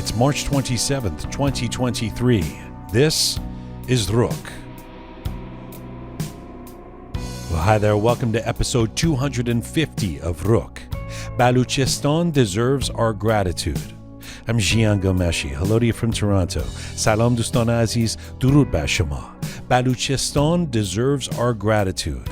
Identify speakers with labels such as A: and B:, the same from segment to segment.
A: It's March 27th, 2023. This is Roqe. Well, hi there. Welcome to episode 250 of Roqe. Balochistan deserves our gratitude. I'm Jian Ghomeshi. Hello to you from Toronto. Salam dostan aziz, durud ba shama. Balochistan deserves our gratitude.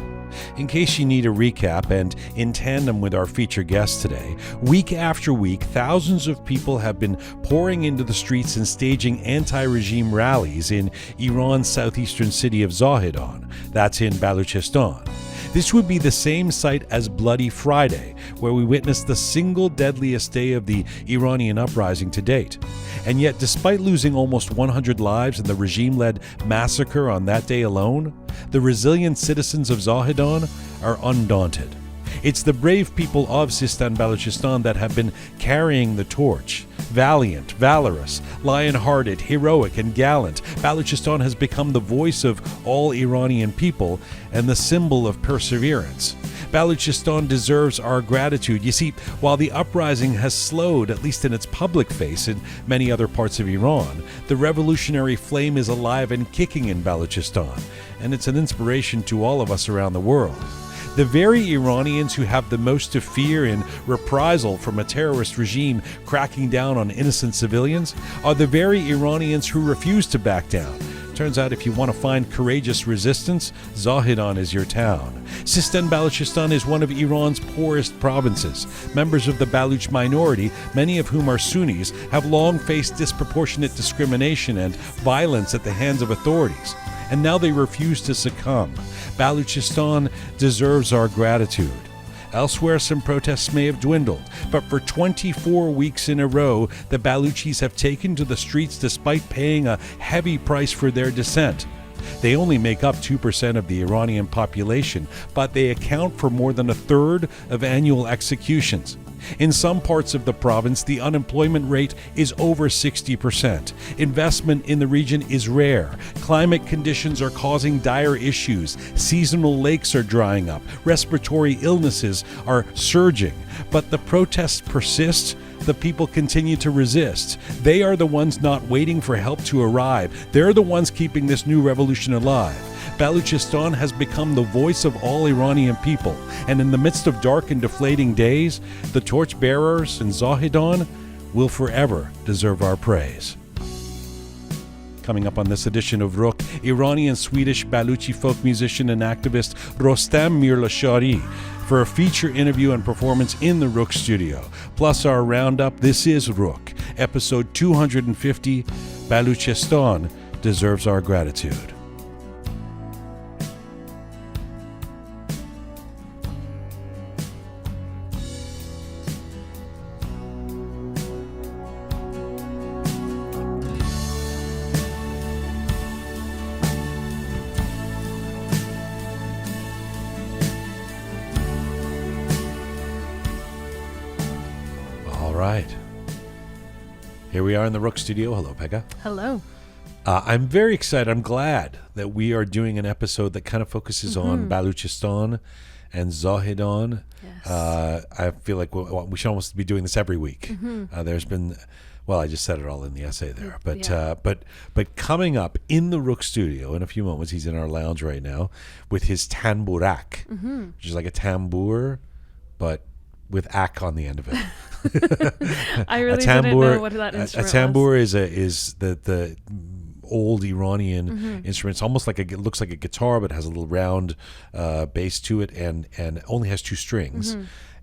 A: In case you need a recap, and in tandem with our featured guest today, week after week, thousands of people have been pouring into the streets and staging anti-regime rallies in Iran's southeastern city of Zahedan. That's in Balochistan. This would be the same site as Bloody Friday, where we witnessed the single deadliest day of the Iranian uprising to date. And yet, despite losing almost 100 lives in the regime-led massacre on that day alone, the resilient citizens of Zahedan are undaunted. It's the brave people of Sistan and Baluchistan that have been carrying the torch. Valiant, valorous, lion-hearted, heroic, and gallant, Balochistan has become the voice of all Iranian people and the symbol of perseverance. Balochistan deserves our gratitude. You see, while the uprising has slowed, at least in its public face, in many other parts of Iran, the revolutionary flame is alive and kicking in Balochistan, and it's an inspiration to all of us around the world. The very Iranians who have the most to fear in reprisal from a terrorist regime cracking down on innocent civilians are the very Iranians who refuse to back down. Turns out if you want to find courageous resistance, Zahedan is your town. Sistan and Baluchistan is one of Iran's poorest provinces. Members of the Baluch minority, many of whom are Sunnis, have long faced disproportionate discrimination and violence at the hands of authorities. And now they refuse to succumb. Balochistan deserves our gratitude. Elsewhere, some protests may have dwindled, but for 24 weeks in a row, the Baluchis have taken to the streets despite paying a heavy price for their dissent. They only make up 2% of the Iranian population, but they account for more than a third of annual executions. In some parts of the province, the unemployment rate is over 60%. Investment in the region is rare. Climate conditions are causing dire issues. Seasonal lakes are drying up. Respiratory illnesses are surging. But the protests persist. The people continue to resist. They are the ones not waiting for help to arrive. They're the ones keeping this new revolution alive. Balochistan has become the voice of all Iranian people, and in the midst of dark and deflating days, the torchbearers in Zahedan will forever deserve our praise. Coming up on this edition of Roqe, Iranian-Swedish Baluchi folk musician and activist Rostam Mirlashari for a feature interview and performance in the Roqe Studio. Plus our roundup, this is Roqe, episode 250, Balochistan deserves our gratitude. Right. Here we are in the Roqe Studio. Hello, Pegah.
B: Hello.
A: I'm very excited. I'm glad that we are doing an episode that kind of focuses on Balochistan and Zahedan.
B: Yes.
A: I feel like we should almost be doing this every week. There's been, well, I just said it all in the essay there. But coming up in the Roqe Studio in a few moments, he's in our lounge right now with his tamburak, which is like a tambour, but with ak on the end of it.
B: I really didn't know what that instrument was.
A: A tambour is the old Iranian instrument. It's almost like it looks like a guitar, but has a little round bass to it, and only has two strings.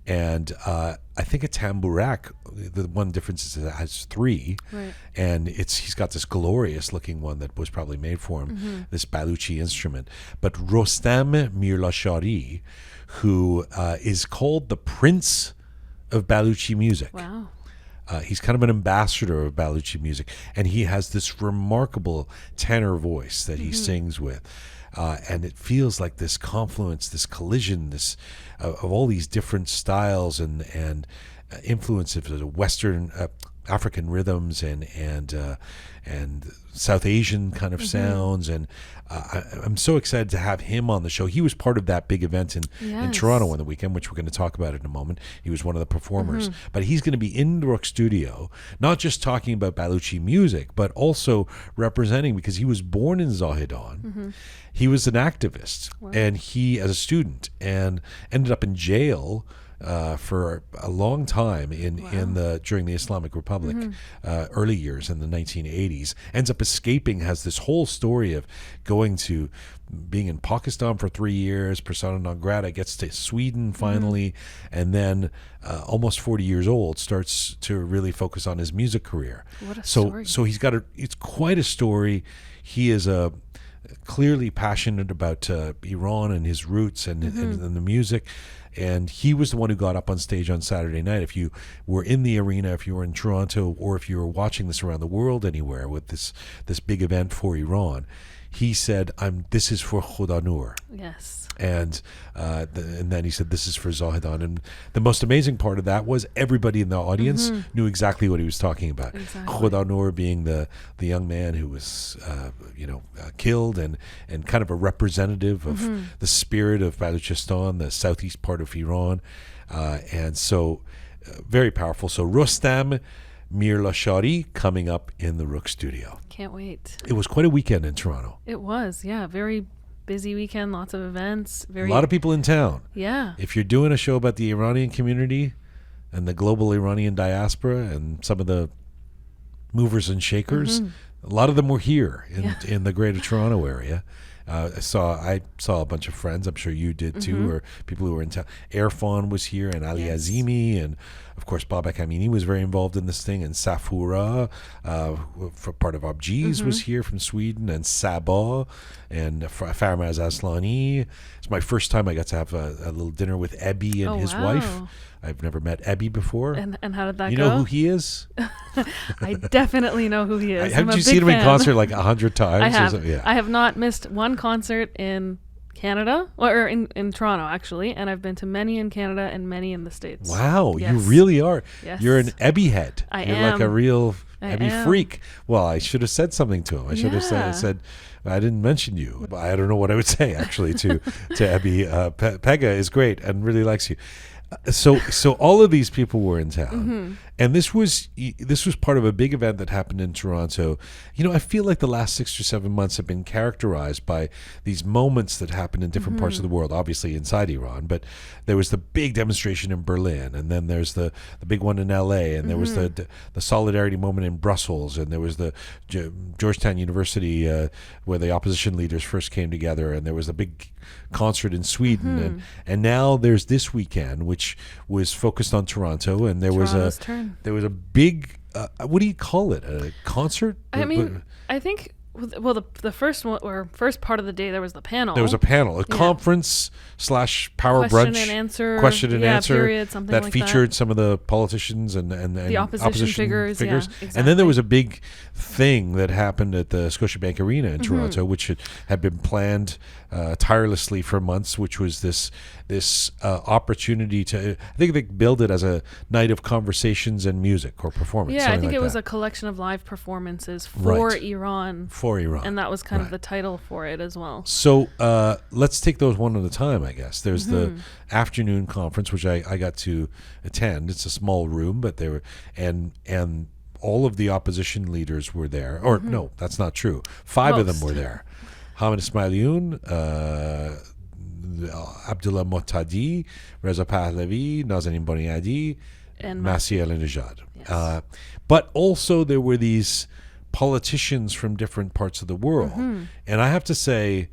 A: And I think a tamburak, the one difference is it has three,
B: right.
A: And he's got this glorious looking one that was probably made for him, this Baluchi instrument. But Rostam Mirlashari, who is called the Prince of Baluchi music.
B: Wow.
A: He's kind of an ambassador of Baluchi music, and he has this remarkable tenor voice that he sings with. And it feels like this confluence, this collision, this of all these different styles and influences of Western, African rhythms and South Asian kind of sounds, and I'm so excited to have him on the show. He was part of that big event in Toronto on the weekend, which we're going to talk about in a moment. He was one of the performers, but he's going to be in the Roqe Studio, not just talking about Baluchi music, but also representing, because he was born in Zahedan. He was an activist, and he, as a student, and ended up in jail for a long time during the Islamic Republic, early years in the 1980s. Ends up escaping, has this whole story of going to being in Pakistan for 3 years, persona non grata, gets to Sweden finally, and then almost 40 years old starts to really focus on his music career.
B: What a story.
A: So he's got it's quite a story. He is clearly passionate about Iran and his roots and the music. And he was the one who got up on stage on Saturday night. If you were in the arena, if you were in Toronto, or if you were watching this around the world anywhere with this big event for Iran, he said, this is for Khuda Noor.
B: Yes.
A: And then he said, this is for Zahedan. And the most amazing part of that was everybody in the audience knew exactly what he was talking about.
B: Exactly.
A: Khuda Noor being the young man who was killed and kind of a representative of the spirit of Balochistan, the southeast part of Iran. And so very powerful. So Rostam Mirlashari coming up in the Roqe Studio.
B: Can't wait.
A: It was quite a weekend in Toronto.
B: It was, yeah. Very busy weekend, lots of events.
A: A lot of people in town.
B: Yeah.
A: If you're doing a show about the Iranian community and the global Iranian diaspora and some of the movers and shakers, a lot of them were here in the Greater Toronto area. I saw a bunch of friends. I'm sure you did too, or people who were in town. Irfan was here, and Ali Azimi, and of course Babak Amini was very involved in this thing, and Safura, for part of Abjiz, was here from Sweden, and Sabah, and Farmaz Aslani. It's my first time I got to have a little dinner with Ebi and his wife. I've never met Ebi before.
B: And how did that go?
A: You know who he is?
B: I definitely know who he is.
A: Have you seen him in concert like 100 times?
B: I have. I have not missed one concert in Canada, or in Toronto, actually, and I've been to many in Canada and many in the States.
A: Wow, you really are.
B: Yes.
A: You're an Ebi head.
B: You're
A: like a real Ebi freak. Well, I should have said something to him. I should have said, I didn't mention you. I don't know what I would say, actually, to Ebi. Pegah is great and really likes you. So all of these people were in town, and this was part of a big event that happened in Toronto. I feel like the last 6 or 7 months have been characterized by these moments that happened in different parts of the world, obviously inside Iran, but there was the big demonstration in Berlin, and then there's the big one in LA, and there was the solidarity moment in Brussels, and there was the Georgetown University where the opposition leaders first came together, and there was the big concert in Sweden, and now there's this weekend, which was focused on Toronto, and there was a big what do you call it, a concert?
B: I think the first one, or first part of the day, there was the panel.
A: There was a panel, a conference / power
B: question
A: brunch,
B: and answer,
A: period,
B: something
A: that
B: like
A: featured some of the politicians and
B: the opposition figures. Yeah, exactly.
A: And then there was a big thing that happened at the Scotiabank Arena in Toronto, which had been planned tirelessly for months, which was this opportunity to, I think they billed it as a night of conversations and music or performance.
B: Yeah, I think it was a collection of live performances for Iran.
A: For Iran.
B: And that was kind of the title for it as well.
A: So let's take those one at a time, I guess. There's the afternoon conference, which I got to attend. It's a small room, but there were, and all of the opposition leaders were there. Or no, that's not true. Five of them were there. Hamid Ismailioun, Abdullah Muhtadi, Reza Pahlavi, Nazanin Boniadi, and Masih Alinejad.
B: Yes.
A: But also there were these politicians from different parts of the world. And I have to say,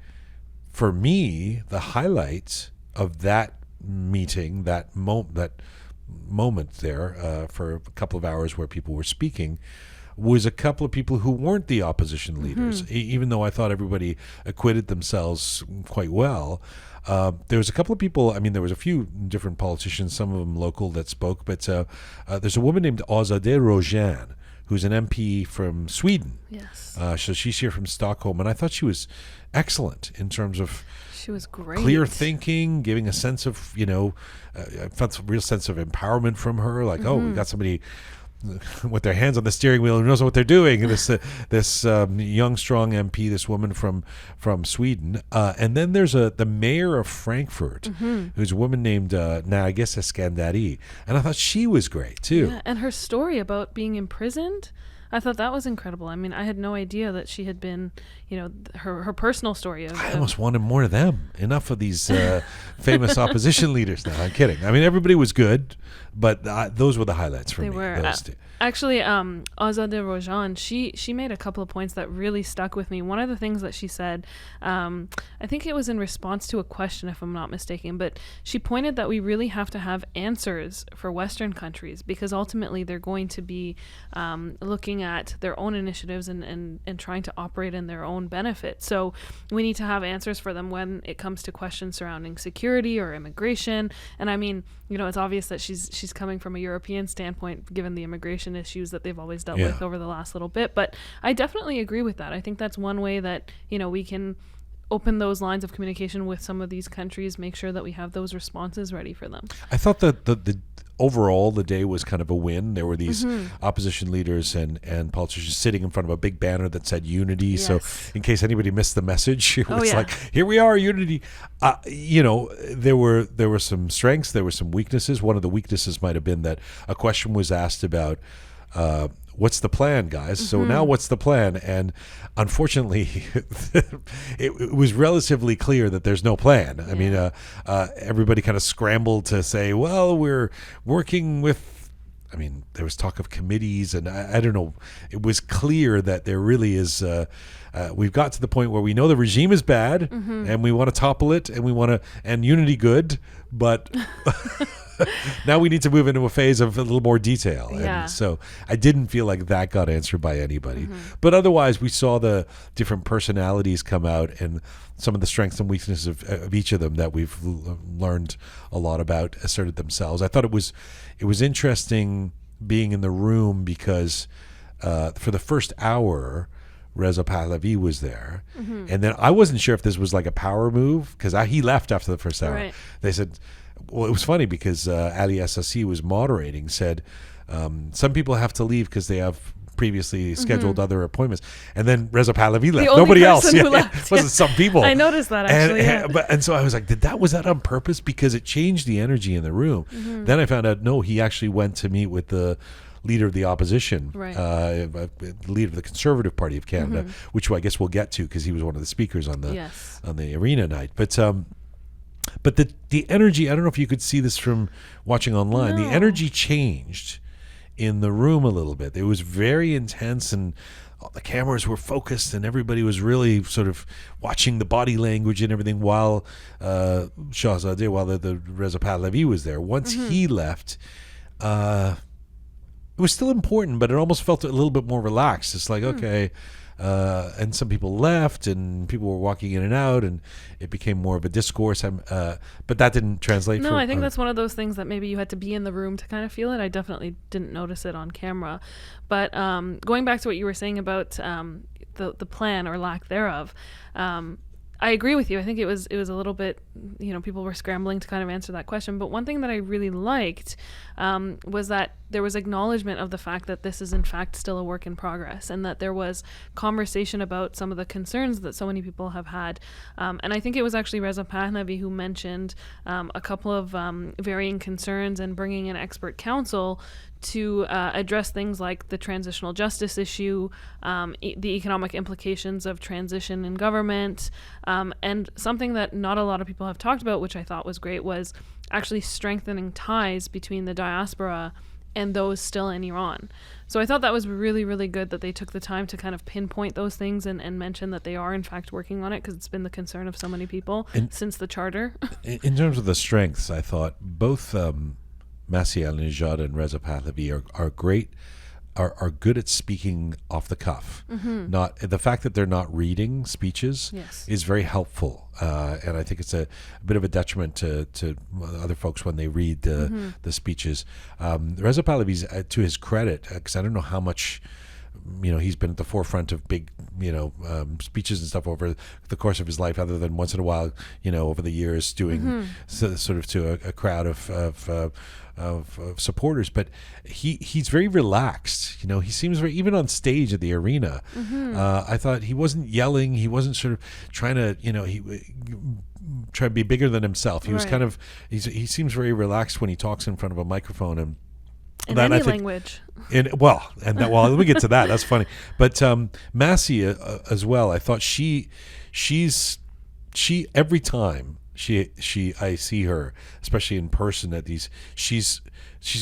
A: for me, the highlight of that meeting, that moment there for a couple of hours where people were speaking, was a couple of people who weren't the opposition leaders, even though I thought everybody acquitted themselves quite well. There was a couple of people, there was a few different politicians, some of them local, that spoke, but there's a woman named Azadeh Rojhan, who's an MP from Sweden.
B: Yes.
A: So she's here from Stockholm, and I thought she was excellent in terms of
B: she was great.
A: Clear thinking, giving a sense of, I felt a real sense of empowerment from her, like, oh, we got somebody with their hands on the steering wheel who knows what they're doing. This young, strong MP, this woman from Sweden, and then there's the mayor of Frankfurt, who's a woman named Nargis Eskandari, and I thought she was great too.
B: Yeah, and her story about being imprisoned, I thought that was incredible. I mean, I had no idea that she had been, her personal story.
A: I almost wanted more of them. Enough of these famous opposition leaders. No, I'm kidding. I mean, everybody was good, but those were the highlights for me.
B: They were.
A: Those two.
B: Actually, Azadeh Rojan, she made a couple of points that really stuck with me. One of the things that she said, I think it was in response to a question, if I'm not mistaken, but she pointed that we really have to have answers for Western countries because ultimately they're going to be looking at their own initiatives and trying to operate in their own benefit. So we need to have answers for them when it comes to questions surrounding security or immigration. And I mean, it's obvious that she's coming from a European standpoint, given the immigration issues that they've always dealt with over the last little bit. But I definitely agree with that. I think that's one way that, we can open those lines of communication with some of these countries, make sure that we have those responses ready for them.
A: I thought that the overall the day was kind of a win. There were these opposition leaders and politicians sitting in front of a big banner that said unity.
B: Yes.
A: So in case anybody missed the message, it was like, here we are, unity. There were some strengths, there were some weaknesses. One of the weaknesses might have been that a question was asked about what's the plan, guys? So now what's the plan? And unfortunately, it was relatively clear that there's no plan. I mean, everybody kind of scrambled to say, well, we're working with, there was talk of committees, and I don't know. It was clear that there really is, we've got to the point where we know the regime is bad and we want to topple it and unity good, but now we need to move into a phase of a little more detail. And so I didn't feel like that got answered by anybody. But otherwise, we saw the different personalities come out and some of the strengths and weaknesses of each of them that we've learned a lot about asserted themselves. I thought it was interesting being in the room because for the first hour, Reza Pahlavi was there. And then I wasn't sure if this was like a power move because he left after the first hour.
B: Right.
A: They said, well, it was funny because Ali Assassi was moderating, said some people have to leave because they have previously scheduled other appointments. And then Reza Pahlavi left. Nobody else.
B: Left.
A: It wasn't some people.
B: I noticed that actually.
A: And so I was like, was that on purpose? Because it changed the energy in the room. Then I found out, no, he actually went to meet with the leader of the opposition, the leader of the Conservative Party of Canada, which I guess we'll get to because he was one of the speakers on the arena night. But the energy, I don't know if you could see this from watching online, the energy changed in the room a little bit. It was very intense and the cameras were focused and everybody was really sort of watching the body language and everything while Shahzadeh, while the Reza Pahlavi was there. Once he left, it was still important, but it almost felt a little bit more relaxed. It's like, okay, and some people left and people were walking in and out and it became more of a discourse. But that didn't translate.
B: No, I think that's one of those things that maybe you had to be in the room to kind of feel it. I definitely didn't notice it on camera. But going back to what you were saying about the plan or lack thereof, I agree with you. I think it was a little bit, people were scrambling to kind of answer that question. But one thing that I really liked was that there was acknowledgement of the fact that this is in fact still a work in progress and that there was conversation about some of the concerns that so many people have had. And I think it was actually Reza Pahlavi who mentioned a couple of varying concerns and bringing in expert counsel to address things like the transitional justice issue, the economic implications of transition in government, and something that not a lot of people have talked about, which I thought was great, was actually strengthening ties between the diaspora and those still in Iran. So I thought that was really, really good that they took the time to kind of pinpoint those things and mention that they are in fact working on it because it's been the concern of so many people since the charter.
A: In terms of the strengths, I thought both Masih Al-Nijad and Reza Pahlavi are great, are good at speaking off the cuff. Not the fact that they're not reading speeches is very helpful, and I think it's a bit of a detriment to other folks when they read the speeches. Reza Pahlavi's, to his credit, because I don't know how much he's been at the forefront of big, speeches and stuff over the course of his life, other than once in a while, over the years doing sort of to a crowd of supporters. But he's very relaxed. He seems very, even on stage at the arena. I thought he wasn't yelling. He wasn't sort of trying to, try to be bigger than himself. He was kind of, he seems very relaxed when he talks in front of a microphone, and
B: in any language.
A: Let me get to that. That's funny. But Massey as well. I thought she every time I see her, especially in person at these, she's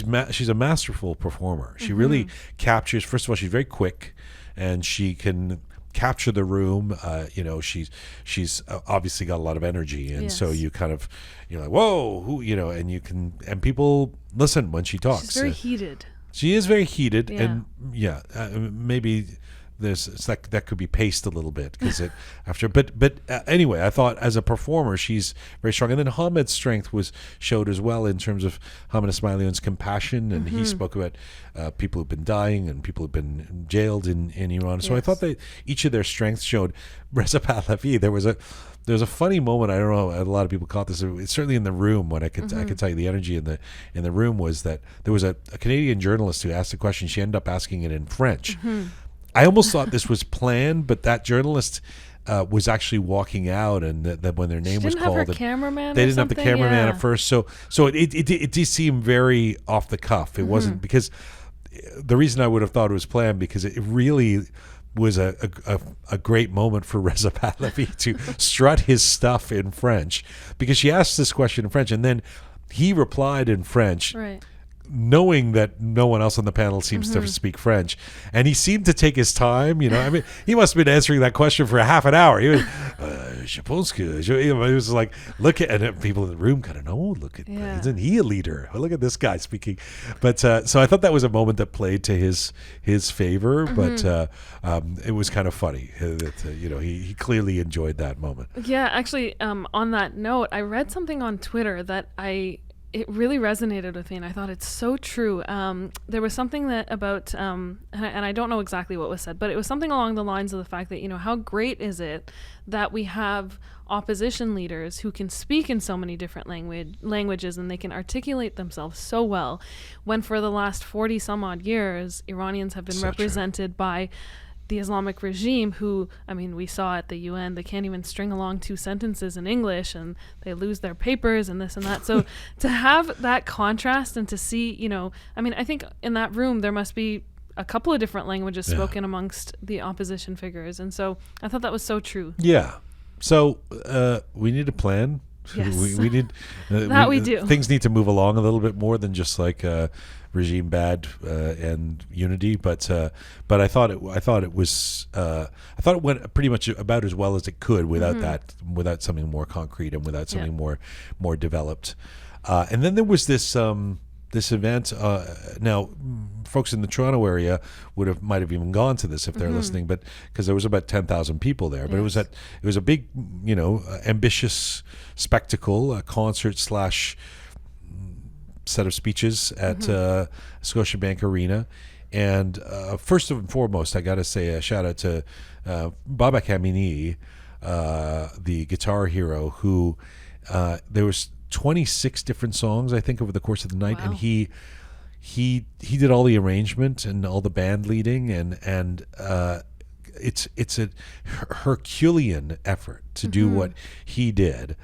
A: a masterful performer. She really captures. First of all, she's very quick, and she can capture the room. She's obviously got a lot of energy, and so you're like, whoa, who, and people listen when she talks.
B: She's very heated.
A: She is very heated, and maybe it's like that could be paced a little bit because but anyway, I thought as a performer she's very strong. And then Hamid's strength was showed as well in terms of Hamid Ismailion's compassion, and he spoke about people who've been dying and people who've been jailed in Iran. So I thought that each of their strengths showed. Reza Pahlavi, there was a funny moment. I don't know, a lot of people caught this. It's certainly in the room when I could tell you the energy in the room was that there was a Canadian journalist who asked a question. She ended up asking it in French. I almost thought this was planned, but that journalist was actually walking out, and that when their name was called,
B: have her cameraman.
A: They didn't have the cameraman at first. So it did seem very off the cuff. It wasn't, because the reason I would have thought it was planned, because it really was a great moment for Reza Pahlavi to strut his stuff in French, because she asked this question in French, and then he replied in French.
B: Right.
A: Knowing that no one else on the panel seems to speak French, and he seemed to take his time. I mean, he must have been answering that question for half an hour. He was, je pense que, it was like, look at, and people in the room kind of know, look at, isn't he a leader? Look at this guy speaking. But so I thought that was a moment that played to his favor. But it was kind of funny that he clearly enjoyed that moment.
B: Yeah, actually, on that note, I read something on Twitter that it really resonated with me, and I thought it's so true. There was something about, and I don't know exactly what was said, but it was something along the lines of the fact that, how great is it that we have opposition leaders who can speak in so many different languages, and they can articulate themselves so well, when for the last 40 some odd years, Iranians have been represented by the Islamic regime, who, I mean, we saw at the UN, they can't even string along 2 sentences in English, and they lose their papers and this and that. So to have that contrast, and to see, I mean, I think in that room there must be a couple of different languages spoken amongst the opposition figures. And so I thought that was so true.
A: Yeah. So we need a plan.
B: Yes.
A: we need
B: we do. Things
A: need to move along a little bit more than just like regime bad and unity, but I thought it went pretty much about as well as it could without something more concrete and without something more developed. And then there was this event. Now, folks in the Toronto area might have even gone to this if they're listening, but because there was about 10,000 people there. But it was a big, ambitious spectacle, a concert / set of speeches at Scotiabank Arena. And first and foremost, I got to say a shout out to Babak Amini, the guitar hero, who there was 26 different songs, I think, over the course of the night. Wow. And he did all the arrangement and all the band leading, and it's a Herculean effort to do what he did.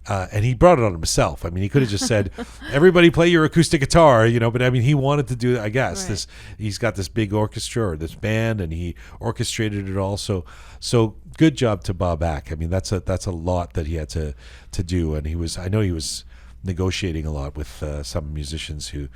A: And he brought it on himself. I mean, he could have just said, everybody play your acoustic guitar, but I mean, he wanted to do, I guess,
B: right.
A: He's got this big orchestra or this band, and he orchestrated it all. So good job to Babak. I mean, that's a lot that he had to do. And I know he was negotiating a lot with some musicians who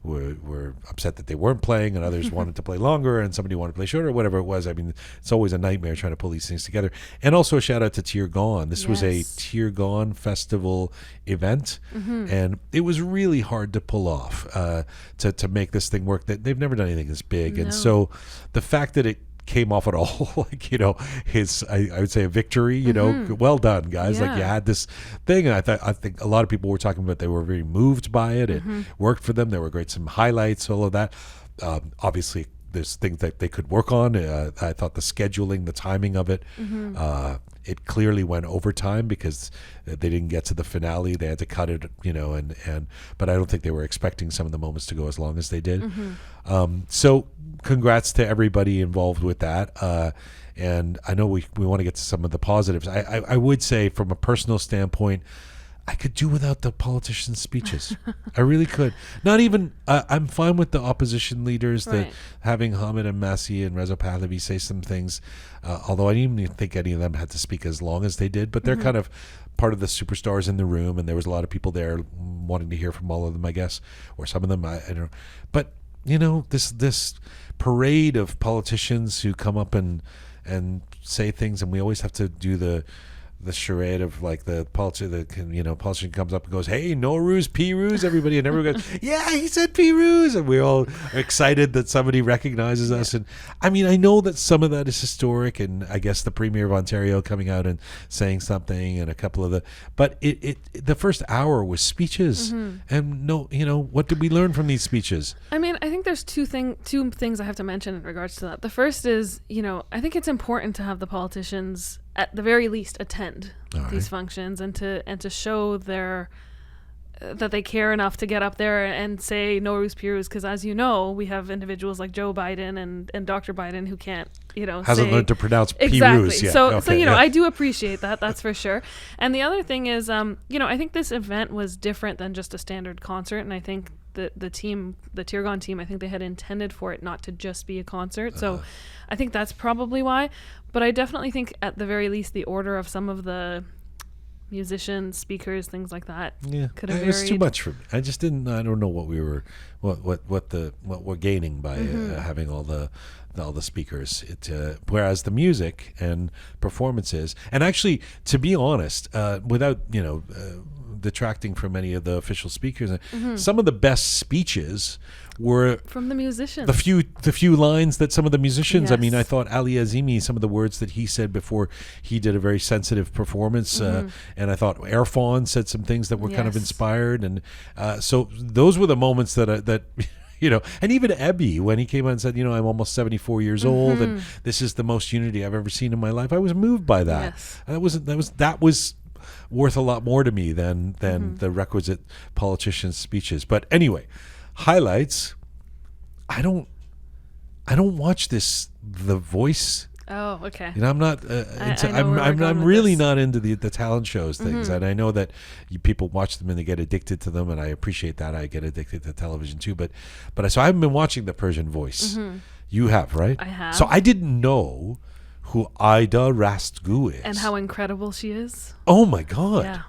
A: were upset that they weren't playing, and others wanted to play longer, and somebody wanted to play shorter, whatever it was. I mean, it's always a nightmare trying to pull these things together. And also a shout out to Tear Gone. This was a Tear Gone festival event, and it was really hard to pull off, to make this thing work. That they've never done anything this big. And so the fact that it came off at all, I would say a victory, well done, guys. Like, you had this thing, and I think a lot of people were talking about they were very moved by it. It worked for them. There were some highlights, all of that. Obviously there's things that they could work on. I thought the scheduling, the timing of it, it clearly went overtime because they didn't get to the finale. They had to cut it, but I don't think they were expecting some of the moments to go as long as they did. So congrats to everybody involved with that. And I know we want to get to some of the positives. I would say from a personal standpoint, I could do without the politicians' speeches. I really could. Not even, I'm fine with the opposition leaders, having Hamid and Masih and Reza Pahlavi say some things, although I didn't even think any of them had to speak as long as they did, but they're kind of part of the superstars in the room, and there was a lot of people there wanting to hear from all of them, I guess, or some of them, I don't know. But, this parade of politicians who come up and say things, and we always have to do the charade of like the politician comes up and goes, "Hey, no ruse, P ruse," everybody, and everyone goes, "Yeah, he said P ruse," and we're all excited that somebody recognizes us. And I mean, I know that some of that is historic, and I guess the Premier of Ontario coming out and saying something, and a couple of but the first hour was speeches, and what did we learn from these speeches?
B: I mean, I think there's two things I have to mention in regards to that. The first is, I think it's important to have the politicians at the very least attend these functions and to show that they care enough to get up there and say no ruse pirus, because as you know, we have individuals like Joe Biden and Dr. Biden who can't
A: hasn't learned to pronounce
B: exactly
A: pirus yet.
B: So I do appreciate that's for sure. And the other thing is I think this event was different than just a standard concert, and I think the Tirgan team, I think they had intended for it not to just be a concert. So I think that's probably why. But I definitely think at the very least the order of some of the musicians, speakers, things like that could have varied.
A: It was too much for me. I just didn't. I don't know what we're gaining by having all the speakers. Whereas the music and performances, and actually, to be honest, without detracting from any of the official speakers, some of the best speeches were
B: from the musicians.
A: The few lines that some of the musicians. I mean, I thought Ali Azimi, some of the words that he said before he did a very sensitive performance, and I thought Erfan said some things that were kind of inspired, and so those were the moments that and even Ebby, when he came out and said, I'm almost 74 years old, and this is the most unity I've ever seen in my life. I was moved by that. That was worth a lot more to me than the requisite politicians' speeches. But anyway, highlights. I don't watch The Voice.
B: Oh, okay.
A: I'm not. I'm really not into the talent shows things, and I know that people watch them and they get addicted to them, and I appreciate that. I get addicted to television too, but so I haven't been watching The Persian Voice. You have, right?
B: I have.
A: So I didn't know who Ida Rastgu is,
B: and how incredible she is.
A: Oh my God!
B: Yeah.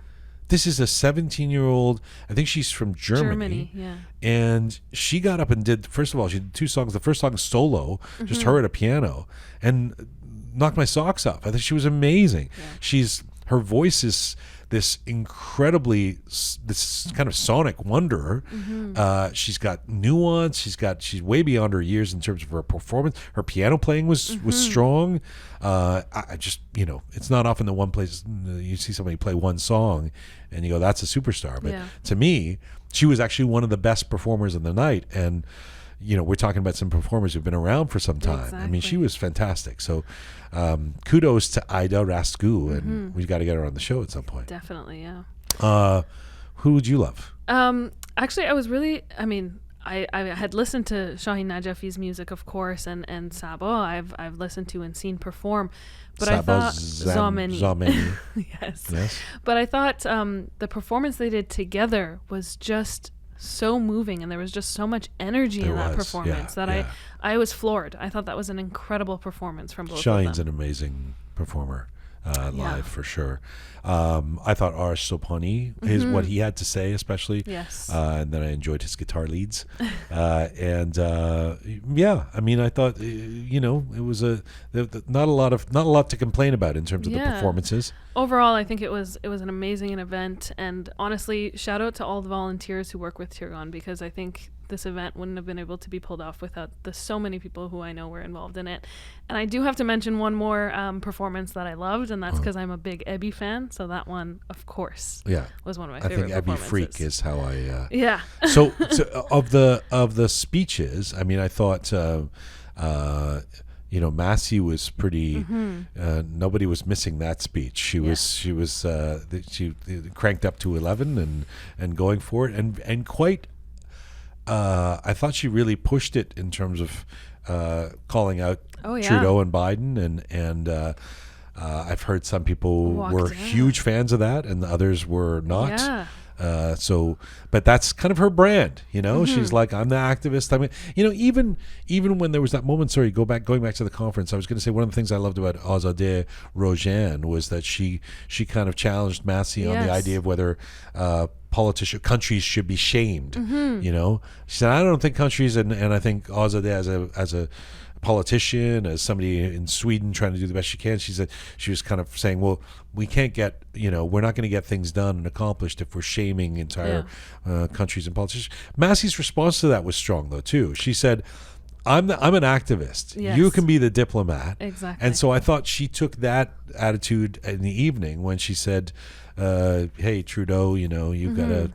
A: This is a 17-year-old. I think she's from Germany.
B: Yeah.
A: And she got up and did. First of all, she did 2 songs. The first song is solo, just her at a piano, and knocked my socks off. I think she was amazing. Yeah. Her voice is this kind of sonic wonder. She's got nuance. She's way beyond her years in terms of her performance. Her piano playing was strong. I just, it's not often that one place you see somebody play one song and you go, that's a superstar. But to me, she was actually one of the best performers of the night. And we're talking about some performers who've been around for some time. Exactly. I mean, she was fantastic. So kudos to Ida Rastgu, and we've got to get her on the show at some point.
B: Definitely, yeah.
A: Who would you love?
B: Actually, I was really, I had listened to Shaheen Najafi's music, of course, and Sabo I've listened to and seen perform. But I thought Zameni. Yes. But I thought the performance they did together was just so moving, and there was just so much energy in that performance that I was floored. I thought that was an incredible perforance from both of them.
A: Shaheen's an amazing performer live for sure. I thought Arash Sobhani, what he had to say especially, and then I enjoyed his guitar leads, and I thought it was not a lot to complain about in terms of the performances.
B: Overall, I think it was an amazing event, and honestly, shout out to all the volunteers who work with Tirgan, because I think this event wouldn't have been able to be pulled off without so many people who I know were involved in it. And I do have to mention one more performance that I loved, and that's because I'm a big Ebby fan. So that one, of course, was one of my favorite performances.
A: I think Ebby Freak is how I...
B: Yeah.
A: So of the speeches, I thought Massey was pretty. Nobody was missing that speech. She cranked up to 11 and going for it, and quite. I thought she really pushed it in terms of calling out Trudeau and Biden, and I've heard some people were huge fans of that, and the others were not.
B: Yeah.
A: But that's kind of her brand, She's like, I'm the activist. I mean, even when there was that moment. Sorry, going back to the conference. I was going to say one of the things I loved about Azadeh Rojhan was that she kind of challenged Massey on the idea of whether countries should be shamed. She said, I don't think countries, and I think Azadeh as a politician, as somebody in Sweden trying to do the best she can, she said she was kind of saying, well, we can't get, we're not going to get things done and accomplished if we're shaming entire countries and politicians. Massey's response to that was strong, though, too. She said, I'm an activist.
B: Yes.
A: You can be the diplomat.
B: Exactly.
A: And so I thought she took that attitude in the evening when she said, hey, Trudeau, you've got to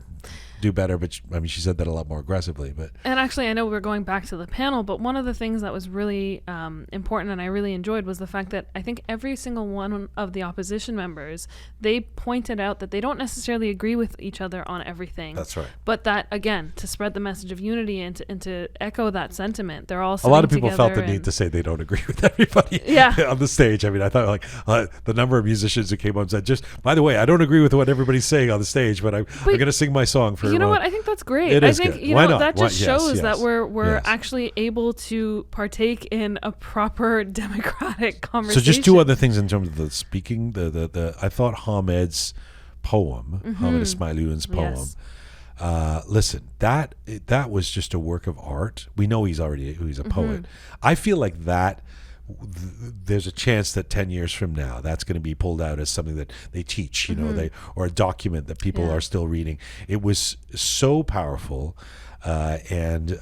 A: do better. But she said that a lot more aggressively.
B: And actually, I know we're going back to the panel, but one of the things that was really important and I really enjoyed was the fact that I think every single one of the opposition members, they pointed out that they don't necessarily agree with each other on everything.
A: That's right.
B: But that, again, to spread the message of unity and to echo that sentiment, they're all
A: a lot of people felt the need to say they don't agree with everybody on the stage. I thought the number of musicians who came up and said, just, by the way, I don't agree with what everybody's saying on the stage, but I'm going to sing my song for
B: you know what? I think that's great.
A: It is
B: I think
A: good. Why not?
B: That just shows that we're
A: Yes.
B: actually able to partake in a proper democratic conversation.
A: So just two other things in terms of the speaking. The I thought Hamid's poem, Hamid Ismailoun's poem. Listen, that was just a work of art. We know he's a poet. I feel like that. There's a chance that 10 years from now that's going to be pulled out as something that they teach, or a document that people are still reading. It was so powerful and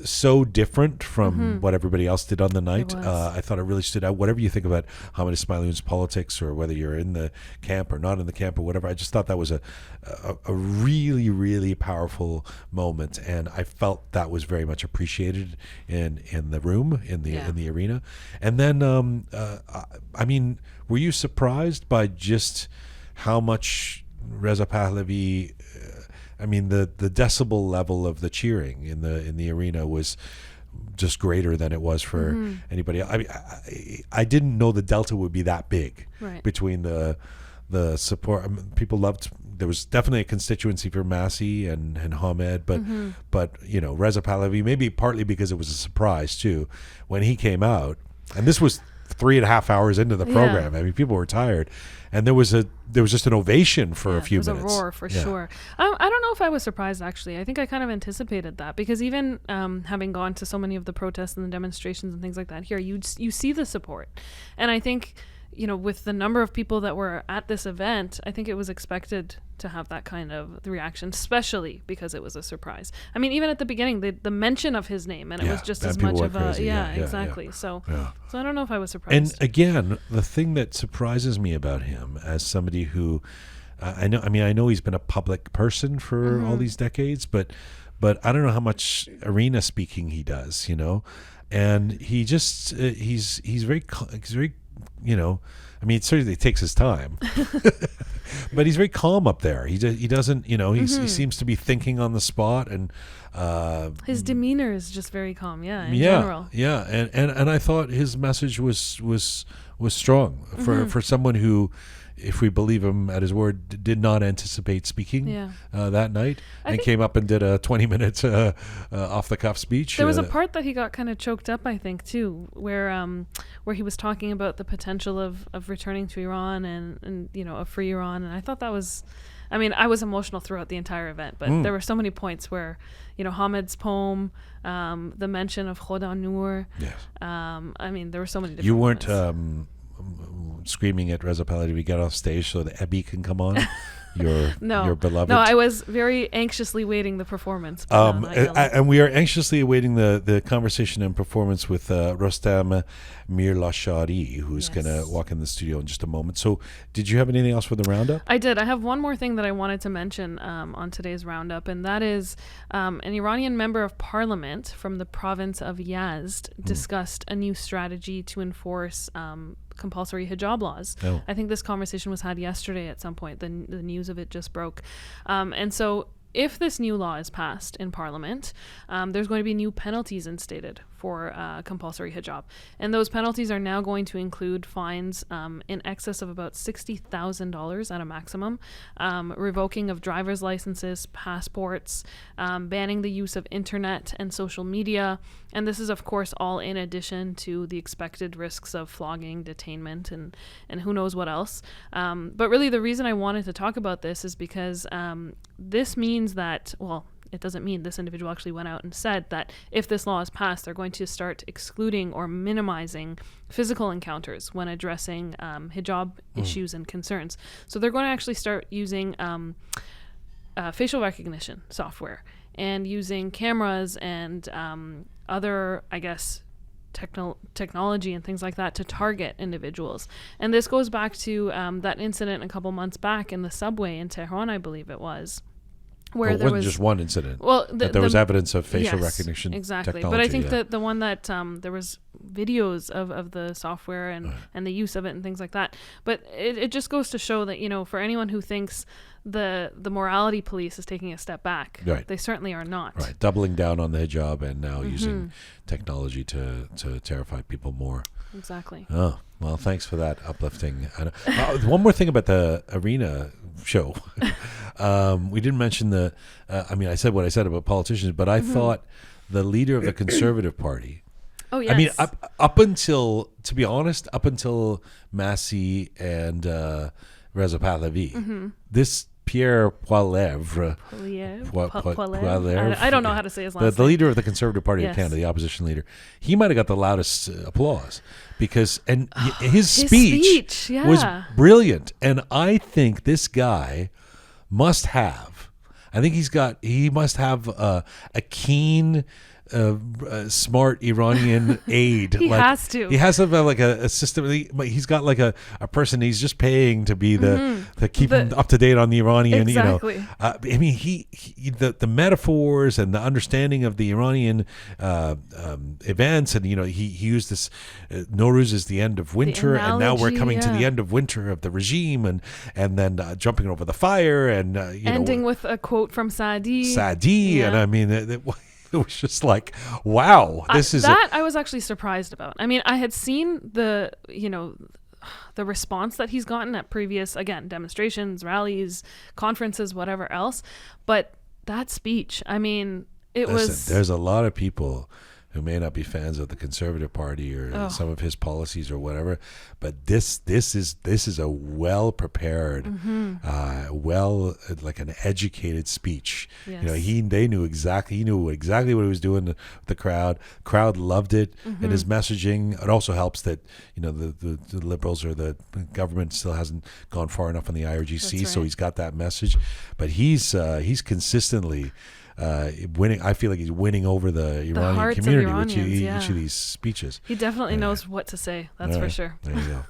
A: so different from what everybody else did on the night. I thought it really stood out. Whatever you think about Hamid Ismailoun's politics, or whether you're in the camp or not in the camp or whatever, I just thought that was a really, really powerful moment, and I felt that was very much appreciated in the room, in the arena. And then, were you surprised by just how much Reza Pahlavi? The decibel level of the cheering in the arena was just greater than it was for anybody else. I didn't know the delta would be that big between the support. People loved. There was definitely a constituency for Massey and Hamed, but Reza Pahlavi, maybe partly because it was a surprise too when he came out, and this was 3.5 hours into the program. People were tired, and there was just an ovation for a few minutes.
B: There was a roar for sure. I don't know if I was surprised, actually. I think I kind of anticipated that, because even having gone to so many of the protests and the demonstrations and things like that here, you see the support. And I think, with the number of people that were at this event, I think it was expected to have that kind of reaction, especially because it was a surprise. Even at the beginning, the mention of his name, and it was just as much of a exactly. So I don't know if I was surprised.
A: And again, the thing that surprises me about him, as somebody who I know he's been a public person for all these decades, but I don't know how much arena speaking he does, and he just he's very it certainly takes his time, but he's very calm up there. He doesn't, he seems to be thinking on the spot, and
B: his demeanor is just very calm. In general.
A: And I thought his message was strong for someone who, if we believe him at his word, did not anticipate speaking that night, and came up and did a 20-minute off-the-cuff speech.
B: There was a part that he got kind of choked up, I think, too, where he was talking about the potential of returning to Iran and a free Iran, and I thought that was... I was emotional throughout the entire event, but there were so many points where, Hamid's poem, the mention of Khoda Noor. Yes. There were so many different
A: You weren't...
B: moments.
A: Screaming at Reza Pahlavi to get off stage so the Ebi can come on. your beloved.
B: No, I was very anxiously waiting the performance.
A: And we are anxiously awaiting the conversation and performance with Rostam Mirlashari, who's going to walk in the studio in just a moment. So did you have anything else for the roundup?
B: I did. I have one more thing that I wanted to mention on today's roundup, and that is an Iranian member of parliament from the province of Yazd discussed a new strategy to enforce compulsory hijab laws.
A: Oh.
B: I think this conversation was had yesterday at some point. The news of it just broke. And so if this new law is passed in parliament, there's going to be new penalties instated for compulsory hijab. And those penalties are now going to include fines in excess of about $60,000 at a maximum, revoking of driver's licenses, passports, banning the use of internet and social media. And this is, of course, all in addition to the expected risks of flogging, detainment, and who knows what else. But really, the reason I wanted to talk about this is because this means that, well, it doesn't mean this individual actually went out and said that if this law is passed, they're going to start excluding or minimizing physical encounters when addressing hijab issues and concerns. So they're going to actually start using facial recognition software and using cameras and other, I guess, technology and things like that to target individuals. And this goes back to that incident a couple months back in the subway in Tehran, I believe it was. Where there was
A: just one incident.
B: Well,
A: there was evidence of facial recognition
B: exactly.
A: technology.
B: But I think that the one that there was videos of the software and the use of it and things like that. But it just goes to show that, you know, for anyone who thinks the morality police is taking a step back, they certainly are not. Right,
A: doubling down on the hijab and now using technology to terrify people more.
B: Exactly.
A: Oh, well, thanks for that uplifting. One more thing about the arena show. We didn't mention I said what I said about politicians, but I thought the leader of the Conservative Party.
B: Oh, yes.
A: I mean, up until, to be honest, up until Massey and Reza Pahlavi, this Pierre Poilievre.
B: I don't know how to say his last name.
A: The leader of the Conservative Party of Canada, the opposition leader, he might have got the loudest applause because his speech was brilliant. And I think this guy must have a keen, smart Iranian aide.
B: He has to.
A: He has to have like a system. He's got like a person he's just paying to be to keep him up to date on the Iranian.
B: Exactly.
A: You know, I mean, the metaphors and the understanding of the Iranian events, and he used this. Nowruz is the end of winter, and now we're coming to the end of winter of the regime, and then jumping over the fire, and
B: ending with a quote from Saadi.
A: And I mean. It was just like, wow, this is
B: I was actually surprised about. I mean, I had seen the response that he's gotten at previous, again, demonstrations, rallies, conferences, whatever else. But that speech, I mean,
A: there's a lot of people who may not be fans of the Conservative Party or some of his policies or whatever, but this is a well prepared, like an educated speech.
B: Yes.
A: He knew exactly what he was doing with the crowd. Crowd loved it, and his messaging. It also helps that the Liberals or the government still hasn't gone far enough on the IRGC, so he's got that message. But he's consistently. Winning. I feel like he's winning over the Iranian community with each of these speeches.
B: He definitely knows what to say. That's for sure.
A: There you go.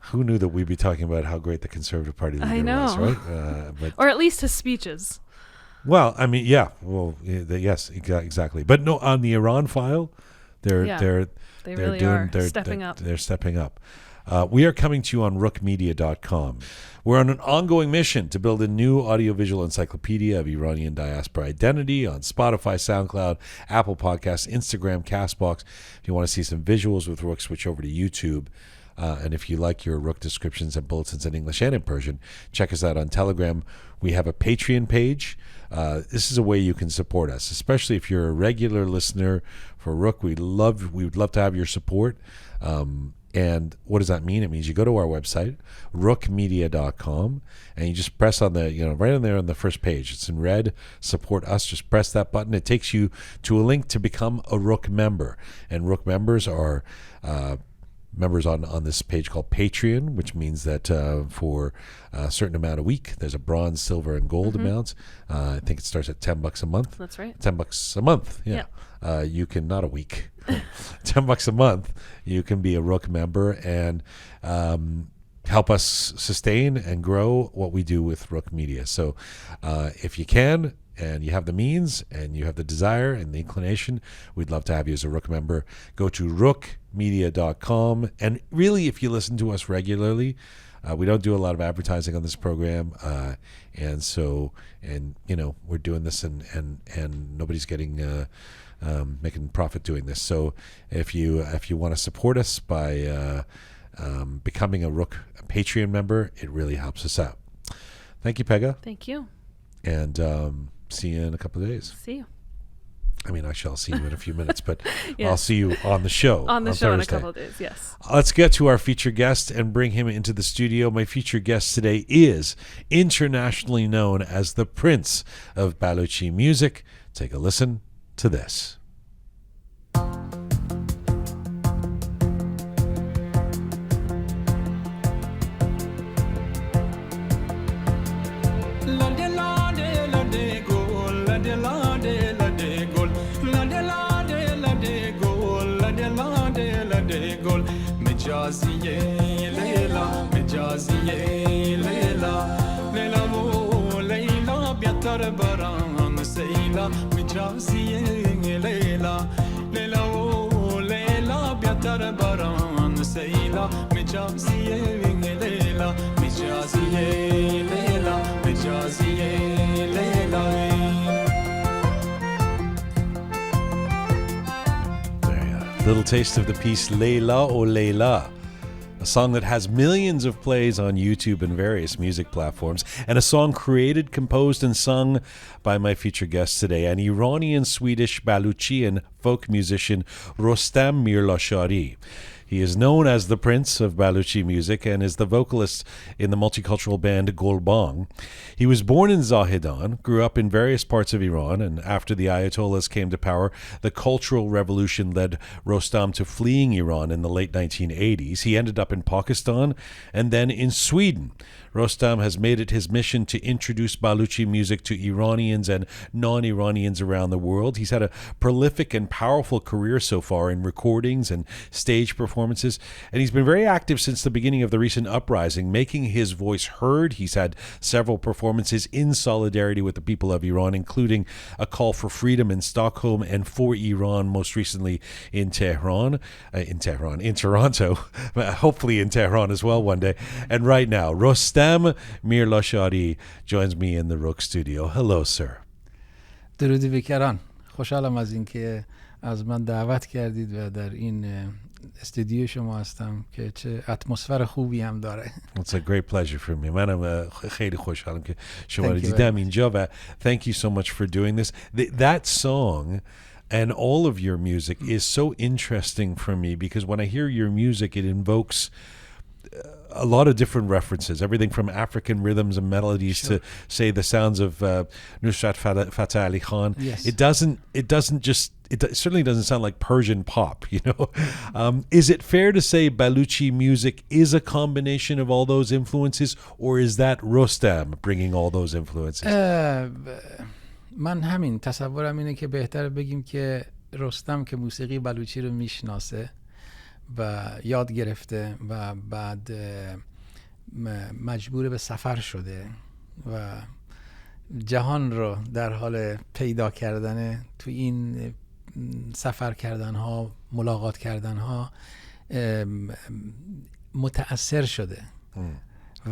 A: Who knew that we'd be talking about how great the Conservative Party leader was, right?
B: Or at least his speeches.
A: Well, I mean, yeah. Well, yes, exactly. But no, on the Iran file, they're
B: stepping up.
A: They're stepping up. We are coming to you on rookmedia.com. We're on an ongoing mission to build a new audiovisual encyclopedia of Iranian diaspora identity on Spotify, SoundCloud, Apple Podcasts, Instagram, CastBox. If you want to see some visuals with Rook, switch over to YouTube. And if you like your Rook descriptions and bulletins in English and in Persian, check us out on Telegram. We have a Patreon page. This is a way you can support us, especially if you're a regular listener for Rook. We would love to have your support. And what does that mean? It means you go to our website, rookmedia.com, and you just press on the, right on there on the first page. It's in red, support us. Just press that button. It takes you to a link to become a Rook member. And Rook members are members on this page called Patreon, which means that for a certain amount a week, there's a bronze, silver, and gold amount. I think it starts at $10 a month.
B: That's right.
A: $10 a month. Yeah. You can, not a week. $10 a month. You can be a Roqe member and help us sustain and grow what we do with Roqe Media. So if you can, and you have the means, and you have the desire and the inclination, we'd love to have you as a Roqe member. Go to roqemedia.com. And really, if you listen to us regularly, we don't do a lot of advertising on this program. And we're doing this and nobody's getting making profit doing this. So if you want to support us by becoming a Roqe Patreon member, it really helps us out. Thank you, Pegah.
B: Thank you.
A: And see you in a couple of days.
B: See you.
A: I mean, I shall see you in a few minutes, but
B: Yeah.
A: I'll see you on the show.
B: On the show
A: Thursday.
B: in a couple of days, yes.
A: Let's get to our featured guest and bring him into the studio. My featured guest today is internationally known as the Prince of Baluchi music. Take a listen to this. Little taste of the piece Layla O Layla, a song that has millions of plays on YouTube and various music platforms, and a song created, composed, and sung by my featured guest today, an Iranian-Swedish Baluchian folk musician, Rostam Mirlashari. He is known as the Prince of Baluchi music and is the vocalist in the multicultural band Golbang. He was born in Zahedan, grew up in various parts of Iran, and after the Ayatollahs came to power, the Cultural Revolution led Rostam to fleeing Iran in the late 1980s. He ended up in Pakistan and then in Sweden. Rostam has made it his mission to introduce Baluchi music to Iranians and non-Iranians around the world. He's had a prolific and powerful career so far in recordings and stage performances, and he's been very active since the beginning of the recent uprising, making his voice heard. He's had several performances in solidarity with the people of Iran, including a call for freedom in Stockholm and for Iran, most recently in Toronto, hopefully in Tehran as well one day. And right now, Rostam Mirlashari joins me in the Roqe Studio. Hello, sir.
C: درودی بکران. خوشحالم از اینکه از من دعوت کردید و در این استودیو شما هستم که چه اتمسفر خوبی هم داره.
A: It's a great pleasure for me. منم خیلی خوشحالم که شما رو دیدم اینجا و thank you so much for doing this. That song and all of your music is so interesting for me because when I hear your music, it invokes a lot of different references, everything from African rhythms and melodies to, say, the sounds of Nusrat Fateh Ali Khan.
C: Yes.
A: It certainly doesn't sound like Persian pop, you know. Is it fair to say Baluchi music is a combination of all those influences, or is that Rostam bringing all those influences?
C: من همین تصورم اینه که بهتر بگیم که رستم که موسیقی بلوچی رو میشناسه و یاد گرفته و بعد مجبور به سفر شده و جهان رو در حال پیدا کردن تو این سفر کردن ها، ملاقات کردن ها متأثر شده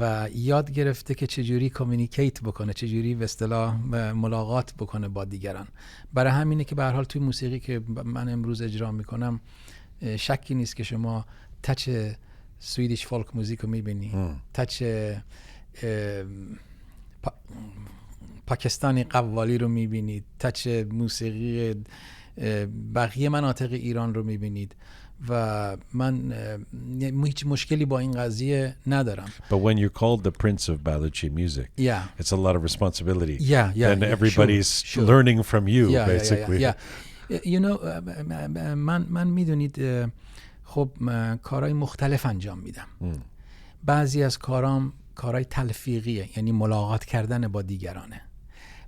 C: و یاد گرفته که چجوری کامیونیکیت بکنه، چجوری به اصطلاح ملاقات بکنه با دیگران. برای همینه که به هر حال توی موسیقی که من امروز اجرا میکنم شکی نیست که شما تچ سویدیش فولک موزیک رو میبینی، تچ پاکستانی قوالی رو میبینید، تچ موسیقی بقیه مناطق ایران رو میبینید و من هیچ مشکلی با این قضیه ندارم.
A: But when you're called the Prince of Baluchi music, it's a lot of responsibility. And everybody's learning from you, basically.
C: You know, من میدونید خب کارهای مختلف انجام میدم. بعضی از کارام کارهای تلفیقیه، یعنی ملاقات کردن با دیگرانه.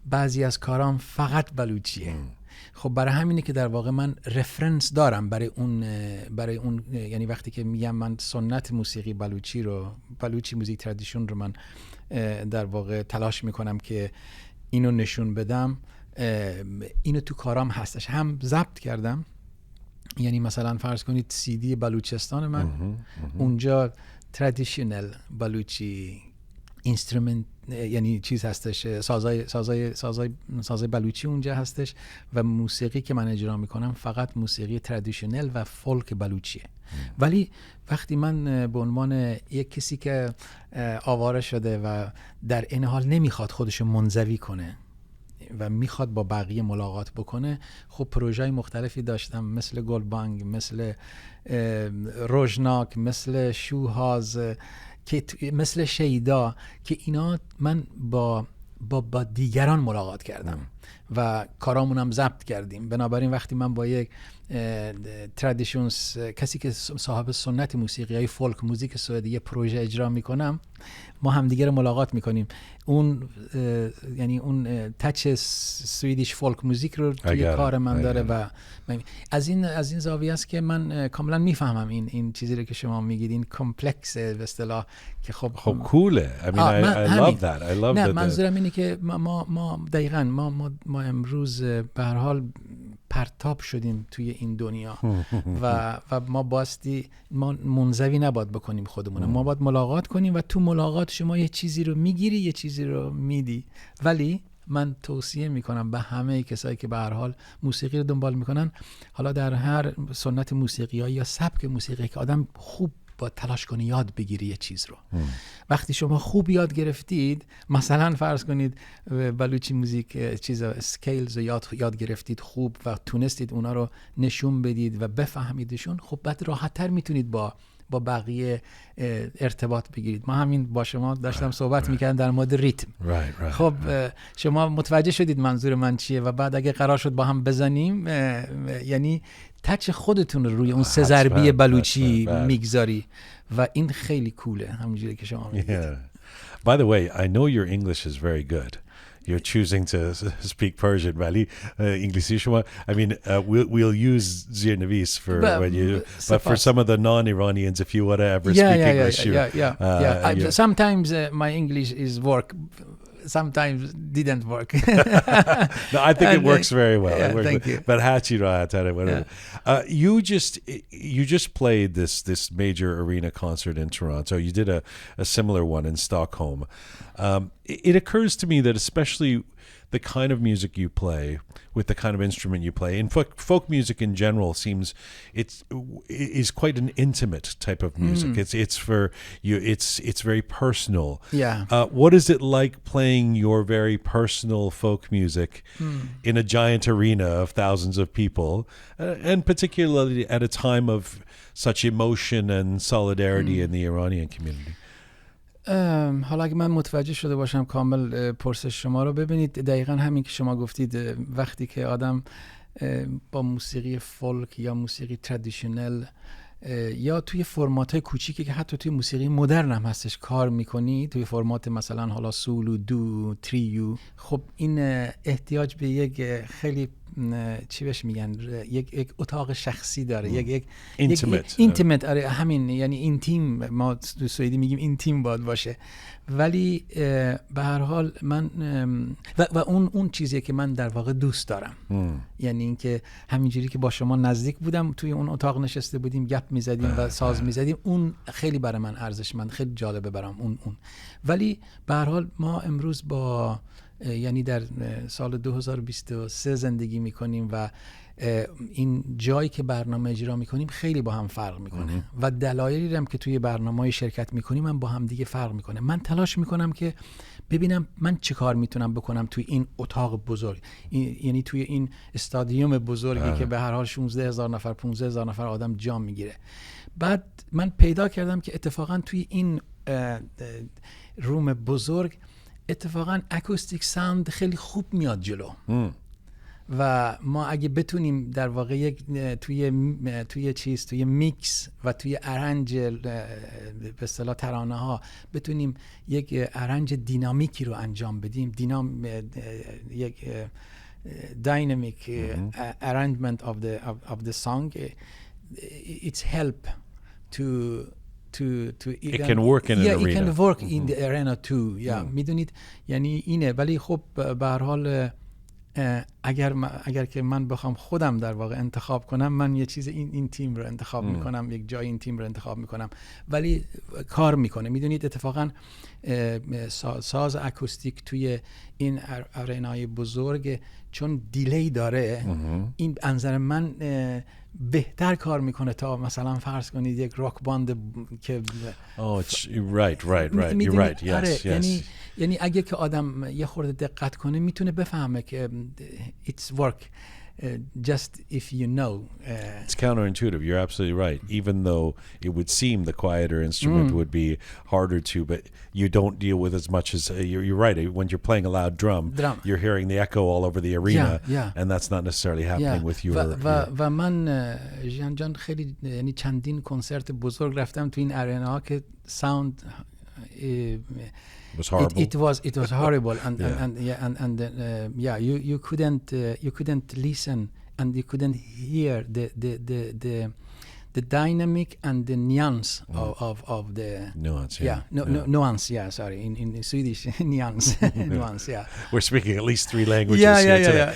C: بعضی از کارام فقط بلوچیه. خب برای همینه که در واقع من رفرنس دارم برای اون یعنی وقتی که میگم من سنت موسیقی بلوچی موزیک ترادیشن رو من در واقع تلاش میکنم که اینو نشون بدم، اینو تو کارام هستش. هم ضبط کردم، یعنی مثلا فرض کنید CD بلوچستان من اونجا ترادیشنل بلوچی اینسترومنت، یعنی چیز هستش، سازای بلوچی اونجا هستش و موسیقی که من اجرا میکنم فقط موسیقی ترادیشنل و فولک بلوچیه. ولی وقتی من به عنوان یک کسی که آواره شده و در این حال نمیخواد خودشو منزوی کنه و میخواد با بقیه ملاقات بکنه، خب پروژه‌های مختلفی داشتم، مثل گلبانگ، مثل روژناک، مثل شوهاز، مثل شیدا، که اینا من با دیگران ملاقات کردم و کارامونم ضبط کردیم. بنابراین وقتی من با یک ترادیشنز، کسی که صاحب سنت موسیقی های فولک موزیک سوئدی یه پروژه اجرا میکنم، ما همدیگه رو ملاقات میکنیم. اون یعنی اون تچ سوئدیش فولک موزیک رو توی کار من داره و از این زاویه است که من کاملا میفهمم این چیزی رو که شما میگید، این کمپلکس به اصطلاح که خب
A: کوله. I love that. I love that.
C: منظورم اینه که ما دقیقاً ما امروز به هر حال پرتاب شدیم توی این دنیا و ما منزوی نباید بکنیم خودمون، ما باید ملاقات کنیم و تو ملاقات شما یه چیزی رو میگیری، یه چیزی رو میدی. ولی من توصیه میکنم به همه کسایی که به هر حال موسیقی رو دنبال میکنن، حالا در هر سنت موسیقی یا سبک موسیقی که آدم خوب با تلاش کنی یاد بگیری یه چیز رو. وقتی شما خوب یاد گرفتید، مثلا فرض کنید بلوچی موزیک چیزا اسکیلز رو یاد گرفتید خوب و تونستید اونا رو نشون بدید و بفهمیدشون، خب بعد راحت‌تر میتونید با بقیه ارتباط بگیرید. ما همین با شما داشتم صحبت میکردم در مورد ریتم. خب شما متوجه شدید منظور من چیه و بعد اگه قرار شد با هم بزنیم، یعنی تچ خودتون رو روی اون سه ضربی بلوچی میگذاری و این خیلی کوله، همونجوری که شما میگید.
A: By the way, I know your English is very good. You're choosing to speak Persian, ولی انگلیسی شما, I mean, we'll use Zirnavis for when you, but for some of the non-Iranians, if you want to ever speak English.
C: Sometimes my English is work. Sometimes didn't work.
A: No, I think it works very well.
C: Yeah, thank you.
A: But whatever. You just played this major arena concert in Toronto. You did a similar one in Stockholm. It occurs to me that especially the kind of music you play with the kind of instrument you play, and folk music in general is quite an intimate type of music. It's for you. It's very personal.
C: Yeah.
A: What is it like playing your very personal folk music in a giant arena of thousands of people, and particularly at a time of such emotion and solidarity in the Iranian community?
C: حالا اگه من متوجه شده باشم کامل پرسش شما رو، ببینید دقیقا همین که شما گفتید، وقتی که آدم با موسیقی فولک یا موسیقی ترادیشنل یا توی فرمات‌های کوچیکی که حتی توی موسیقی مدرن هم هستش کار میکنی، توی فرمات مثلا حالا سولو، دو، تریو، خب این احتیاج به یک خیلی چی بهش میگن، یک اتاق شخصی داره، یک اینتیمت. آره همین، یعنی اینتیم، ما تو سوئدی میگیم اینتیم باید باشه. ولی به هر حال من و اون چیزیه که من در واقع دوست دارم. یعنی اینکه همینجوری که با شما نزدیک بودم، توی اون اتاق نشسته بودیم، گپ میزدیم و ساز میزدیم، اون خیلی برای من ارزشمند، خیلی جالبه برام اون. ولی به هر حال ما امروز با یعنی در سال 2023 زندگی میکنیم و این جایی که برنامه اجرا میکنیم خیلی با هم فرق میکنه و دلایلی هم که توی برنامه‌های شرکت میکنیم هم با هم دیگه فرق میکنه. من تلاش میکنم که ببینم من چه کار میتونم بکنم توی این اتاق بزرگ، یعنی توی این استادیوم بزرگی که به هر حال 16,000 نفر 15,000 نفر آدم جا میگیره. بعد من پیدا کردم که اتفاقا توی این روم بزرگ اتفاقا اکوستیک ساوند خیلی خوب میاد جلو و ما اگه بتونیم در واقع یک توی میکس و توی ارنج به اصطلاح ترانه ها بتونیم یک ارنج دینامیکی رو انجام بدیم، یک dynamic arrangement of the song, it's help to
A: it can work in an arena.
C: It can work in the arena too. میدونید یعنی اینه. ولی خب به هر حال اگر که من بخوام خودم در واقع انتخاب کنم، من یه چیز این تیم رو انتخاب میکنم، یک جای این تیم رو انتخاب میکنم، ولی کار میکنه. میدونید اتفاقا ساز اکوستیک توی این ارنای بزرگ چون دیلی داره، این نظر من بهتر کار میکنه تا مثلا فرض کنید یک راک باند که
A: right you're right yes
C: یعنی اگه که آدم یه خورده دقت کنه میتونه بفهمه که it's work just if you know.
A: It's counterintuitive. You're absolutely right. Even though it would seem the quieter instrument would be harder to, but you don't deal with as much as you're right. When you're playing a loud drum, you're hearing the echo all over the arena, and that's not necessarily happening with your.
C: و من ژیان جان خیلی یعنی چندین کنسرت بزرگ رفتم تو این ارنا که sound
A: It was horrible.
C: It was horrible, you couldn't listen, and you couldn't hear the dynamic and the nuance of the
A: nuance.
C: Nuance. Sorry, in Swedish, nuance. Nuance.
A: We're speaking at least 3 languages here today.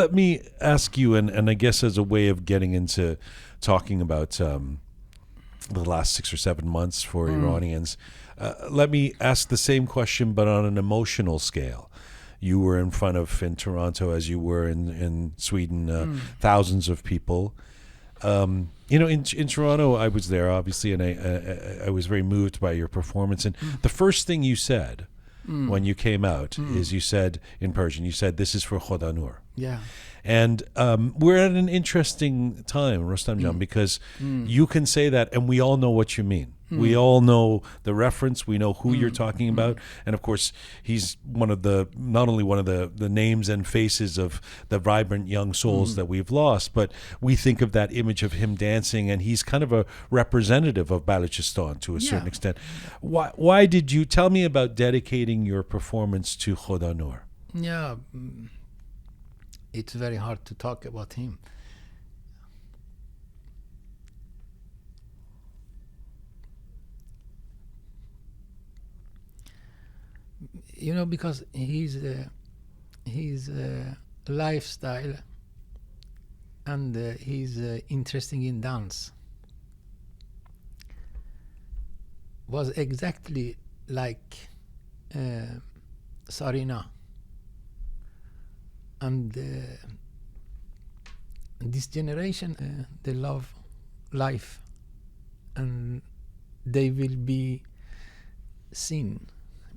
A: Let me ask you, and I guess as a way of getting into talking about the last 6 or 7 months for Iranians. Let me ask the same question, but on an emotional scale. You were in front of, in Toronto, as you were in Sweden, thousands of people. You know, in Toronto, I was there, obviously, and I was very moved by your performance. And the first thing you said when you came out is you said, in Persian, you said, "This is for Khoda Noor."
C: Yeah.
A: And we're at an interesting time, Rostam Jan, because you can say that, and we all know what you mean. We all know the reference. We know who you're talking about. And of course, he's not only one of the names and faces of the vibrant young souls that we've lost, but we think of that image of him dancing, and he's kind of a representative of Balochistan to a certain extent. Why did you tell me about dedicating your performance to Khoda Noor?
C: Yeah, it's very hard to talk about him. You know, because his lifestyle and he's interesting in dance was exactly like Sarina. And this generation, they love life, and they will be seen.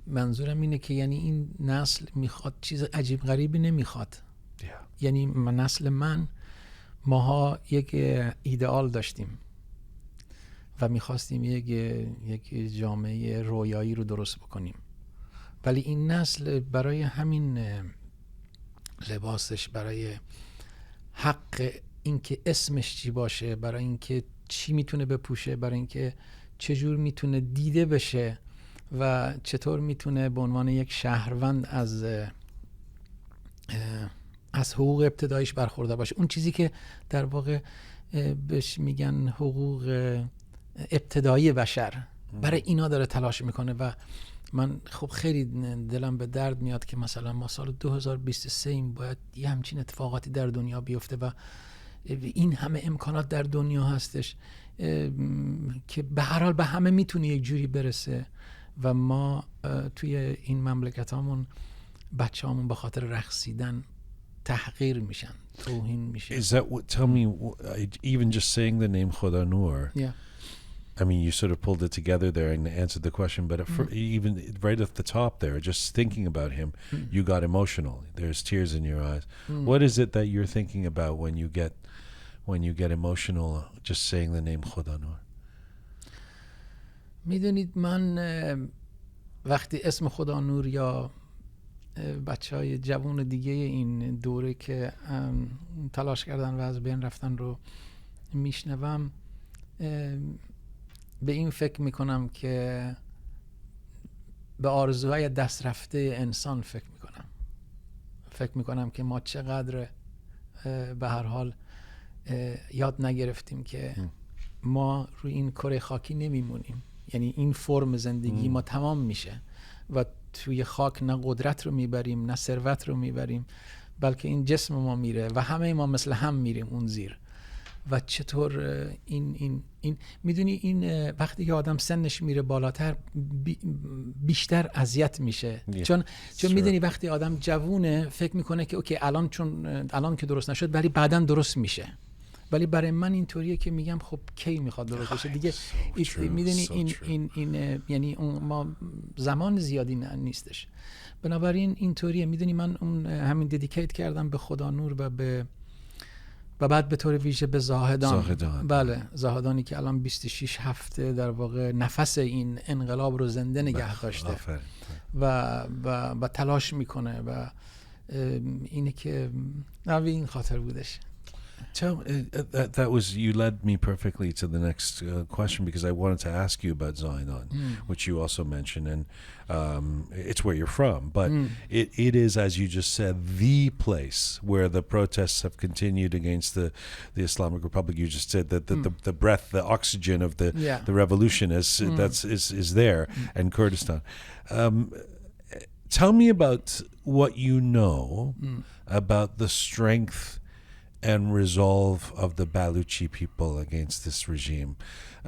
C: منظورم اینه که یعنی این نسل میخواد چیز عجیب غریبی نمیخواد. یعنی نسل ماها یک ایدئال داشتیم و میخواستیم یک جامعه رویایی رو درست بکنیم، ولی این نسل برای همین لباسش، برای حق اینکه اسمش چی باشه، برای اینکه چی میتونه بپوشه، برای اینکه چجور میتونه دیده بشه و چطور میتونه به عنوان یک شهروند از حقوق ابتدایش برخوردار باشه، اون چیزی که در واقع بهش میگن حقوق ابتدایی بشر، برای اینا داره تلاش میکنه. و من خب خیلی دلم به درد میاد که مثلا ما سال 2023 باید یه همچین اتفاقاتی در دنیا بیفته و این همه امکانات در دنیا هستش که به هر حال به همه میتونه یک جوری برسه و ما توی این مملکتامون بچه‌هامون به خاطر رقصیدن تحقیر میشن، توهین میشن.
A: Is that what, tell me, even just saying the name Khoda Noor, I mean, you sort of pulled it together there and answered the question, but even right at the top there, just thinking about him, you got emotional. There's tears in your eyes. What is it that you're thinking about when you get emotional just saying the name Khoda Noor?
C: میدونید من وقتی اسم خدا نور یا بچهای جوان دیگه این دوره که تلاش کردن و از بین رفتن رو میشنوم، به این فکر میکنم که به آرزوهای دست رفته انسان فکر میکنم که ما چقدر به هر حال یاد نگرفتیم که ما روی این کره خاکی نمیمونیم. یعنی این فرم زندگی ما تمام میشه و توی خاک نه قدرت رو میبریم نه ثروت رو میبریم، بلکه این جسم ما میره و همه ما مثل هم میریم اون زیر. و چطور این میدونی این وقتی که آدم سنش میره بالاتر بیشتر اذیت میشه. چون میدونی وقتی آدم جوونه فکر میکنه که اوکی الان که درست نشد ولی بعداً درست میشه. ولی برای من اینطوریه که میگم خب کی میخواد درست بشه دیگه. میدونی این یعنی ما زمان زیادی نیستش. بنابراین اینطوریه. میدونی من اون همین ددیکیت کردم به خدا نور و بعد به طور ویژه به زاهدان. بله، زاهدانی که الان 26 هفته در واقع نفس این انقلاب رو زنده نگه داشته و تلاش میکنه و اینه که این خاطر بودش.
A: That was, you led me perfectly to the next question, because I wanted to ask you about Zahedan, which you also mentioned, and it's where you're from, but it is, as you just said, the place where the protests have continued against the Islamic Republic. You just said that the breath, the oxygen of the revolution is there, and Kurdistan. Tell me about what you know about the strength and resolve of the Baluchi people against this regime.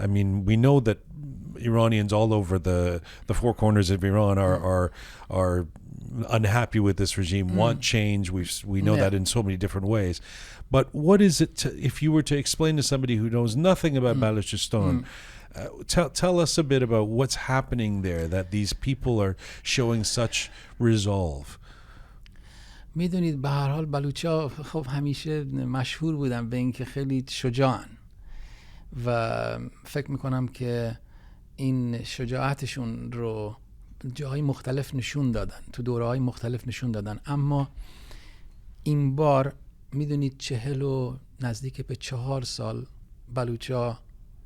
A: I mean, we know that Iranians all over the four corners of Iran are unhappy with this regime, want change. We know that in so many different ways. But what is it, if you were to explain to somebody who knows nothing about Balochistan, tell us a bit about what's happening there, that these people are showing such resolve.
C: میدونید به هر حال بلوچا خب همیشه مشهور بودن به اینکه خیلی شجاعن و فکر میکنم که این شجاعتشون رو جاهای مختلف نشون دادن، تو دوره‌های مختلف نشون دادن. اما این بار میدونید 40 و نزدیک به 4 سال بلوچا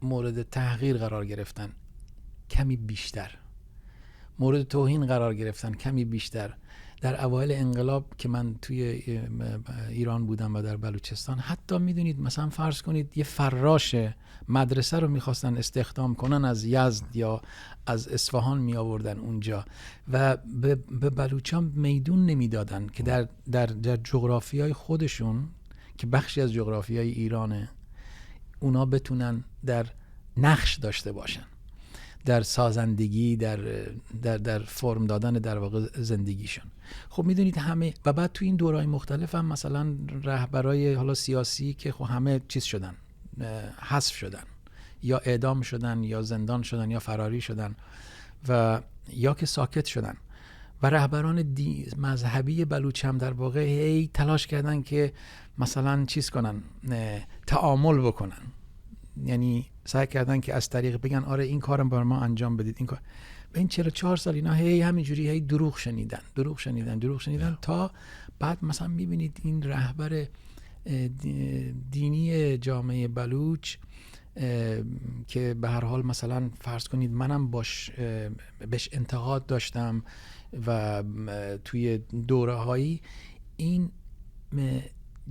C: مورد تحقیر قرار گرفتن، کمی بیشتر مورد توهین قرار گرفتن، کمی بیشتر. در اوایل انقلاب که من توی ایران بودم و در بلوچستان، حتی میدونید مثلا فرض کنید یه فراش مدرسه رو میخواستن استخدام کنن از یزد یا از اصفهان می آوردن اونجا و به بلوچان میدون نمیدادن که در جغرافیای خودشون که بخشی از جغرافیای ایرانه اونا بتونن در نقش داشته باشن، در سازندگی، در فرم دادن در واقع زندگیشون. خب میدونید همه و بعد تو این دورهای مختلف هم مثلا رهبرای حالا سیاسی که خب همه چیز شدن، حذف شدن یا اعدام شدن یا زندان شدن یا فراری شدن و یا که ساکت شدن و رهبران مذهبی بلوچ هم در واقع هی تلاش کردن که مثلا چیز کنن، تعامل بکنن، یعنی سعی کردن که از طریق بگن آره این کارم بر ما انجام بدید، این کار. به این 44 سال اینا هی همینجوری هی دروغ شنیدن تا بعد مثلا میبینید این رهبر دینی جامعه بلوچ که به هر حال مثلا فرض کنید منم بهش انتقاد داشتم و توی دوره‌هایی این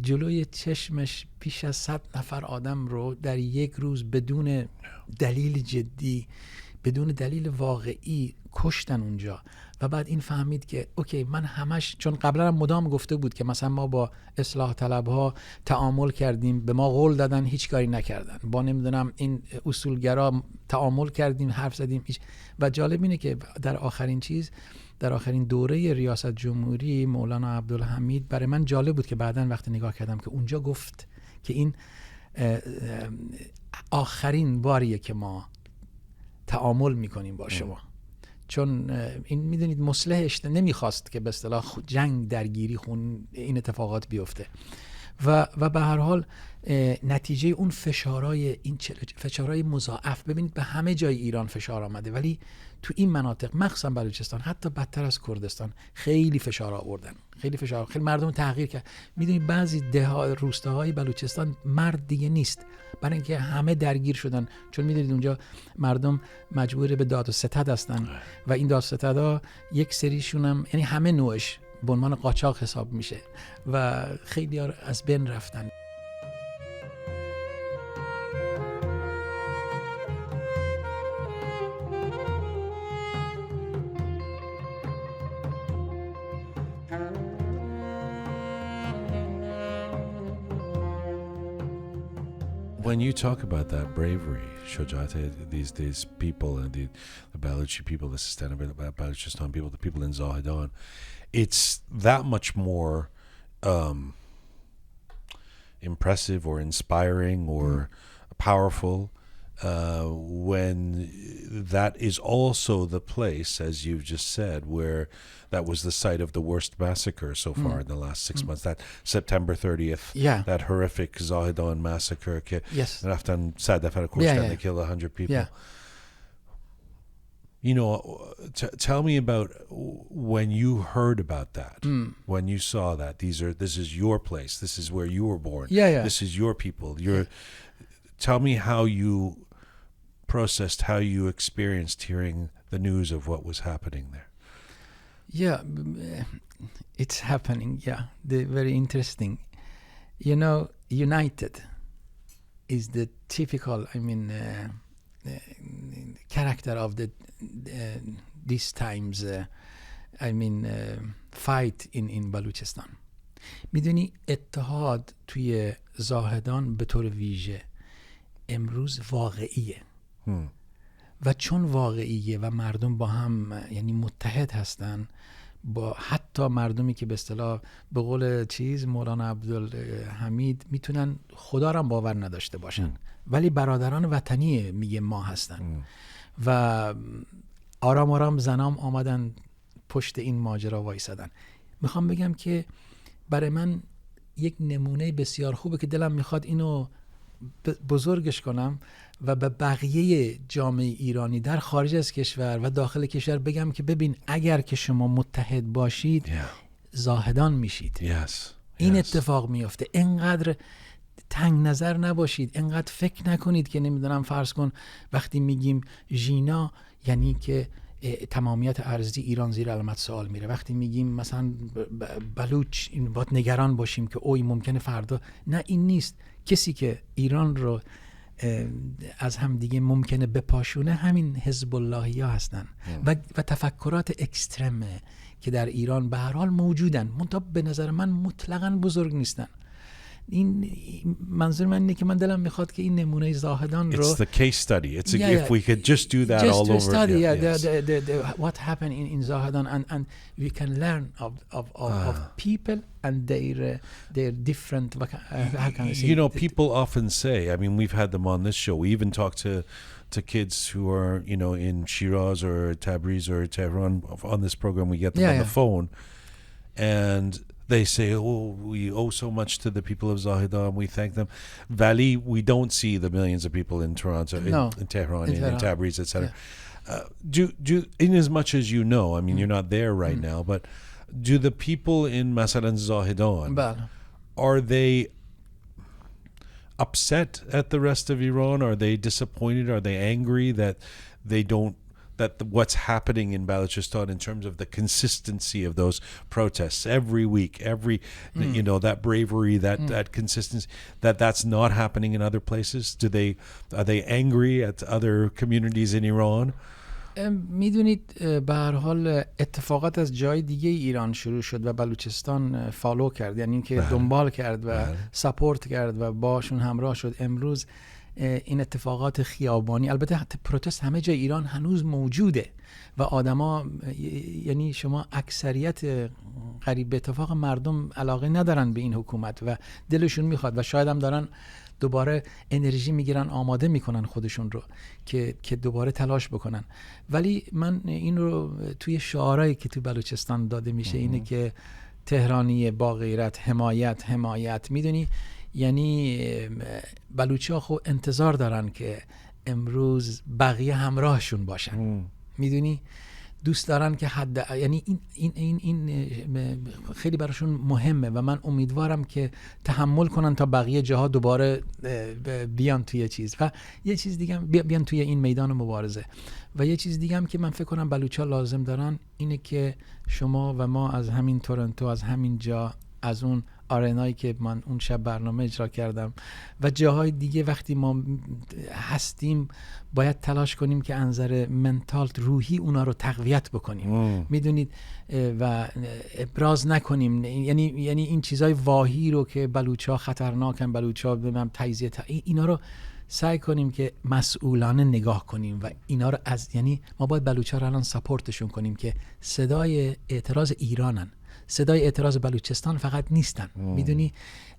C: جلوی چشمش بیش از 100 نفر آدم رو در یک روز بدون دلیل جدی، بدون دلیل واقعی کشتن اونجا. و بعد این فهمید که اوکی من همش، چون قبلا هم مدام گفته بود که مثلا ما با اصلاح طلبها تعامل کردیم، به ما قول دادن هیچ کاری نکردن، با نمیدونم این اصولگرا تعامل کردیم، حرف زدیم و جالب اینه که در آخرین دوره ریاست جمهوری مولانا عبدالحمید برای من جالب بود که بعداً وقتی نگاه کردم که اونجا گفت که این آخرین باریه که ما تعامل میکنیم با شما، چون این میدونید مصلحش نمیخواست که به اصطلاح جنگ، درگیری، این اتفاقات بیفته و به هر حال نتیجه اون فشارهای مضاعف، ببینید به همه جای ایران فشار آمده، ولی تو این مناطق مخصوصا بلوچستان حتی بدتر از کردستان خیلی فشار آوردن، خیلی مردم تغییر کرد. میدونید بعضی روستاهای بلوچستان مرد دیگه نیست، برای اینکه همه درگیر شدن، چون میدونید اونجا مردم مجبور به داد و ستد هستن و این داد و ستدها یک سریشون هم یعنی همه نوعش به عنوان قاچاق حساب میشه و خیلی از بین رفتن.
A: When you talk about that bravery, شجاعت, these people and the Baluchi people, the Sistan and Baluchistan people, the people in Zahedan, it's that much more impressive or inspiring or powerful when that is also the place, as you've just said, where that was the site of the worst massacre so far in the last 6 months, that September 30th, that horrific Zahedan massacre.
C: Yes.
A: Raftan sad dafar Kurdistan, they killed 100 people.
C: Yeah.
A: You know, tell me about when you heard about that, when you saw that. This is your place. This is where you were born. This is your people. Tell me how you processed, how you experienced hearing the news of what was happening there.
C: Yeah, it's happening. Yeah, very interesting. You know, united is the typical, character of these times. Fight in Balochistan. میدونی اتحاد توی زاهدان به طور ویژه امروز واقعیه و چون واقعیه و مردم با هم یعنی متحد هستن، با حتی مردمی که به اصطلاح به قول مولانا عبدالحمید میتونن خدا را باور نداشته باشن ولی برادران وطنی میگه ما هستن و آرام آرام زنام آمدن پشت این ماجرا وایسادن. میخوام بگم که برای من یک نمونه بسیار خوبه که دلم میخواد اینو بزرگش کنم و به بقیه جامعه ایرانی در خارج از کشور و داخل کشور بگم که ببین اگر که شما متحد باشید زاهدان میشید. این اتفاق میفته. اینقدر تنگ نظر نباشید، اینقدر فکر نکنید که نمیدونم فرض کن وقتی میگیم ژینا یعنی که تمامیت ارضی ایران زیر علامت سوال میره، وقتی میگیم مثلا بلوچ این باید نگران باشیم که اوی ممکنه فردا. نه این نیست. کسی که ایران رو از هم دیگه ممکنه بپاشونه همین حزب اللهی ها هستن و تفکرات اکسترم که در ایران به هر حال موجودن، منتها به نظر من مطلقاً بزرگ نیستن. این منظور من اینه که من دلم میخواد که این نمونه زاهدان رو
A: It's the case study. It's if we could just do that all over.
C: Study, what happened in Zahedan and we can learn of people and their different how can I say,
A: you know, people often say, I mean, we've had them on this show. We even talk to kids who are, you know, in Shiraz or Tabriz or Tehran on this program. We get them on the phone and they say, oh, we owe so much to the people of Zahedan. We thank them. Valley, we don't see the millions of people in Toronto, in Tehran, in Tabriz, etc. Do in as much as you know, I mean, you're not there right now, but do the people in Masalan Zahedan, are they upset at the rest of Iran? Are they disappointed? Are they angry that they don't, that what's happening in Balochistan in terms of the consistency of those protests every week, you know, that bravery, that consistency, that's not happening in other places? Are they angry at other communities in Iran?
C: میدونید به هر حال اتفاقات از جای دیگه ایران شروع شد و بلوچستان فالو کرد، یعنی اینکه دنبال کرد و ساپورت کرد و باشون همراه شد. امروز این اتفاقات خیابانی، البته پروتست همه جای ایران هنوز موجوده و آدما، یعنی شما اکثریت قریب به اتفاق مردم علاقه ندارن به این حکومت و دلشون میخواد و شاید هم دارن دوباره انرژی میگیرن، آماده میکنن خودشون رو که دوباره تلاش بکنن. ولی من این رو توی شعارهایی که تو بلوچستان داده میشه اینه که تهرانی با غیرت، حمایت میدونی. یعنی بلوچی ها خب انتظار دارن که امروز بقیه همراهشون باشن. میدونی دوست دارن که یعنی این خیلی براشون مهمه و من امیدوارم که تحمل کنن تا بقیه جاها دوباره بیان توی چیز و یه چیز دیگه هم بیان توی این میدان مبارزه. و یه چیز دیگه هم که من فکر کنم بلوچ‌ها لازم دارن اینه که شما و ما از همین تورنتو، از همین جا، از اون آرنایی که من اون شب برنامه اجرا کردم و جاهای دیگه وقتی ما هستیم باید تلاش کنیم که انظر منتال روحی اونا رو تقویت بکنیم. میدونید و ابراز نکنیم. یعنی این چیزای واهی رو که بلوچ‌ها خطرناکن، بلوچ‌ها به من تجزیه اینا رو سعی کنیم که مسئولانه نگاه کنیم و اینا رو یعنی ما باید بلوچ‌ها رو الان ساپورتشون کنیم که صدای اعتراض ایرانن، صدای اعتراض بلوچستان فقط نیستن. میدونی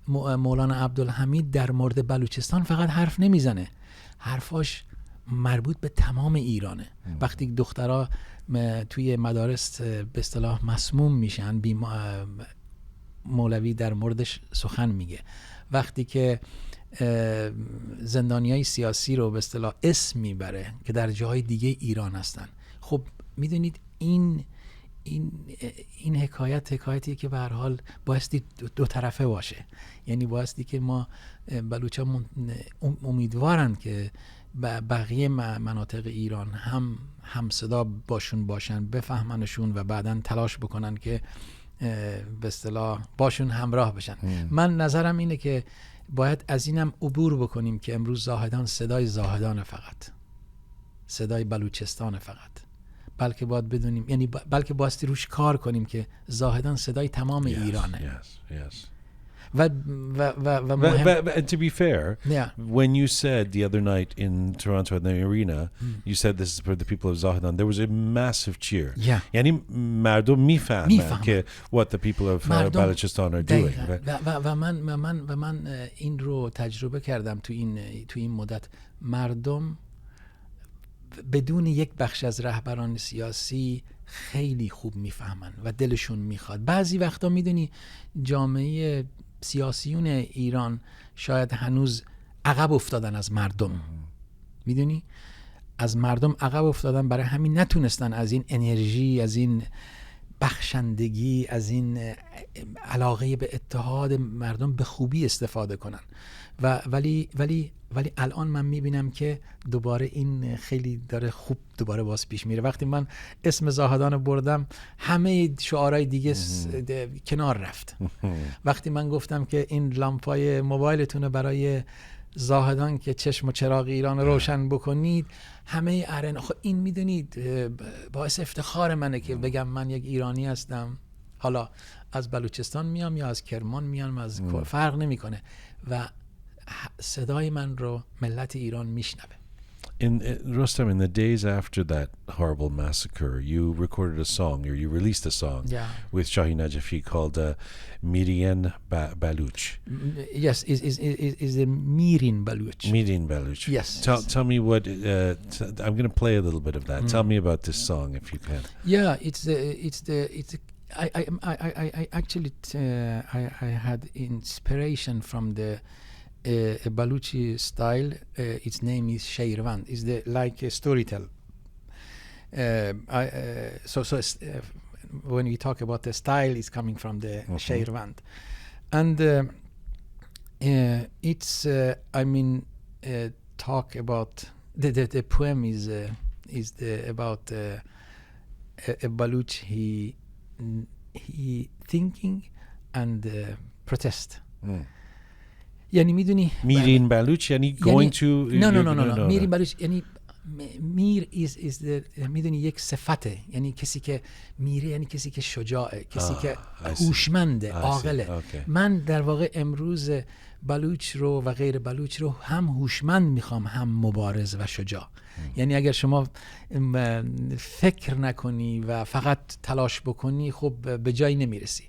C: مولانا عبدالحمید در مورد بلوچستان فقط حرف نمیزنه، حرفاش مربوط به تمام ایرانه. وقتی دخترها توی مدارس به اصطلاح مسموم میشن، مولوی در موردش سخن میگه. وقتی که زندانیای سیاسی رو به اصطلاح اسم میبره که در جاهای دیگه ایران هستن. خب میدونید این حکایتیه که به هر حال بایستی دو طرفه باشه. یعنی بایستی که ما بلوچ‌ها امیدوارن که بقیه مناطق ایران هم صدا باشن، بفهمنشون و بعداً تلاش بکنن که به اصطلاح باشون همراه بشن. من نظرم اینه که باید از اینم عبور بکنیم که امروز زاهدان صدای زاهدان فقط، صدای بلوچستان فقط، بلکه باید بدونیم، یعنی بلکه بایستی روش کار کنیم که زاهدان صدای تمام ایرانه.
A: Yes.
C: But
A: to be fair, when you said the other night in Toronto at the arena, you said this is for the people of Zahedan, there was a massive cheer. یعنی مردم میفهمن که what the people of Balochistan are doing.
C: و من این رو تجربه کردم تو این مدت. مردم بدون یک بخش از رهبران سیاسی خیلی خوب میفهمن و دلشون میخواد. بعضی وقتا میدونی جامعه سیاسیون ایران شاید هنوز عقب افتادن از مردم، میدونی از مردم عقب افتادن، برای همین نتونستن از این انرژی، از این بخشندگی، از این علاقه به اتحاد مردم به خوبی استفاده کنن. ولی الان من میبینم که دوباره این خیلی داره خوب دوباره باز پیش میره. وقتی من اسم زاهدان بردم همه شعارهای دیگه کنار رفت. وقتی من گفتم که این لامپای موبایلتون برای زاهدان که چشم و چراغ ایران روشن بکنید، همه خب این میدونید باعث افتخار منه که بگم من یک ایرانی هستم، حالا از بلوچستان میام یا از کرمان میام، از فرق نمیکنه و صدای من رو ملت ایران میشنوه.
A: Rostam, in the days after that horrible massacre, you recorded a song, or you released a song with Shahi Najafi called Mirin Baluch.
C: Yes, is the Mirin Baluch.
A: Mirin Baluch.
C: Yes.
A: Tell me what. I'm going to play a little bit of that. Tell me about this song, if you can.
C: Yeah, it's I actually I had inspiration from the a Baluchi style. Its name is Shairwand. It's like a storytell. When we talk about the style, it's coming from the Shairwand, and it's talk about the poem is about a Baluch he thinking and protest. یعنی میدونی
A: میرین بلوچ یعنی going to
C: نه میرین بلوچ یعنی میر میدونی یک صفته، یعنی کسی که میره یعنی کسی که شجاعه، کسی که هوشمنده، عاقله. من در واقع امروز بلوچ رو و غیر بلوچ رو هم هوشمند میخوام هم مبارز و شجاع. یعنی اگر شما فکر نکنی و فقط تلاش بکنی خب به جایی نمیرسی.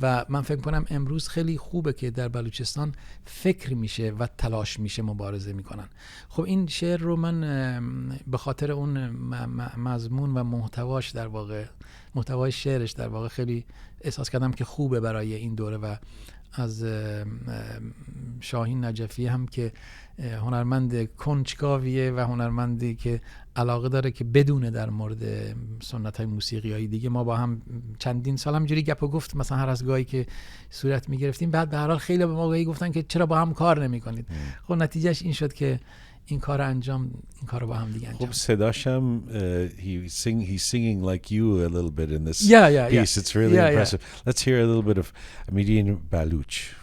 C: و من فکر کنم امروز خیلی خوبه که در بلوچستان فکر میشه و تلاش میشه مبارزه میکنن. خب این شعر رو من به خاطر اون مضمون و محتواش در واقع محتوای شعرش در واقع خیلی احساس کردم که خوبه برای این دوره و از شاهین نجفی هم که هنرمند کنجکاویه و هنرمندی که علاقه داره که بدونه در مورد سنت‌های موسیقیایی دیگه. ما با هم چندین سال همجوری گپ و گفت مثلا هر از گاهی که صورت می‌گرفتیم، بعد به هر حال خیلی به ما گفتن که چرا با هم کار نمی‌کنید. خب نتیجهش این شد که این کار رو با هم دیگه انجام.
A: خب صداش هم he's singing like you a little bit in this piece. It's really impressive. Let's hear a little bit of Median Baluch.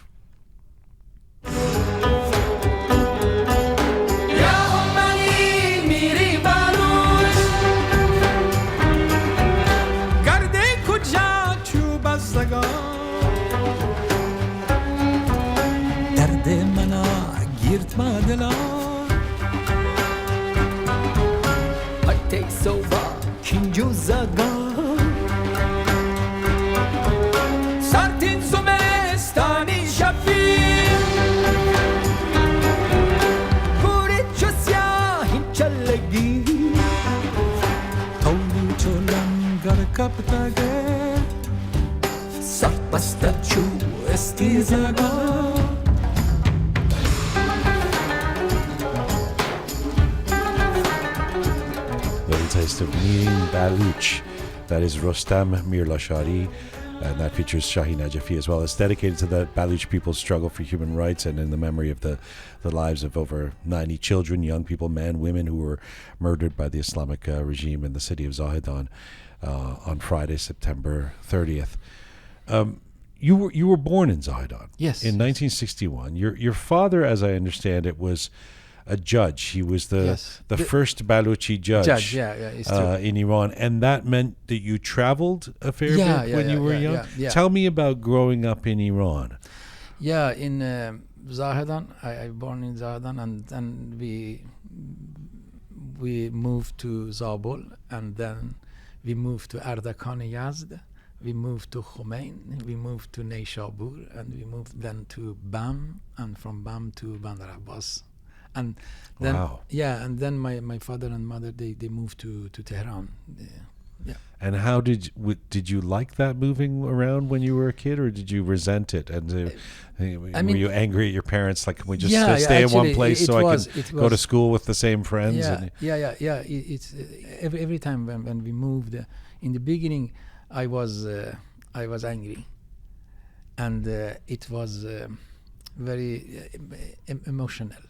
D: درد منا گیرت ما دلا ای سوبا کینجو زگا سرتین سومرستانی شفی کوری چو سیاهی چلگی تولی چو لنگر کپتاگه سرپستا چو استیزگا.
A: Taste of Median Baluch. That is Rostam Mirlashari, and that features Shahin Najafi as well. It's dedicated to the Baluch people's struggle for human rights and in the memory of the lives of over 90 children, young people, men, women who were murdered by the Islamic regime in the city of Zahedan on Friday, September 30th. You were born in Zahedan.
C: Yes.
A: In 1961. Your father, as I understand it, was a judge. He was the first Baluchi judge in Iran, and that meant that you traveled a fair bit when you were young. Tell me about growing up in Iran.
C: Yeah, in Zahedan. I born in Zahedan, and then we moved to Zabul, and then we moved to Ardakan Yazd. We moved to Khomein, we moved to Neyshabur, and we moved then to Bam, and from Bam to Bandar Abbas. And then, and then my father and mother they moved to Tehran.
A: And how did you like that moving around when you were a kid, or did you resent it? And were you angry at your parents, like, can we just stay in one place so I can go to school with the same friends?
C: It's every time when we moved. In the beginning, I was angry, and it was very emotional.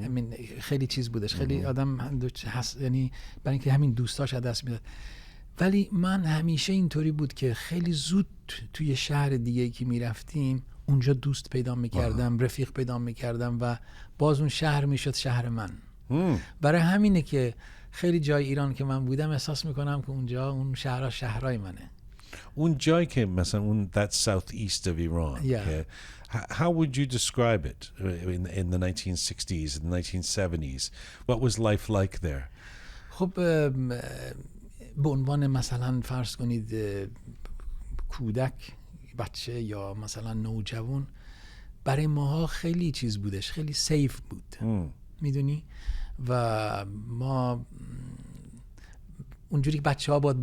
C: I mean خیلی چیز بودش، خیلی آدم یعنی برای اینکه همین دوستاش از دست میداد. ولی من همیشه اینطوری بود که خیلی زود توی شهر دیگه که میرفتیم اونجا دوست پیدا میکردم، رفیق پیدا میکردم و باز اون شهر میشد شهر من. برای همینه که خیلی جای ایران که من بودم احساس میکنم که اونجا اون شهرهای منه.
A: اون جایی که مثلا اون that southeast of Iran. How would you describe it in the 1960s and 1970s? What was life like there?
C: خب به عنوان مثلا فرض کنید کودک، بچه یا مثلا نوجوان، برای ماها خیلی چیز بودش، خیلی سیف بود. میدونی؟ و ما اونجوری بچه ها باید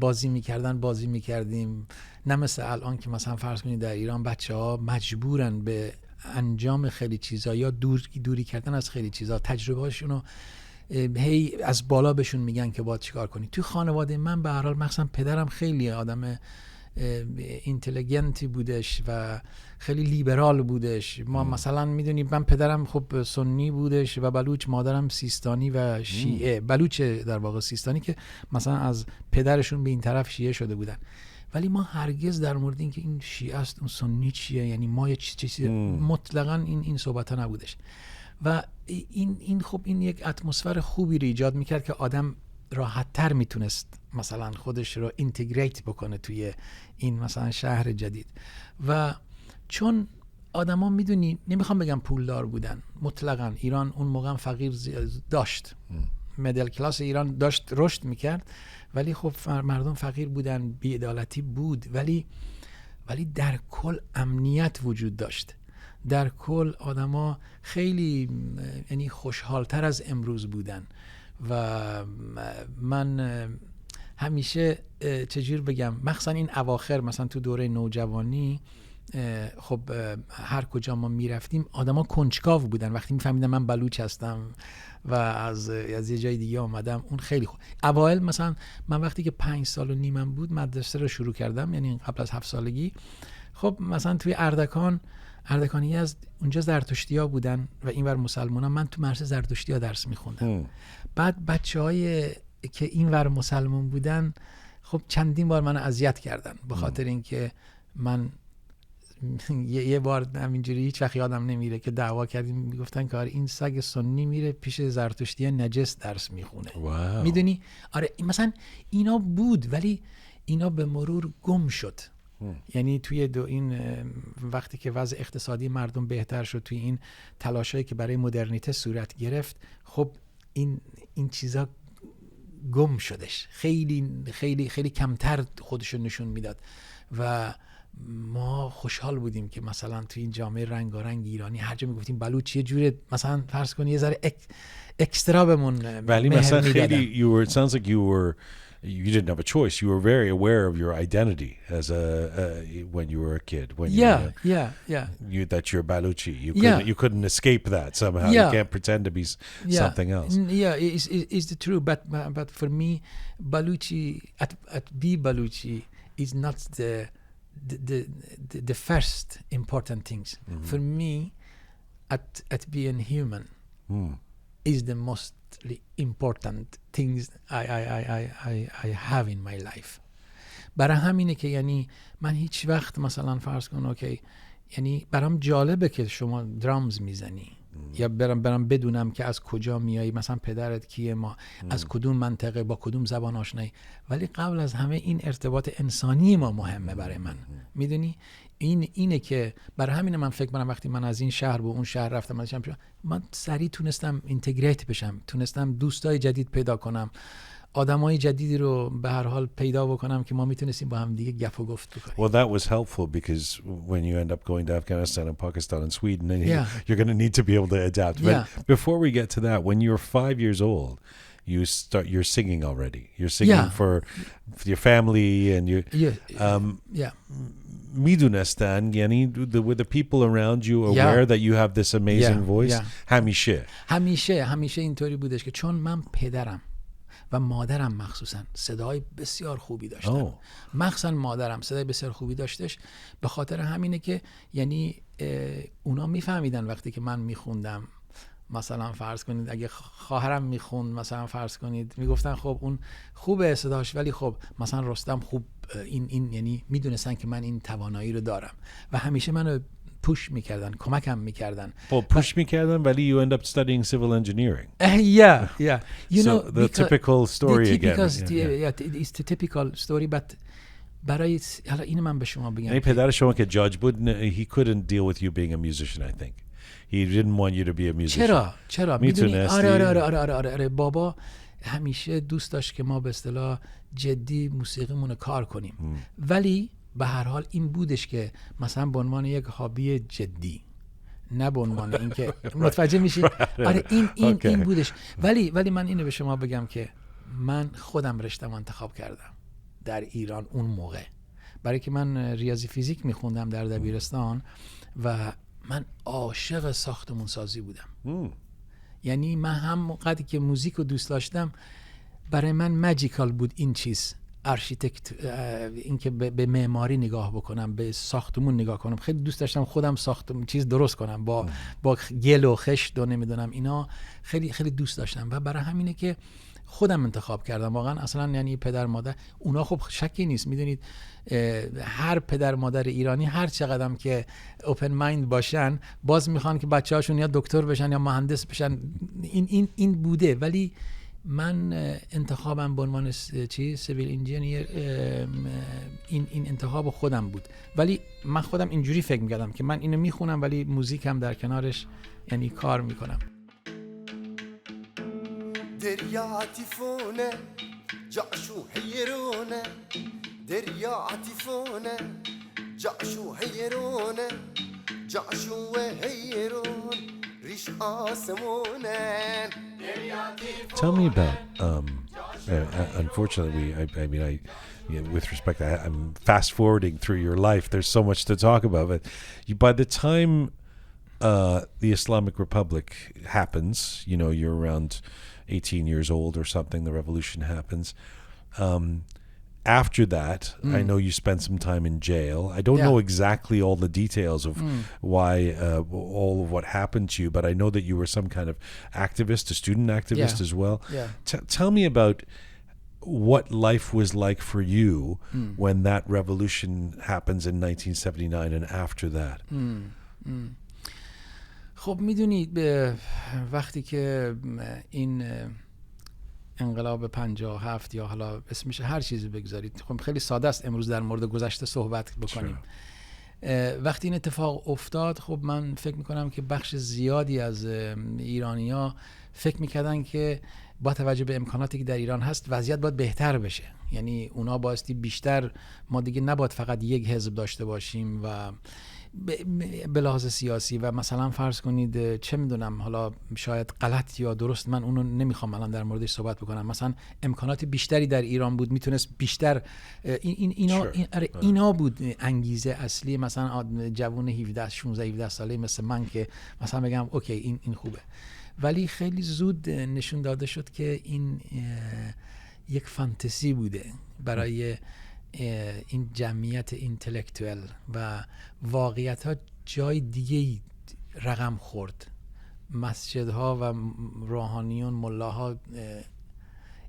C: بازی میکردیم، نه مثل الان که مثلا فرض کنید در ایران بچه ها مجبورن به انجام خیلی چیزا یا دوری کردن از خیلی چیزا، تجربه هاشونو هی از بالا بهشون میگن که باید چیکار کنی. توی خانواده من به هر حال مثلا پدرم خیلی آدم اینتلیجنتی بودش و خیلی لیبرال بودش. ما مثلا میدونی من پدرم خب سنی بودش و بلوچ، مادرم سیستانی و شیعه. بلوچ در واقع سیستانی که مثلا از پدرشون به این طرف شیعه شده بودن. ولی ما هرگز در مورد اینکه این شیعه است اون سنی چیه، یعنی ما یه چیزی مطلقاً این صحبت‌ها نبودش. و این یک اتمسفر خوبی رو ایجاد میکرد که آدم راحت‌تر میتونست مثلا خودش رو اینتگریت بکنه توی این مثلا شهر جدید. و چون آدما میدونی نمیخوام بگم پولدار بودن، مطلقاً ایران اون موقع فقیر داشت، مدل کلاس ایران داشت رشد میکرد، ولی خب مردم فقیر بودن، بی‌عدالتی بود. ولی ولی در کل امنیت وجود داشت. در کل آدما خیلی یعنی خوشحالتر از امروز بودن و من همیشه چجور بگم، مخصوصا این اواخر مثلا تو دوره نوجوانی، خب هر کجا ما میرفتیم آدما کنجکاو بودن. وقتی میفهمیدن من بلوچ هستم و از یه جای دیگه آمدم، اون خیلی خوب. اوایل مثلا من وقتی که 5 سال و نیمم بود مدرسه رو شروع کردم، یعنی قبل از 7 سالگی. خب مثلا توی اردکانی از اونجا زرتشتی‌ها بودن و اینور مسلمانان. من تو مدرسه زرتشتی‌ها درس میخوندم. بعد بچه‌های که اینور مسلمان بودن خب چندین بار منو اذیت کردن به خاطر اینکه من یه بار همینجوری هیچ وقت یادم نمیره که دعوا کردیم، میگفتن که آره این سگ سنی میره پیش زرتشتی نجس درس میخونه. میدونی؟ آره مثلا اینا بود، ولی اینا به مرور گم شد. یعنی توی این وقتی که وضع اقتصادی مردم بهتر شد، توی این تلاشایی که برای مدرنیته صورت گرفت، خب این چیزا گم شدش. خیلی خیلی خیلی کمتر خودشو نشون میداد و ما خوشحال بودیم که مثلا توی این جامعه رنگارنگ ایرانی هر جا میگفتیم بلوچ یه جوره مثلا فرض کنی یه ذره اکسترا بمون.
A: ولی مثلا خیلی it sounds like you didn't have a choice. You were very aware of your identity as when you were a kid. When that you're Baluchi. You couldn't escape that somehow. You can't pretend to be something else.
C: Yeah, it's the truth. But for me, Baluchi be Baluchi is not the first important things. For me, at being human is the most important things I have in my life. برای همینه که یعنی من هیچ وقت مثلا فرض کن اوکی، یعنی برام جالبه که شما درامز میزنی یا برام بدونم که از کجا میایی، مثلا پدرت کیه، ما از کدوم منطقه، با کدوم زبان آشنایی، ولی قبل از همه این ارتباط انسانی ما مهمه برای من. میدونی اینه که برای همین من فکر کنم وقتی من از این شهر به اون شهر رفتم من سریع تونستم اینتگریت بشم، تونستم دوستای جدید پیدا کنم، آدمای جدیدی رو به هر حال پیدا بکنم که ما میتونستیم با هم دیگه گپ و گفت بکنیم.
A: Well, that was helpful because when you end up going to Afghanistan and Pakistan and Sweden, then you're going to need to be able to adapt. But before we get to that, when you're 5 years old, you're singing already. You're singing for your family and you میدونستن، یعنی with the people around you aware that you have this amazing voice.
C: همیشه اینطوری بودش که چون من پدرم و مادرم مخصوصا صدای بسیار خوبی داشتن. مخصوصا مادرم صدای بسیار خوبی داشتش، به خاطر همینه که یعنی اونا میفهمیدن وقتی که من میخوندم، مثلا فرض کنید اگه خواهرم میخوند مثلا فرض کنید میگفتن خب اون خوبه صداش، ولی خب مثلا رستم خوب این یعنی میدونستن که من این توانایی رو دارم و همیشه منو پوش میکردن، کمکم میکردن.
A: پوش میکردن ولی you end up studying civil engineering.
C: Yeah. You
A: so
C: know,
A: the typical story again.
C: It's the typical story, but برای حالا اینو من به شما بگم.
A: این پدر شما که جاج بود he couldn't deal with you being a musician, I think. He didn't want you to be a musician.
C: چرا میدونی؟ آره بابا همیشه دوست داشت که ما به اصطلاح جدی موسیقیمون رو کار کنیم. ولی به هر حال این بودش که مثلا به عنوان یک هابی جدی، نه به عنوان اینکه متوجه میشی. آره این بودش. ولی من اینو به شما بگم که من خودم رشته‌ام انتخاب کردم در ایران اون موقع، برای که من ریاضی فیزیک میخوندم در دبیرستان و من عاشق ساختمون سازی بودم. یعنی من هم قدری که موزیک رو دوست داشتم، برای من ماجیکال بود این چیز، آرشیتکت، این که به معماری نگاه بکنم، به ساختمون نگاه کنم. خیلی دوست داشتم خودم ساختمون چیز درست کنم با گل و خشت و نمیدونم اینا، خیلی خیلی دوست داشتم و برای همینه که خودم انتخاب کردم. واقعا اصلا یعنی پدر مادر اونا خب شکی نیست، میدونید هر پدر مادر ایرانی هر چقدرم که اوپن مایند باشن باز میخوان که بچه‌هاشون یا دکتر بشن یا مهندس بشن. این بوده، ولی من انتخابم به عنوان سیویل انجینیر این انتخاب خودم بود. ولی من خودم اینجوری فکر میکردم که من اینو میخونم ولی موزیکم در کنارش یعنی کار میکنم.
E: دریا عطیفونه جاشو حیرونه، دریا عطیفونه جاشو هیرونه جاشو هیرون ریش آسمونه.
A: Tell me about, unfortunately, with respect, I'm fast forwarding through your life. There's so much to talk about. But by the time the Islamic Republic happens, you're around 18 years old or something, the revolution happens. After that, I know you spent some time in jail. I don't know exactly all the details of why all of what happened to you, but I know that you were some kind of activist, a student activist as well.
C: Yeah.
A: Tell me about what life was like for you when that revolution happens in 1979 and after that.
C: خب میدونید وقتی که این انقلاب 57 یا حالا اسمش هر چیزی بگذارید، خب خیلی ساده است امروز در مورد گذشته صحبت بکنیم. وقتی این اتفاق افتاد، خب من فکر میکنم که بخش زیادی از ایرانی‌ها فکر میکردن که با توجه به امکاناتی که در ایران هست وضعیت باید بهتر بشه. یعنی اونا بایستی بیشتر، ما دیگه نباید فقط یک حزب داشته باشیم و به لحاظ سیاسی و مثلا فرض کنید چه میدونم، حالا شاید غلط یا درست، من اونو نمیخوام الان در موردش صحبت بکنم، مثلا امکانات بیشتری در ایران بود، میتونست بیشتر اینا بود انگیزه اصلی مثلا جوون 17 16 17 ساله مثل من که مثلا بگم اوکی این خوبه. ولی خیلی زود نشون داده شد که این یک فانتزی بوده برای این جمعیت اینتלקچوال و واقعیت ها جای دیگه رقم خورد. مسجدها و روحانیون، ملاها،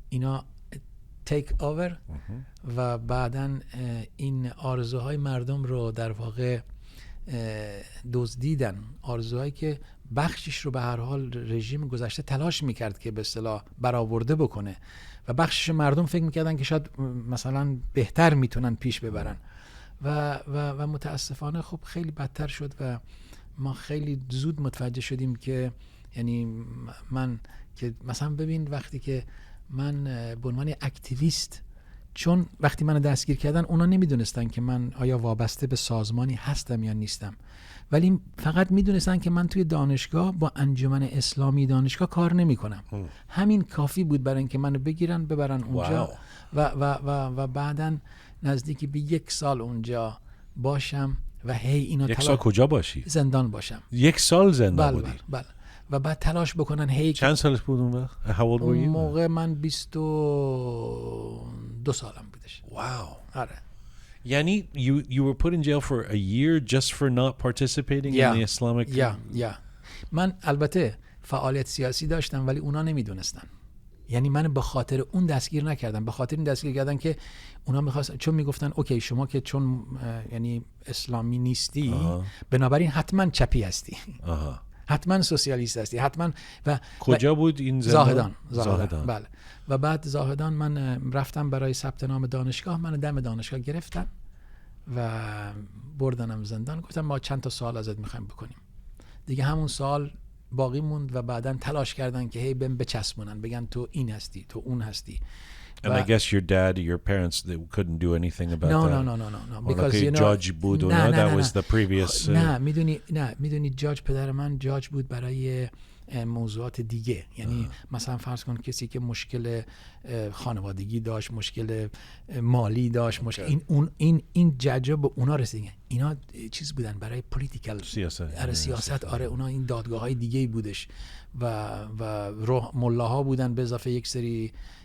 C: اینا تیک اوور و بعدن این آرزوهای مردم رو در واقع دزدیدن، آرزوهایی که بخشش رو به هر حال رژیم گذشته تلاش میکرد که به اصطلاح برآورده بکنه و بخشش مردم فکر میکردن که شاید مثلا بهتر میتونن پیش ببرن و متاسفانه خب خیلی بدتر شد و ما خیلی زود متوجه شدیم که یعنی من که مثلا ببین وقتی که من به عنوان اکتیویست، چون وقتی منو دستگیر کردن اونا نمیدونستن که من آیا وابسته به سازمانی هستم یا نیستم، ولی فقط میدونستن که من توی دانشگاه با انجمن اسلامی دانشگاه کار نمی کنم. همین کافی بود برای اینکه منو بگیرن ببرن اونجا و بعدن نزدیکی به 1 سال اونجا باشم و هی اینا
A: 1 سال کجا باشی؟
C: زندان باشم.
A: 1 سال زندان بودی؟
C: بله. و بعد تلاش بکنن هی.
A: چند سالت بود اون وقت؟ How old were you?
C: اون موقع من 22 سالم بودش.
A: Wow.
C: آره.
A: یعنی you were put in jail for a year just for not participating in the Islamic.
C: من البته فعالیت سیاسی داشتم ولی اونا نمیدونستن. یعنی من به خاطر اون دستگیر نکردم، به خاطر این دستگیر کردن که اونا می‌خواستن، چون میگفتن اوکی شما که چون یعنی اسلامی نیستی بنابراین حتما چپی هستی. حتما سوسیالیست هستی، حتما. و
A: کجا بود این زندان؟
C: زاهدان. بله. و بعد زاهدان من رفتم برای ثبت نام دانشگاه، من دم دانشگاه گرفتن و بردنم زندان، گفتم ما چند تا سوال ازت می‌خوایم بکنیم. دیگه همون سوال باقی موند و بعدن تلاش کردن که هی بهم بچسبونن، بگن تو این هستی، تو اون هستی.
A: And I guess your dad or your parents, they couldn't do anything about that.
C: No. Because you know,
A: judge بود و that was the previous.
C: میدونی جاج پدر من جاج بود برای موضوعات دیگه. یعنی مثلا فرض کن کسی که مشکل خانوادگی داشت، مشکل مالی داشت، مشکل این ججا به اونا رسیدن. اینا چیز بودن برای پولیتیکال سیاست. آره اونا این دادگاه‌های دیگه‌ای بودش و ملاها بودن به اضافه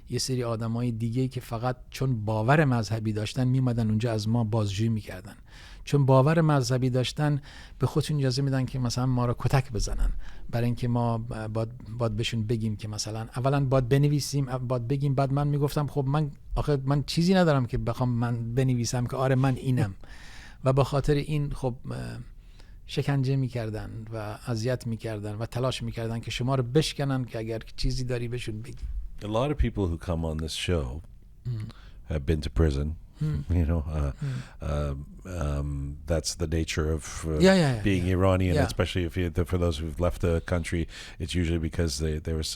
C: یه سری آدمای دیگه که فقط چون باور مذهبی داشتن میمدن اونجا از ما بازجویی میکردن. چون باور مذهبی داشتن به خودشون اجازه میدن که مثلا ما رو کتک بزنن، برای اینکه ما باید بهشون بگیم که مثلا اولا باید بنویسیم، باید بگیم. بعد من میگفتم خب من چیزی ندارم که بخوام من بنویسم که آره من اینم. و به خاطر این خب شکنجه میکردن و اذیت میکردن و تلاش میکردن که شما رو بشکنن که اگر چیزی داری بهشون بگی.
A: A lot of people who come on this show have been to prison. You know, that's the nature of being Iranian, especially for those who've left the country. It's usually because they were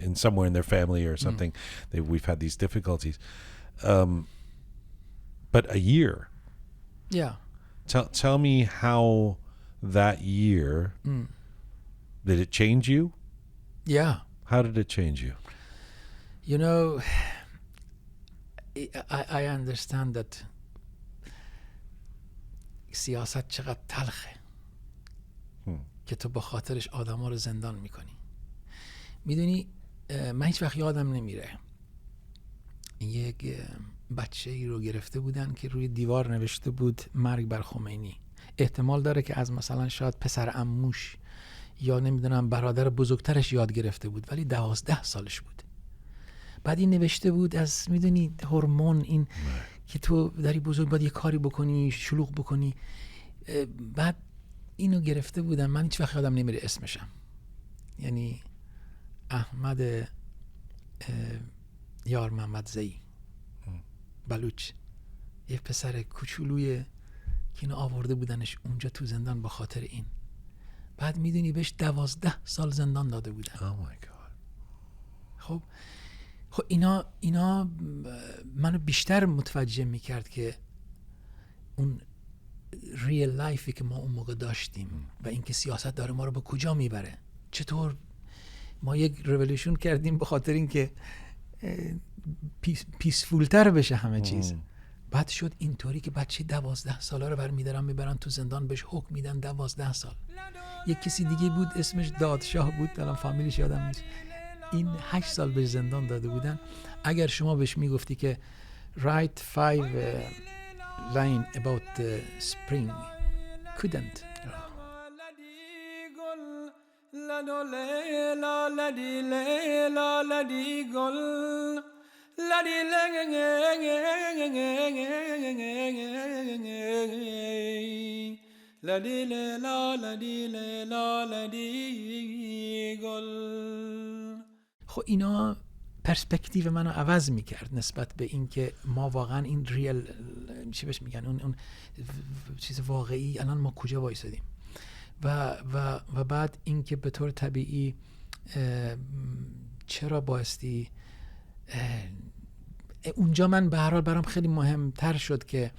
A: in somewhere in their family or something. We've had these difficulties. But a year.
C: Yeah.
A: Tell me how that year did it change you?
C: Yeah.
A: How did it change you?
C: You know, I understand that سیاست چقدر تلخه که تو با خاطرش آدما رو زندان میکنی. میدونی من هیچ وقت یادم نمیره یک بچه ای رو گرفته بودن که روی دیوار نوشته بود مرگ بر خمینی. احتمال داره که از مثلا شاید پسر عموش یا نمیدونم برادر بزرگترش یاد گرفته بود، ولی 12 سالش بود. بعد این نوشته بود از میدونی هورمون این که تو داری بزرگ باید یه کاری بکنی، شلوغ بکنی. بعد اینو گرفته بودن، من هیچ وقت یادم نمیره اسمشم، یعنی احمد یار محمد زئی بلوچ، یه پسر کوچولوی که اینو آورده بودنش اونجا تو زندان با خاطر این. بعد میدونی بهش 12 سال زندان داده بودن.
A: Oh my God.
C: خب اینا منو بیشتر متوجه میکرد که اون ریل لایفی که ما اون موقع داشتیم و اینکه سیاست داره ما رو به کجا میبره. چطور ما یک ریولوشن کردیم به خاطر اینکه پیسفولتر بشه همه چیز. بعد شد اینطوری که بچه 12 ساله رو برمیدارن میبرن تو زندان، بهش حکم میدن 12 سال. یک کسی دیگه بود اسمش دادشاه بود، الان فامیلیش یادم نیست، این 8 سال بهش زندان داده بودن. اگر شما بهش میگفتی که write 5 line about the spring, couldn't. خب اینا پرسپکتیو منو عوض میکرد نسبت به این که ما واقعا این ریل چی بهش میگن اون چیز واقعی الان ما کجا وایسادیم. و بعد این که به طور طبیعی چرا بایستی اونجا من به هر حال برام خیلی مهمتر شد که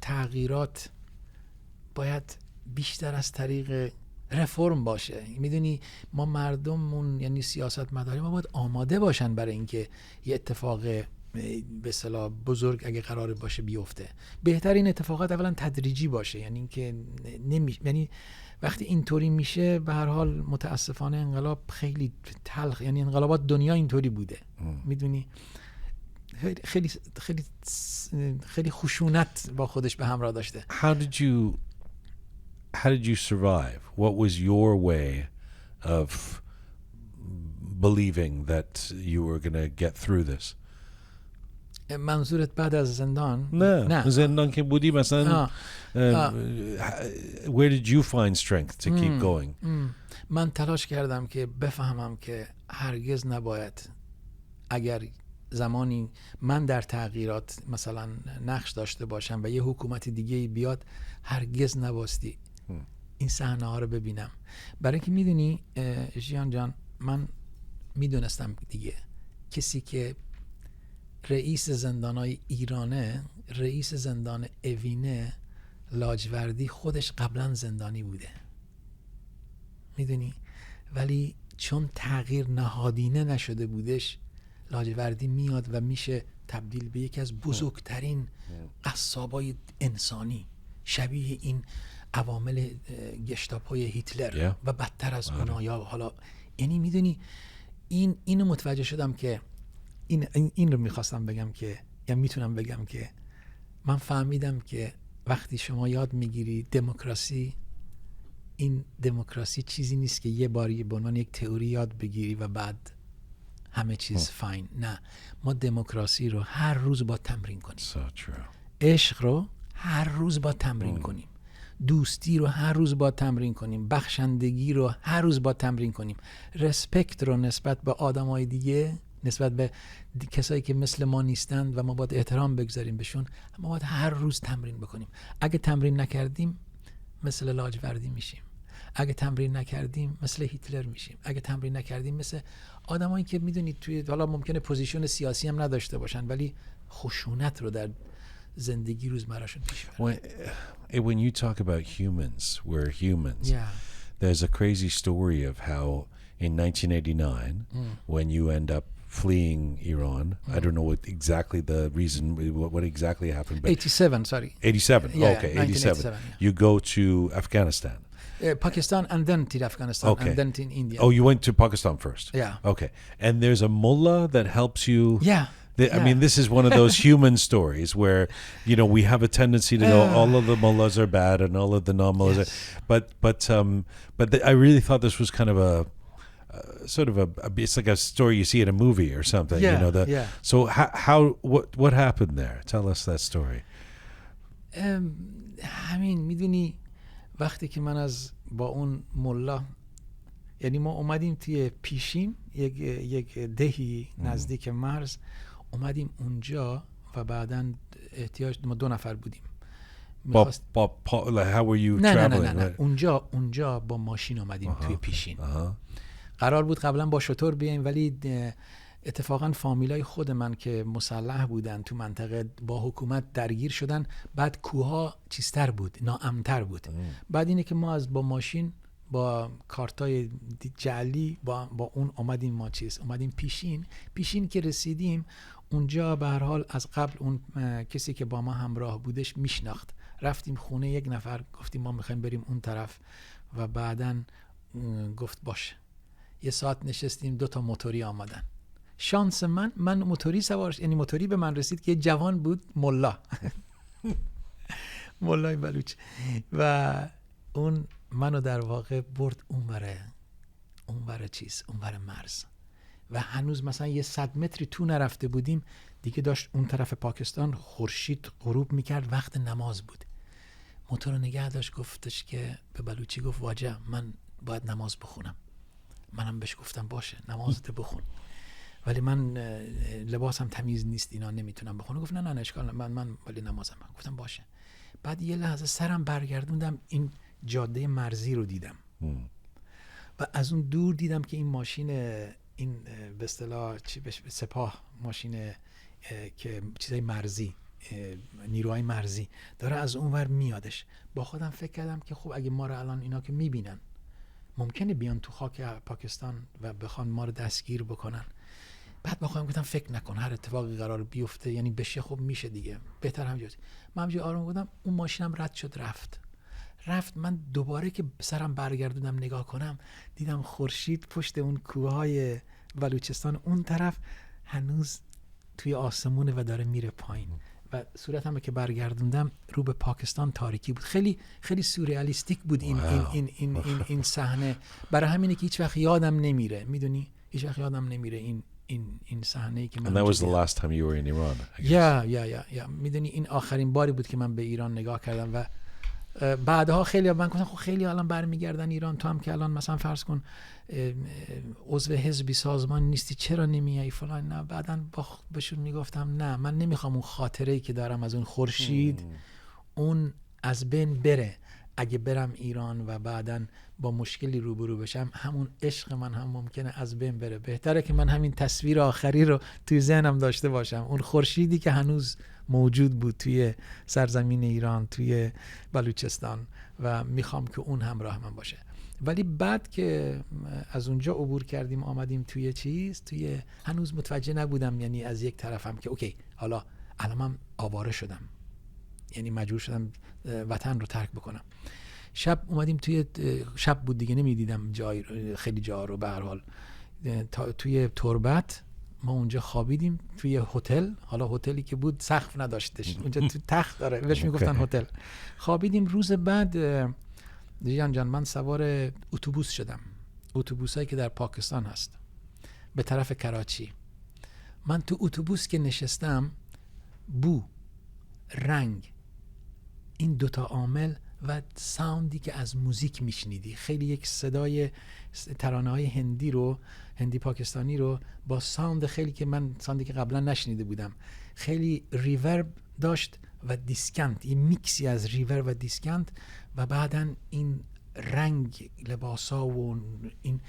C: تغییرات باید بیشتر از طریق رفرم باشه. میدونی ما مردممون یعنی سیاست مداری ما باید آماده باشن برای اینکه یه اتفاق به اصطلاح بزرگ اگه قرار باشه بیفته. بهتر این اتفاقات اولا تدریجی باشه، یعنی اینکه یعنی وقتی اینطوری میشه به هر حال متاسفانه انقلاب خیلی تلخ، یعنی انقلابات دنیا اینطوری بوده. میدونی خیلی خیلی خیلی خشونت با خودش به همراه داشته.
A: How did you survive? What was your way of believing that you were going to get through this?
C: منظورت بعد از زندان؟
A: نه زندان که بودی مثلا where did you find strength to keep going?
C: من تلاش کردم که بفهمم که هرگز نباید، اگر زمانی من در تغییرات مثلا نقش داشته باشم و یه حکومت دیگه بیاد، هرگز نباستی این صحنه ها رو ببینم. برای اینکه میدونی ژیان جان، من میدونستم دیگه کسی که رئیس زندانای ایرانه، رئیس زندان اوینه لاجوردی، خودش قبلا زندانی بوده، میدونی، ولی چون تغییر نهادینه نشده بودش، لاجوردی میاد و میشه تبدیل به یکی از بزرگترین قصابای انسانی، شبیه این عوامل گشتاپوی هیتلر و بدتر از اونا. یا حالا یعنی میدونی اینو متوجه شدم که این رو میخواستم بگم که یا میتونم بگم که من فهمیدم که وقتی شما یاد میگیری دموکراسی، این دموکراسی چیزی نیست که یه باری به عنوان یک تئوری یاد بگیری و بعد همه چیز فاین. نه، ما دموکراسی رو هر روز با تمرین کنیم. عشق رو هر روز با تمرین کنیم، دوستی رو هر روز با تمرین کنیم، بخشندگی رو هر روز با تمرین کنیم، رسپکت رو نسبت به آدمای دیگه، نسبت به کسایی که مثل ما نیستند و ما باید احترام بگذاریم بهشون، ما باید هر روز تمرین بکنیم. اگه تمرین نکردیم مثل لاجوردی میشیم، اگه تمرین نکردیم مثل هیتلر میشیم، اگه تمرین نکردیم مثل آدمایی که میدونید توی حالا ممکنه پوزیشن سیاسی هم نداشته باشن ولی خشونت رو در زندگی روزمرهشون پیش بره.
A: When you talk about humans, we're humans.
C: Yeah.
A: There's a crazy story of how in 1989, when you end up fleeing Iran, I don't know what exactly the reason, what exactly happened, but
C: 87, sorry.
A: 87.
C: Yeah,
A: Okay,
C: 1987,
A: 87.
C: yeah.
A: You go to Afghanistan.
C: Pakistan and then to Afghanistan
A: Okay.
C: and then to India.
A: Oh, you went to Pakistan first.
C: Yeah.
A: Okay. And there's a mullah that helps you.
C: Yeah.
A: I mean, this is one of those human stories where, you know, we have a tendency to go, all of the mullahs are bad and all of the non-mullahs
C: Yes.
A: are. But I really thought this was kind of a sort of it's like a story you see in a movie or something.
C: Yeah,
A: You know,
C: yeah.
A: So what happened there? Tell us that story.
C: همین میدونی وقتی که من با اون ملا، یعنی ما اومدیم توی پیشین یک دهی نزدیک مرز، اومدیم اونجا و بعداً ما 2 نفر بودیم.
A: How were you traveling?
C: نه. اونجا با ماشین اومدیم توی پیشین.
A: Uh-huh.
C: قرار بود قبلا با شتر بیایم، ولی اتفاقا فامیلای خود من که مسلح بودن تو منطقه با حکومت درگیر شدن. بعد کوها چیزتر بود، ناامن‌تر بود. بعد اینه که ما با ماشین با کارتای جعلی با اون اومدیم پیشین که رسیدیم اونجا به هر حال از قبل اون کسی که با ما همراه بودش میشناخت. رفتیم خونه یک نفر، گفتیم ما میخوایم بریم اون طرف و بعدن گفت باشه. 1 ساعت نشستیم، 2 موتوری آمدن. شانس من موتوری سوارش، یعنی موتوری به من رسید که یه جوان بود، ملا ملای بلوچ، و اون منو در واقع برد اونور مرز و هنوز مثلا 100 متری تو نرفته بودیم دیگه داشت اون طرف پاکستان خورشید غروب میکرد، وقت نماز بود. موتور رو نگه داشت، گفتش که به بلوچی گفت واجه من باید نماز بخونم. منم بهش گفتم باشه نمازت بخون، ولی من لباسم تمیز نیست، اینا نمیتونم بخونم. گفت نه اشکال من ولی نمازم. گفتم باشه. بعد یه لحظه سرم برگردوندم، این جاده مرزی رو دیدم و از اون دور دیدم که این ماشین، این به اصطلاح سپاه، ماشین که چیزای مرزی، نیروهای مرزی داره از اونور میادش. با خودم فکر کردم که خب اگه ما رو الان اینا که میبینن ممکنه بیان تو خاک پاکستان و بخوان ما رو دستگیر بکنن. بعد با خودم گفتم فکر نکن، هر اتفاقی قرار بیفته یعنی بشه خب میشه دیگه، بهتر همینجوری. من همینجوری آروم بودم، اون ماشینم رد شد رفت. من دوباره که سرم برگردوندم نگاه کنم، دیدم خورشید پشت اون کوههای بلوچستان اون طرف هنوز توی آسمونه و داره میره پایین و صورتم که برگردوندم رو به پاکستان تاریکی بود. خیلی خیلی سورئالیستیک بود این صحنه. برای همینه که هیچ وقت یادم نمیره، میدونی، هیچ وقت یادم نمیره این صحنه‌ای که من.
A: And that was the last time you were in Iran, I guess.
C: یا میدونی این آخرین باری بود که من به ایران نگاه کردم و بعدها خیلی من گفتم خب خیلی الان برمیگردن ایران، تو هم که الان مثلا فرض کن عضو حزبی سازمان نیستی چرا نمیای فلان. نه، بعداً بهشون میگفتم نه، من نمیخوام اون خاطره‌ای که دارم از اون خورشید اون از بین بره. اگه برم ایران و بعداً با مشکلی روبرو بشم، همون عشق من هم ممکنه از بین بره. بهتره که من همین تصویر آخری رو توی ذهنم داشته باشم، اون خورشیدی که هنوز موجود بود توی سرزمین ایران، توی بلوچستان، و میخوام که اون همراه من باشه. ولی بعد که از اونجا عبور کردیم آمدیم توی هنوز متوجه نبودم، یعنی از یک طرفم که اوکی حالا من آواره شدم، یعنی مجبور شدم وطن رو ترک بکنم. شب اومدیم شب بود دیگه، نمیدیدم خیلی جا رو. به هر حال توی تربت ما اونجا خوابیدیم توی هتل. حالا هتلی که بود سقف نداشتش، اونجا تو تخت داره، بهش میگفتن هتل. خوابیدیم. روز بعد جیان جان من سوار اتوبوس شدم، اتوبوسایی که در پاکستان هست، به طرف کراچی. من تو اتوبوس که نشستم، بو، رنگ، این 2 عامل و ساوندی که از موزیک میشنیدی، خیلی یک صدای ترانه‌های هندی پاکستانی رو با ساوند خیلی که من ساوندی که قبلا نشنیده بودم، خیلی ریورب داشت و دیسکانت، این میکسی از ریورب و دیسکانت، و بعداً این رنگ لباسا و این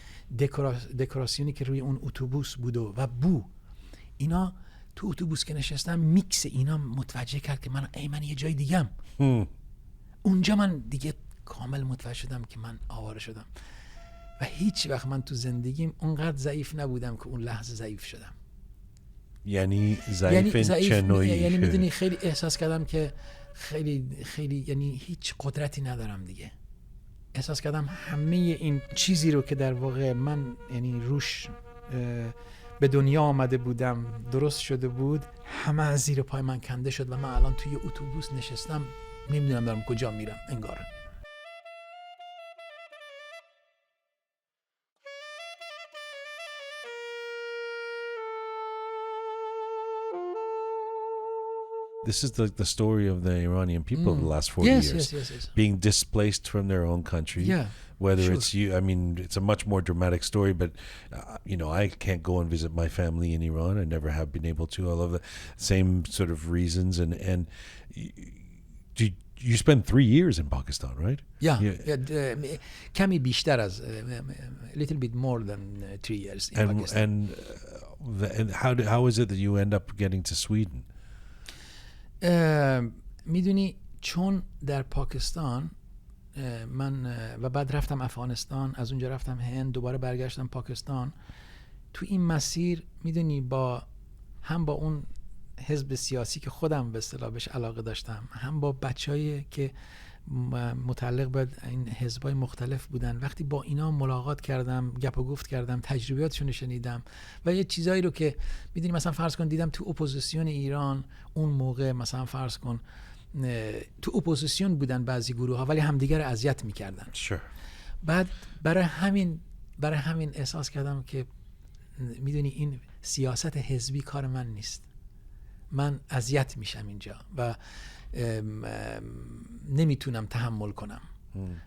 C: دکوراسیونی که روی اون اتوبوس بود و بو، اینا تو اتوبوس که نشستم میکس اینا متوجه کرد که من یه جای دیگم. اونجا من دیگه کامل متوجه شدم که من آواره شدم و هیچ وقت من تو زندگیم اونقدر ضعیف نبودم که اون لحظه ضعیف شدم.
A: یعنی ضعیف چه نوعی؟
C: یعنی میدونی خیلی احساس کردم که خیلی یعنی هیچ قدرتی ندارم دیگه. احساس کردم همه این چیزی رو که در واقع من یعنی روش به دنیا آمده بودم درست شده بود، همه از زیر پای من کنده شد و من الان توی اتوبوس نشستم نمیدونم دارم کجا میرم انگار.
A: This is the story of the Iranian people of the last 4 years.
C: Yes.
A: Being displaced from their own country.
C: Yeah.
A: Whether
C: sure.
A: it's you, I mean, it's a much more dramatic story, but, you know, I can't go and visit my family in Iran. I never have been able to. All of the same sort of reasons. And you spent 3 years in Pakistan, right?
C: Yeah. کمی بیشتر از a little bit more than 3 years in Pakistan.
A: And how is it that you end up getting to Sweden?
C: میدونی چون در پاکستان من و بعد رفتم افغانستان، از اونجا رفتم هند، دوباره برگشتم پاکستان. تو این مسیر میدونی هم با اون حزب سیاسی که خودم به اصطلاح بهش علاقه داشتم، هم با بچه‌ای که متعلق به این حزب‌های مختلف بودن، وقتی با اینا ملاقات کردم، گپ و گفت کردم، تجربیاتشون شنیدم و یه چیزایی رو که میدونی مثلا فرض کن دیدم تو اپوزیسیون ایران اون موقع، مثلا فرض کن تو اپوزیسیون بودن بعضی گروه‌ها ولی همدیگه رو اذیت می‌کردن. بعد برای همین احساس کردم که میدونی این سیاست حزبی کار من نیست. من اذیت میشم اینجا و نمیتونم تحمل کنم.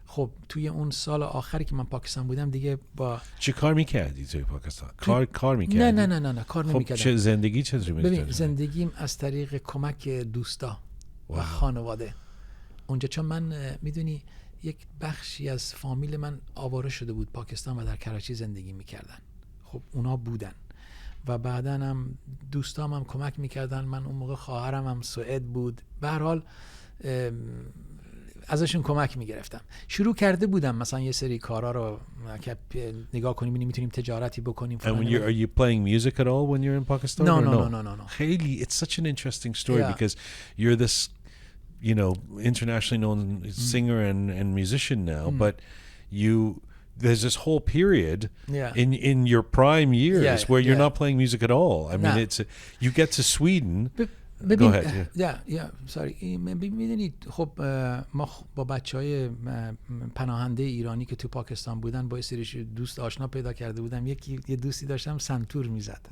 C: خب توی اون سال آخری که من پاکستان بودم دیگه با
A: چه کار میکردی توی پاکستان؟ کار میکردی؟
C: نه کار نمیکردم.
A: خب زندگی چطوری می‌کردی؟
C: ببین زندگیم از طریق کمک دوستا و خانواده. اونجا چون من میدونی یک بخشی از فامیل من آواره شده بود پاکستان و در کراچی زندگی میکردن. خب اونا بودن و بعدن هم دوستام هم کمک میکردن. من اون موقع خواهرم هم سوئد بود. به هر حال ازشون کمک میگرفتم. شروع کرده بودم مثلا یه سری کارا رو که نگاه کنیم ببینیم میتونیم تجارتی بکنیم.
A: And are you playing music at all when you're in Pakistan?
C: No.
A: خیلی, it's such an interesting story because you're this, you know, internationally known singer and musician now, but there's this whole period in your prime years where you're not playing music at all. I mean, it's you get to Sweden. Go ahead.
C: Sorry. میدونید خب ما با بچهای پناهنده ایرانی که تو پاکستان بودن با سری دوست آشنا پیدا کرده بودم. یه دوستی داشتم سنتور میزد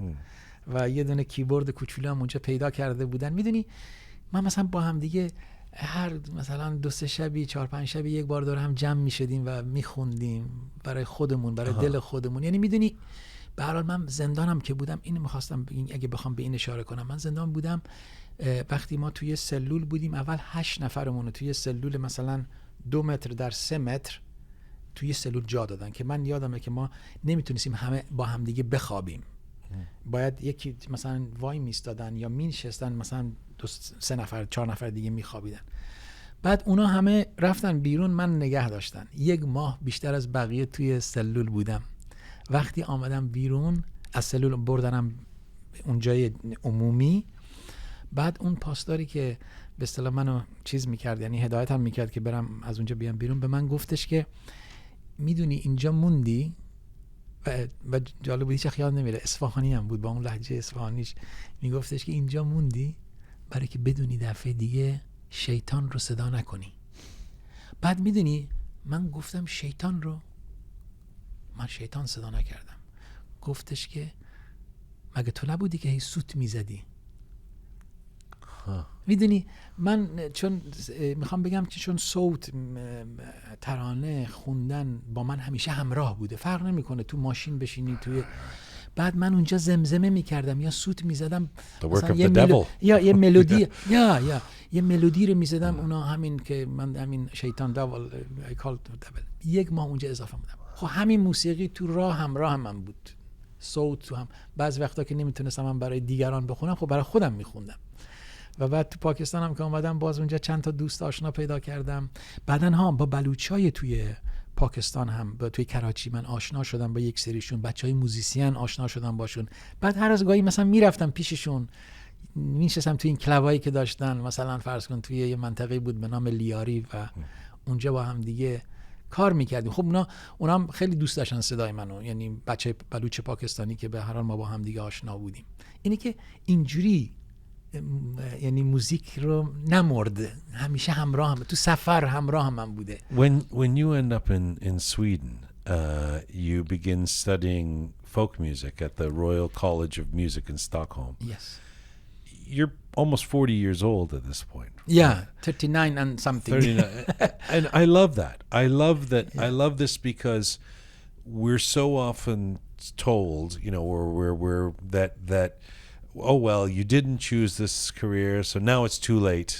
C: و یه دونه کیبورد کوچولو هم اونجا پیدا کرده بودن. میدونی ما مثلا با هم دیگه هر مثلا 2-3 شبی 4-5 شبی یک بار دور هم جمع میشدیم و میخوندیم برای خودمون، برای دل خودمون. یعنی میدونی به هر حال من زندانم که بودم، اینو میخواستم اگه بخوام به این اشاره کنم، من زندان بودم وقتی ما توی سلول بودیم. اول 8 نفرمون رو توی سلول مثلا 2 متر در 3 متر توی سلول جا دادن که من یادمه که ما نمیتونستیم همه با هم دیگه بخوابیم. باید یکی مثلا وای میستادن یا مینشستن، مثلا 2-3 نفر 4 نفر دیگه میخوابیدن. بعد اونا همه رفتن بیرون، من نگه داشتن. 1 ماه بیشتر از بقیه توی سلول بودم. وقتی آمدم بیرون از سلول بردنم اونجای عمومی، بعد اون پاسداری که به اصطلاح منو چیز میکرد، یعنی هدایتم میکرد که برم از اونجا بیام بیرون، به من گفتش که میدونی اینجا موندی و جالب بود، هیچ یاد نمیره، اصفهانی هم بود با اون لهجه اصفهانیش، میگفتش که اینجا موندی برای که بدونی دفعه دیگه شیطان رو صدا نکنی. بعد میدونی من گفتم شیطان رو؟ من شیطان صدا نکردم. گفتش که مگه تو نبودی که هی سوت میزدی؟ میدونی من چون میخوام بگم که چون صوت، ترانه، خوندن با من همیشه همراه بوده، فرق نمیکنه تو ماشین بشینی توی. بعد من اونجا زمزمه میکردم یا سوت میزدم، یه ملودی یه ملودی رو میزدم، اونا همین که من همین شیطان دبل I called double 1 ماه اونجا اضافه بودم. خب همین موسیقی تو راه همراه من بود صوت تو هم. بعض وقتا که نمیتونستم من برای دیگران بخونم، خب برای خودم میخوندم. و بعد تو پاکستان هم که اومدم باز اونجا چند تا دوست آشنا پیدا کردم. بعدن با بلوچای توی پاکستان هم توی کراچی من آشنا شدم با یک سریشون، بچهای موزیسین آشنا شدم باشون. بعد هر از گاهی مثلا میرفتم پیششون، میشستم توی این کلابایی که داشتن، مثلا فرض کن توی یه منطقه بود به نام لیاری و اونجا با هم دیگه کار میکردیم. خب اونا هم خیلی دوست داشتن صدای منو، یعنی بچه بلوچ پاکستانی که به هر حال ما با هم دیگه آشنا بودیم. اینه که اینجوری یعنی موزیک رو نمرد، همیشه همراه هم، تو سفر همراه هم بوده.
A: When you end up in Sweden, you begin studying folk music at the Royal College of Music in Stockholm.
C: Yes.
A: You're almost 40 years old at this point.
C: Yeah, 39 and something.
A: 39. And I love that. I love that. Yeah. I love this because we're so often told, you know, we're that oh well, you didn't choose this career, so now it's too late,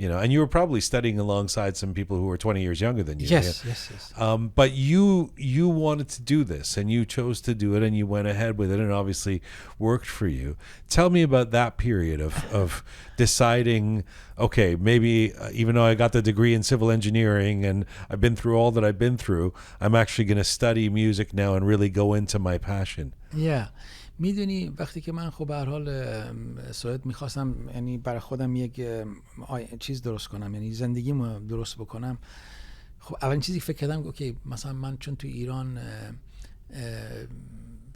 A: you know. And you were probably studying alongside some people who were 20 years younger than you.
C: Yes,
A: yeah?
C: yes.
A: But you wanted to do this, and you chose to do it, and you went ahead with it, and obviously worked for you. Tell me about that period of deciding, okay, maybe even though I got the degree in civil engineering and I've been through all that I've been through, I'm actually going to study music now and really go into my passion.
C: Yeah. میدونی وقتی که من خب به هر حال سوئد میخواستم یعنی برای خودم یک چیز درست کنم، یعنی زندگیمو درست بکنم، خب اولین چیزی فکر کردم اوکی مثلا من چون تو ایران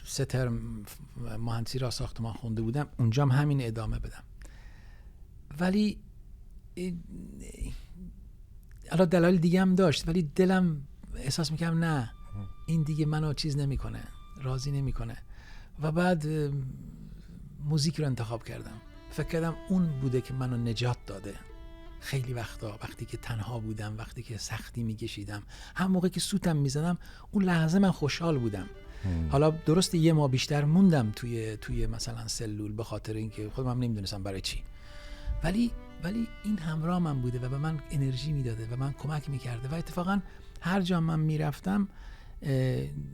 C: 3 ترم مهندسی راه ساختمان خونده بودم، اونجا هم همین ادامه بدم. ولی الان دلایل دیگه هم داشت، ولی دلم احساس میکردم نه این دیگه منو چیز نمیکنه، راضی نمیکنه. و بعد موزیک رو انتخاب کردم. فکر کردم اون بوده که منو نجات داده. خیلی وقتی که تنها بودم، وقتی که سختی میکشیدم، هم موقع که سوتم میزدم، اون لحظه من خوشحال بودم. حالا درسته 1 ماه بیشتر موندم توی مثلا سلول به خاطر اینکه خودم هم نمیدونستم برای چی، ولی این همراه من بوده و به من انرژی میداده و من کمک میکرده. و اتفاقا هر جا من میرفتم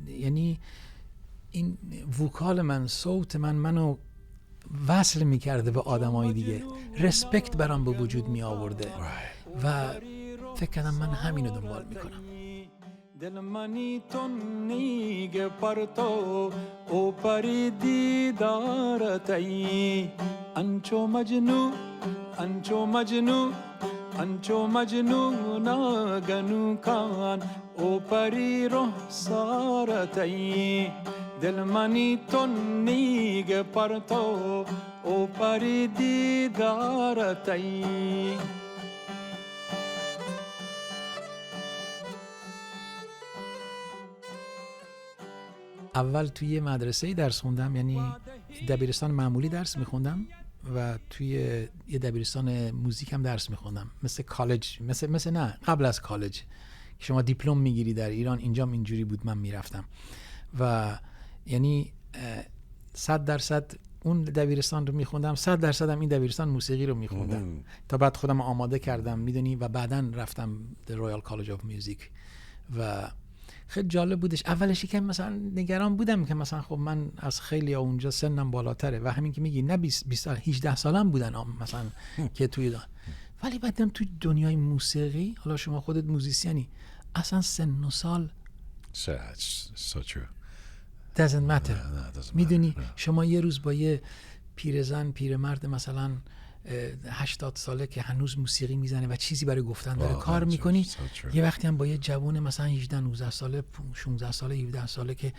C: یعنی این وکال من، صوت منو وصل میکرده به آدمای دیگه، رسپکت برام به وجود می آورده و فکر کردم من همینو دنبال میکنم.
D: دل منی تو نیگ پر تو او پری دیدارتی انچو مجنو انچو مجنو انچو مجنو ناگنو کان او پری رو سارتی دل منی تو نیگ پر تو او پری دیدارتی.
C: اول توی یه مدرسه درس خوندم، یعنی دبیرستان معمولی درس میخوندم و توی یه دبیرستان موزیک هم درس میخوندم، مثل کالج، مثل نه قبل از کالج که شما دیپلم میگیری در ایران، اینجام اینجوری بود من میرفتم و یعنی 100% اون دبیرستان رو میخوندم، 100% هم این دبیرستان موسیقی رو میخوندم تا بعد خودم آماده کردم میدونی و بعدن رفتم The Royal College of Music و خیلی جالب بودش. اولش که مثلا نگران بودم که مثلا خب من از خیلی اونجا سنم بالاتره و همین که میگی نه 20 سال 18 سالم بودن مثلا که توی ولی بعدم توی دنیای موسیقی، حالا شما خودت موزیسیانی، اصلا سن و سال
A: so true
C: doesn't matter. میدونی شما یه روز با یه پیرمرد مثلا 80 ساله که هنوز موسیقی میزنه و چیزی برای گفتن داره کار میکنی، یه وقتی هم با یه جوون مثلا 18 19 ساله 16 ساله 17 ساله که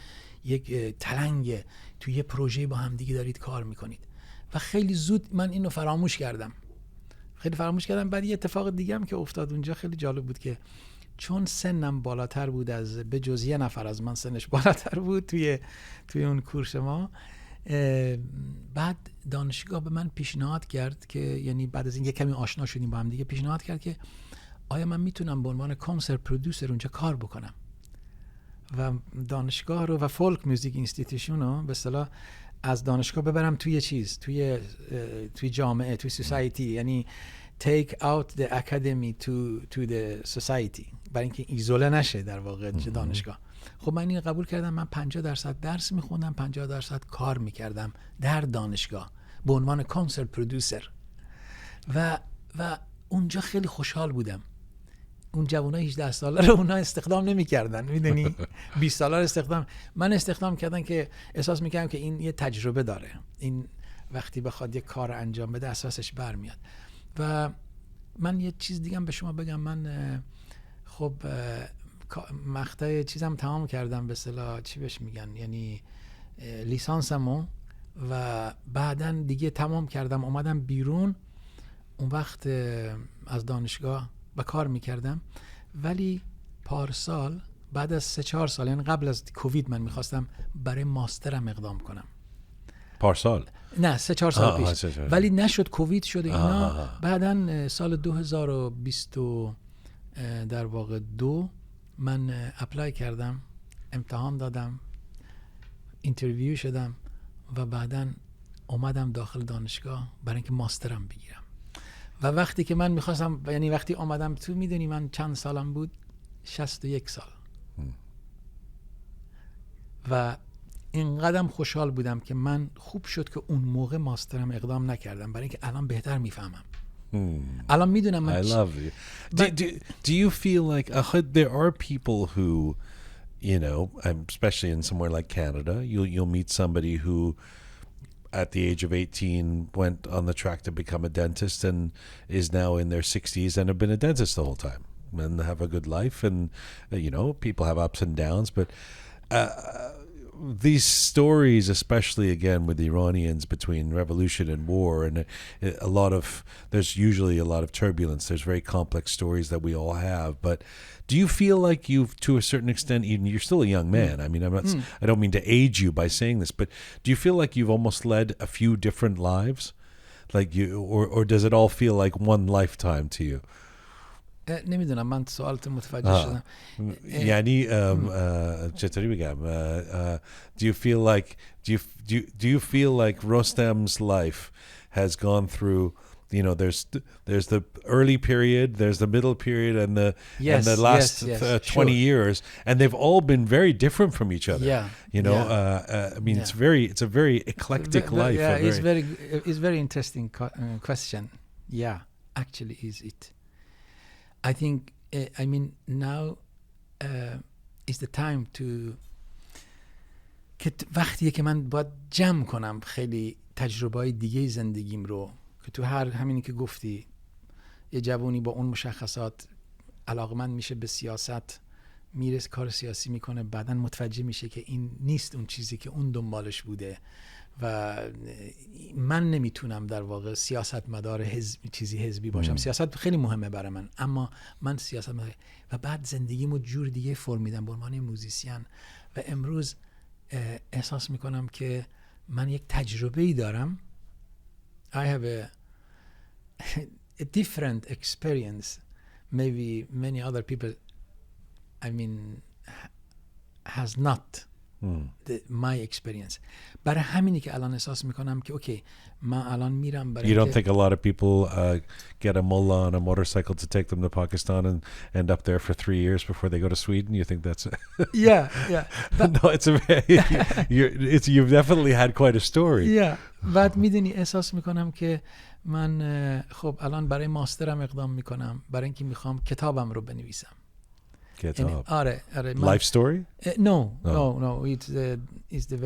C: یک تلنگ توی یه پروژه با هم دیگه دارید کار میکنید و خیلی زود من اینو فراموش کردم. بعد یه اتفاق دیگه هم که افتاد اونجا خیلی جالب بود که چون سنم بالاتر بود از به جز یه نفر از من سنش بالاتر بود توی اون کورس ما، بعد دانشگاه به من پیشنهاد کرد که یعنی بعد از این یه کمی آشنا شدیم با هم دیگه، پیشنهاد کرد که آیا من میتونم به عنوان کنسرت پرودوسر اونجا کار بکنم و دانشگاه رو و فولک میوزیک اینستیتوشن رو به اصطلاح از دانشگاه ببرم توی چیز توی جامعه، توی سوسایتی، یعنی take out the academy to the society، برای اینکه ایزوله نشه در واقع دانشگاه. خب من این قبول کردم. من 50% درس میخوندم، 50% کار میکردم در دانشگاه به عنوان کانسرت پرودوسر و اونجا خیلی خوشحال بودم. اون جوانای 18 ساله رو اونا استخدام نمی‌کردن، میدونی 20 ساله رو من استخدام کردن که احساس می‌کردم که این یه تجربه داره، این وقتی بخواد یه کار انجام بده اساسش برمیاد. و من یه چیز دیگه هم به شما بگم، من خب مقطع چیزم تمام کردم، به اصطلاح چی بهش میگن، یعنی لیسانسمو، و بعدن دیگه تمام کردم اومدم بیرون. اون وقت از دانشگاه به کار میکردم، ولی پارسال بعد از 3-4 سال، یعنی قبل از کووید، من میخواستم برای ماسترم اقدام کنم.
A: پارسال؟
C: نه 3-4 سال پیش. ولی نشد، کووید شد اینا. بعدن سال 2020 در واقع 2 من اپلای کردم، امتحان دادم، اینترویو شدم و بعدن اومدم داخل دانشگاه برای اینکه ماسترم بگیرم. و وقتی که من میخواستم، یعنی وقتی اومدم تو، میدونی من چند سالم بود؟ 61 سال. و اینقدرم خوشحال بودم که من خوب شد که اون موقع ماسترم اقدام نکردم، برای اینکه الان بهتر میفهمم. الان میدونم من
A: I love you. Do you feel like there are people who, you know, especially in somewhere like Canada, you'll meet somebody who at the age of 18 went on the track to become a dentist and is now in their 60s and have been a dentist the whole time and have a good life, and you know, people have ups and downs, but these stories, especially again with the Iranians between revolution and war, and there's usually a lot of turbulence. There's very complex stories that we all have. But do you feel like you've, to a certain extent, even you're still a young man. I mean, I don't mean to age you by saying this, but do you feel like you've almost led a few different lives, like you, or does it all feel like one lifetime to you?
C: نمیدونم، من سوالت متوجه شدم.
A: یعنی چطوری بگم؟ Do you feel like Rostam's life has gone through, you know, there's the early period, there's the middle period, and the last 20 years, and they've all been very different from each other. Yeah, you know, I mean, it's a very eclectic life.
C: Yeah, it's very interesting question. Yeah, actually, is it? I think, I mean, now is the time to که وقتیه که من باید جمع کنم خیلی تجربه‌های دیگه زندگیم رو، که تو همینی که گفتی، یه جوونی با اون مشخصات علاقمند میشه به سیاست، میره کار سیاسی میکنه، بعدن متوجه میشه که این نیست اون چیزی که اون دنبالش بوده و من نمیتونم در واقع سیاست مدار چیزی حزبی باشم. سیاست خیلی مهمه برای من، اما من سیاست مدار، و بعد زندگیمو جور دیگه فرم میدم به عنوان موزیسین. و امروز احساس میکنم که من یک تجربه‌ای دارم. I have a different experience. Maybe many other people, I mean, has not my experience. برای همینی که الان احساس میکنم که اوکی، من الان میرم برای
A: You don't think a lot of people get a mullah on a motorcycle to take them to Pakistan and end up there for 3 years before they go to Sweden? You think that's
C: yeah.
A: No, you've definitely had quite a story.
C: Yeah. بعد میدونی احساس میکنم که من خب الان برای ماسترم اقدام میکنم، برای اینکه میخوام کتابم رو بنویسم.
A: کتاب.
C: آره.
A: Life story?
C: No. It's the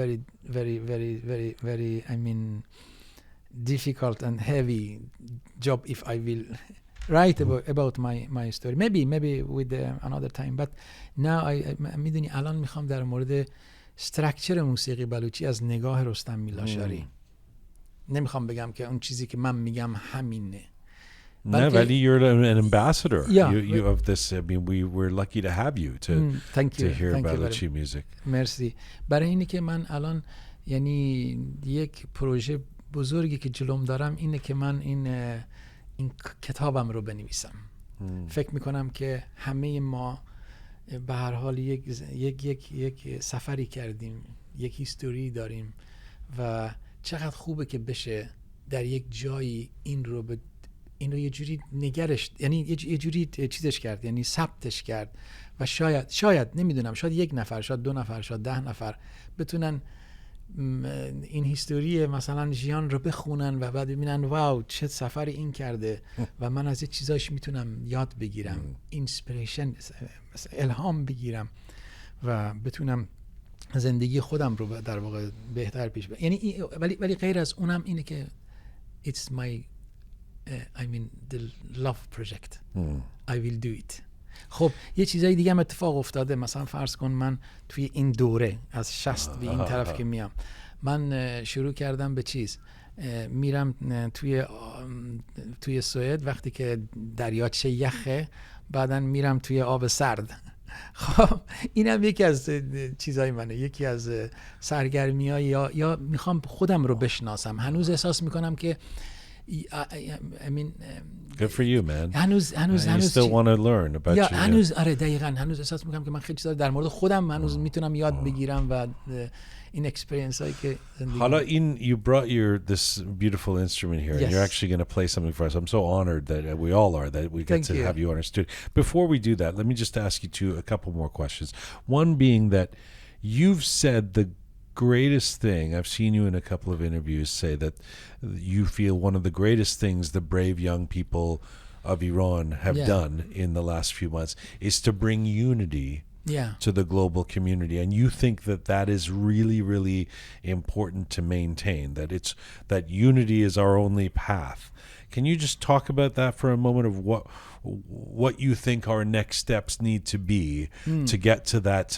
C: very I mean difficult and heavy job if I will write about my story. Maybe with another time. But now I میدونی الان میخوام در مورد استراکچر موسیقی بلوچی از نگاه رستم میلاشاری. نمیخوام بگم که اون چیزی که من میگم همینه.
A: No, Vali, you're an ambassador. You of this. I mean, we're lucky to have you to hear Baluchi music.
C: مرسی. برای اینی که من الان یعنی یک پروژه بزرگی که جلوم دارم اینه که من این کتابم رو بنویسم. فکر میکنم که همه ما به هر حال یک سفری کردیم، یک هیستوری داریم و چقدر خوبه که بشه در یک جایی این رو به این رو یه جوری نگرش، یعنی یه جوری چیزش کرد، یعنی ثبتش کرد و شاید نمیدونم، شاید 1 نفر، شاید 2 نفر، شاید 10 نفر بتونن این هیستوری مثلا ژیان رو بخونن و بعد ببینن واو چه سفری این کرده و من از یه چیزاش میتونم یاد بگیرم، اینسپیریشن، الهام بگیرم و بتونم زندگی خودم رو در واقع بهتر پیش برم. یعنی ولی غیر از اونم اینه که it's my I mean the love project. I will do it. خب یه چیزای دیگه هم اتفاق افتاده. مثلا فرض کن من توی این دوره از 60 به این طرف که میام، من شروع کردم به چیز، میرم توی سوئد وقتی که دریاچه یخه، بعدن میرم توی آب سرد. خب اینم یکی از چیزای منه، یکی از سرگرمی‌ها، یا میخوام خودم رو بشناسم. هنوز احساس میکنم که I mean
A: good for you man.
C: هنوز
A: you still want to learn about you.
C: هنوز آره دقیقاً هنوز احساس میکنم که من خیلی چیزا در مورد خودم هنوز میتونم یاد بگیرم و این اکسپریانس هایی که زندگی.
A: حالا این you brought this beautiful instrument here, and you're actually going to play something for us. I'm so honored that we all are that we get to have you on our studio. Before we do that, let me just ask you a couple more questions. One being that you've said the greatest thing, I've seen you in a couple of interviews say that you feel one of the greatest things the brave young people of Iran have done in the last few months is to bring unity to the global community, and you think that is really, really important to maintain, that unity is our only path. Can you just talk about that for a moment, of what you think our next steps need to be to get to that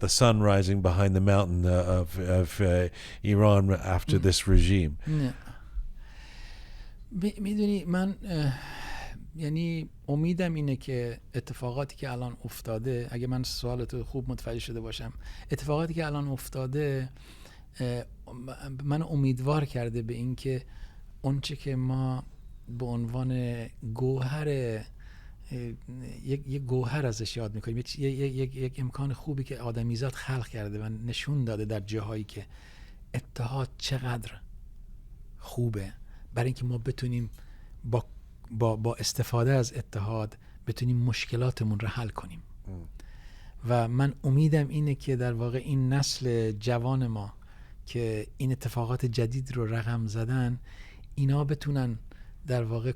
A: the sun rising behind the mountain of Iran after this regime?
C: میدونی من یعنی امیدم اینه که اتفاقاتی که الان افتاده، اگه من سوالتو خوب متوجه شده باشم، اتفاقاتی که الان افتاده من امیدوار کرده به این که اونچه که ما به عنوان گوهر، یک گوهر ازش یاد میکنیم، یک امکان خوبی که آدمیزاد خلق کرده و نشون داده در جاهایی که اتحاد چقدر خوبه، برای اینکه ما بتونیم با استفاده از اتحاد بتونیم مشکلاتمون رو حل کنیم. و من امیدم اینه که در واقع این نسل جوان ما که این اتفاقات جدید رو رقم زدن، اینا بتونن در واقع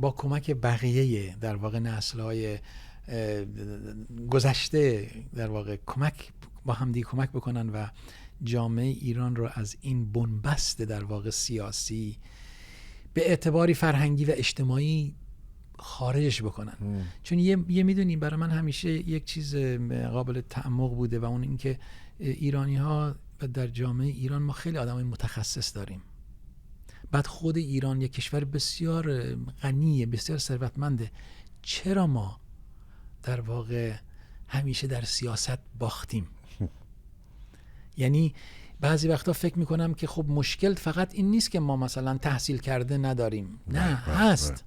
C: با کمک بقیه در واقع نسل‌های گذشته در واقع با همدیگه کمک بکنن و جامعه ایران رو از این بنبست در واقع سیاسی به اعتباری فرهنگی و اجتماعی خارجش بکنن. چون یه میدونیم برای من همیشه یک چیز قابل تعمق بوده و اون این که ایرانی‌ها و در جامعه ایران ما خیلی آدمای متخصص داریم. بعد خود ایران یک کشور بسیار غنیه، بسیار ثروتمنده. چرا ما در واقع همیشه در سیاست باختیم؟ یعنی بعضی وقتا فکر میکنم که خب مشکل فقط این نیست که ما مثلا تحصیل کرده نداریم، نه هست.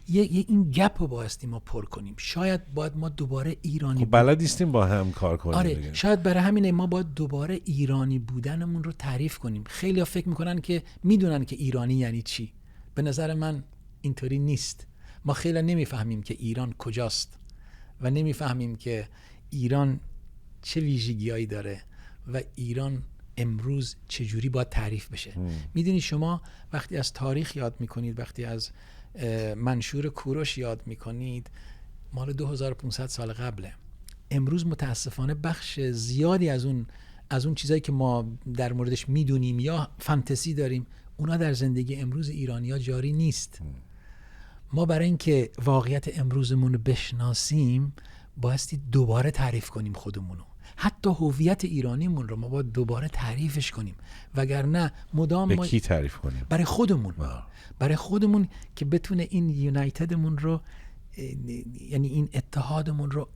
C: این گپ رو بایستی ما پر کنیم. شاید باید ما دوباره ایرانی
A: خب بلد نیستیم با هم کار کنیم.
C: آره
A: دیگه.
C: شاید برای همینه ما باید دوباره ایرانی بودنمون رو تعریف کنیم. خیلی ها فکر میکنن که میدونن که ایرانی یعنی چی. به نظر من اینطوری نیست. ما خیلی نمیفهمیم که ایران کجاست و نمیفهمیم که ایران چه ویژگیایی داره و ایران امروز چجوری باید تعریف بشه. میدونی شما وقتی از تاریخ یاد میکنید، وقتی از منشور کوروش یاد میکنید، مال 2500 سال قبله. امروز متاسفانه بخش زیادی از اون چیزایی که ما در موردش میدونیم یا فانتزی داریم، اونا در زندگی امروز ایرانی‌ها جاری نیست. ما برای اینکه واقعیت امروزمون رو بشناسیم بایستی دوباره تعریف کنیم خودمونو. حتی هویت ایرانیمون رو ما باید دوباره تعریفش کنیم، وگرنه مدام
A: به کی تعریف کنیم؟
C: برای خودمون. برای خودمون که بتونه این یونایتدمون رو، یعنی این اتحادمون رو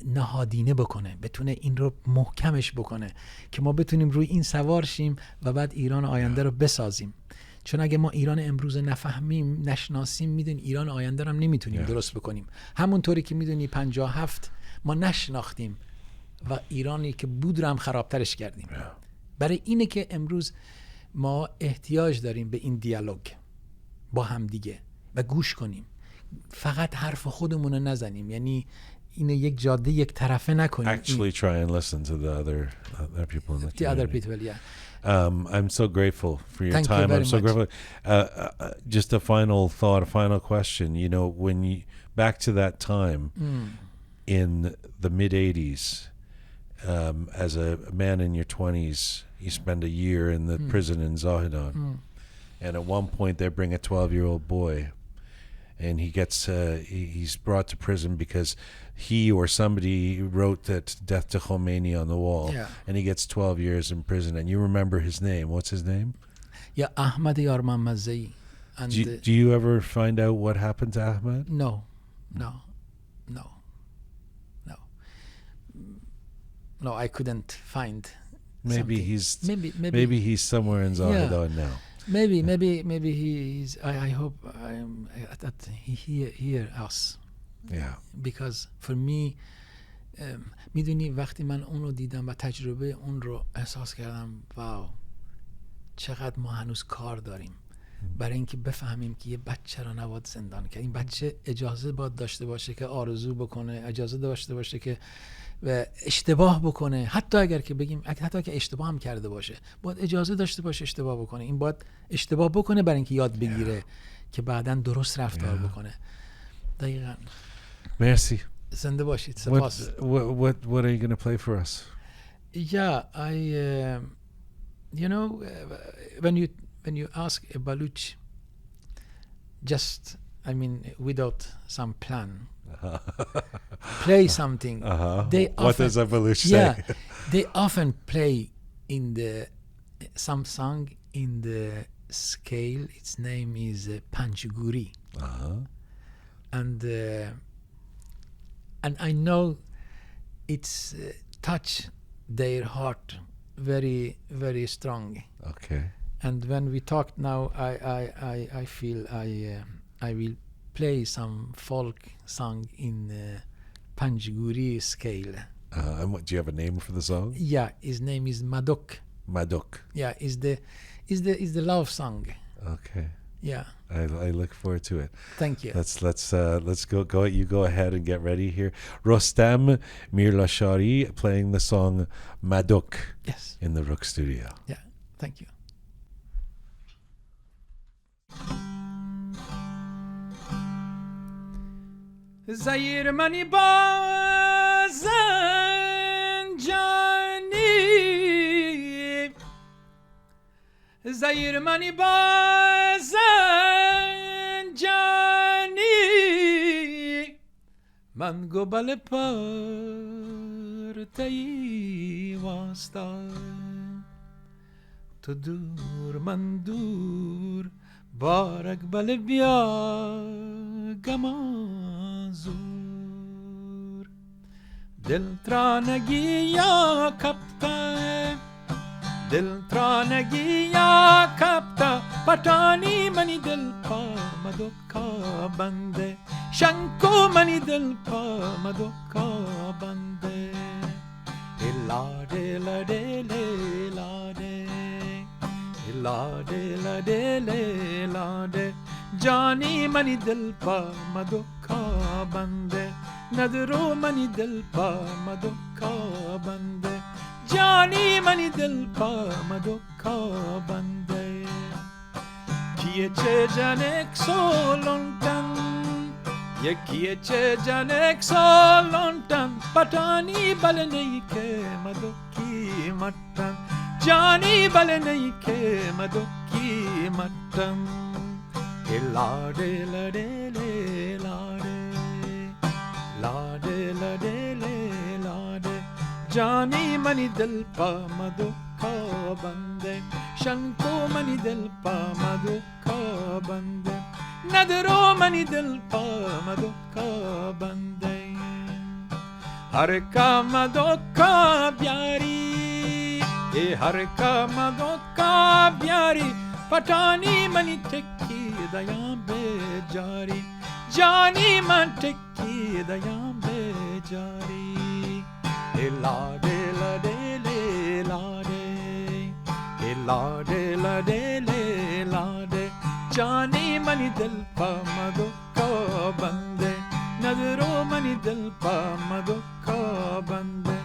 C: نهادینه بکنه، بتونه این رو محکمش بکنه که ما بتونیم روی این سوار شیم و بعد ایران آینده رو بسازیم. چون اگه ما ایران امروز نفهمیم، نشناسیم، میدونیم ایران آینده رو هم نمیتونیم درست بکنیم. همونطوری که میدونی 57 ما نشناختیم و ایرانی که بود رو هم خرابترش کردیم. برای اینه که امروز ما احتیاج داریم به این دیالوگ. با هم دیگه و گوش کنیم، فقط حرف خودمون رو نزنیم، یعنی اینو یک جاده یک طرفه نکنیم.
A: Actually try and listen to the other people in the community.
C: The other people, yeah.
A: I'm so grateful for your
C: Thank you
A: time.
C: very
A: I'm so
C: much.
A: grateful. Just a final thought, a final question. You know, when you back to that time in the mid 80s, as a man in your 20s, you spend a year in the prison in Zahedan, and at one point they bring a 12-year-old boy, and he gets he's brought to prison because he or somebody wrote that death to Khomeini on the wall, and he gets 12 years in prison. And you remember his name? What's his name?
C: Yeah, Ahmad Yar Mamazei. And
A: Do you ever find out what happened to Ahmad?
C: No. No, I couldn't find.
A: Maybe
C: something.
A: maybe he's somewhere in Zahedan now.
C: Maybe he's. I hope that he hear us.
A: Yeah.
C: Because for me, میدونی وقتی من اون رو دیدم و تجربه اون رو احساس کردم، واو چقدر ما هنوز کار داریم برای اینکه بفهمیم که یه بچه رو نباید زندان کرد. این بچه اجازه باید داشته باشه که آرزو بکنه، اجازه داشته باشه که اشتباه بکنه، حتی اگر که بگیم حتی که اشتباه هم کرده باشه باید اجازه داشته باشه اشتباه بکنه. این باید اشتباه بکنه برای اینکه یاد بگیره که بعداً درست رفتار بکنه. دقیقاً.
A: Merci.
C: زنده باشید. سپاس.
A: What are you going to play for us?
C: Yeah, I you know when you ask a Baluch, just I mean without some plan, play something. They
A: What
C: often,
A: does a Baluch say?
C: Yeah, they often play in some song in the scale. Its name is Panchguri, and I know it's touch their heart very, very strong.
A: Okay.
C: And when we talked now, I feel I will play some folk song in Panchguri scale.
A: Do you have a name for the song?
C: Yeah, his name is Madok.
A: Madok.
C: Yeah, is the love song.
A: Okay.
C: Yeah.
A: I look forward to it.
C: Thank you.
A: Let's go. You go ahead and get ready here. Rostam Mirlashari playing the song Madok.
C: Yes.
A: In the Roqe Studio.
C: Yeah. Thank you.
D: زیر منی بازن جانی، زیر منی بازن جانی، من گوبل پرتایی واستا، تو دور من دور بارک بل بیا گمازور، دل ترانگی یا کپتا، دل ترانگی یا کپتا، پتانی منی دل پا مدوکا بنده، شنکو منی دل پا مدوکا بنده، لاده لاده لاده لاده لاده لاده، جانی منی دل پا مدوکا بنده، ندرو منی دل پا مدوکا بنده، جانی منی دل پا مدوکا بنده، کیه چه جنک سولونتن، یکیه چه جنک سولونتن، پتانی بل نی که مدوکی مٹن، جانی بل نی که مدوکی مٹن، لاده لاده لاده لاده لاده لاده، جانی منی دل پا مدوکا بنده، شنکو منی دل پا مدوکا بنده، ندرو منی دل پا مدوکا بنده، هر کا مدوکا بیاری، هر کا مدوکا بیاری، پتانی منی تکی دایام به جاری، جانی من تکی دایام به جاری، لاده لاده لاده لاده لاده لاده، جانی منی دل پا مدوکا بنده ندرو منی دل پا مدوکا بنده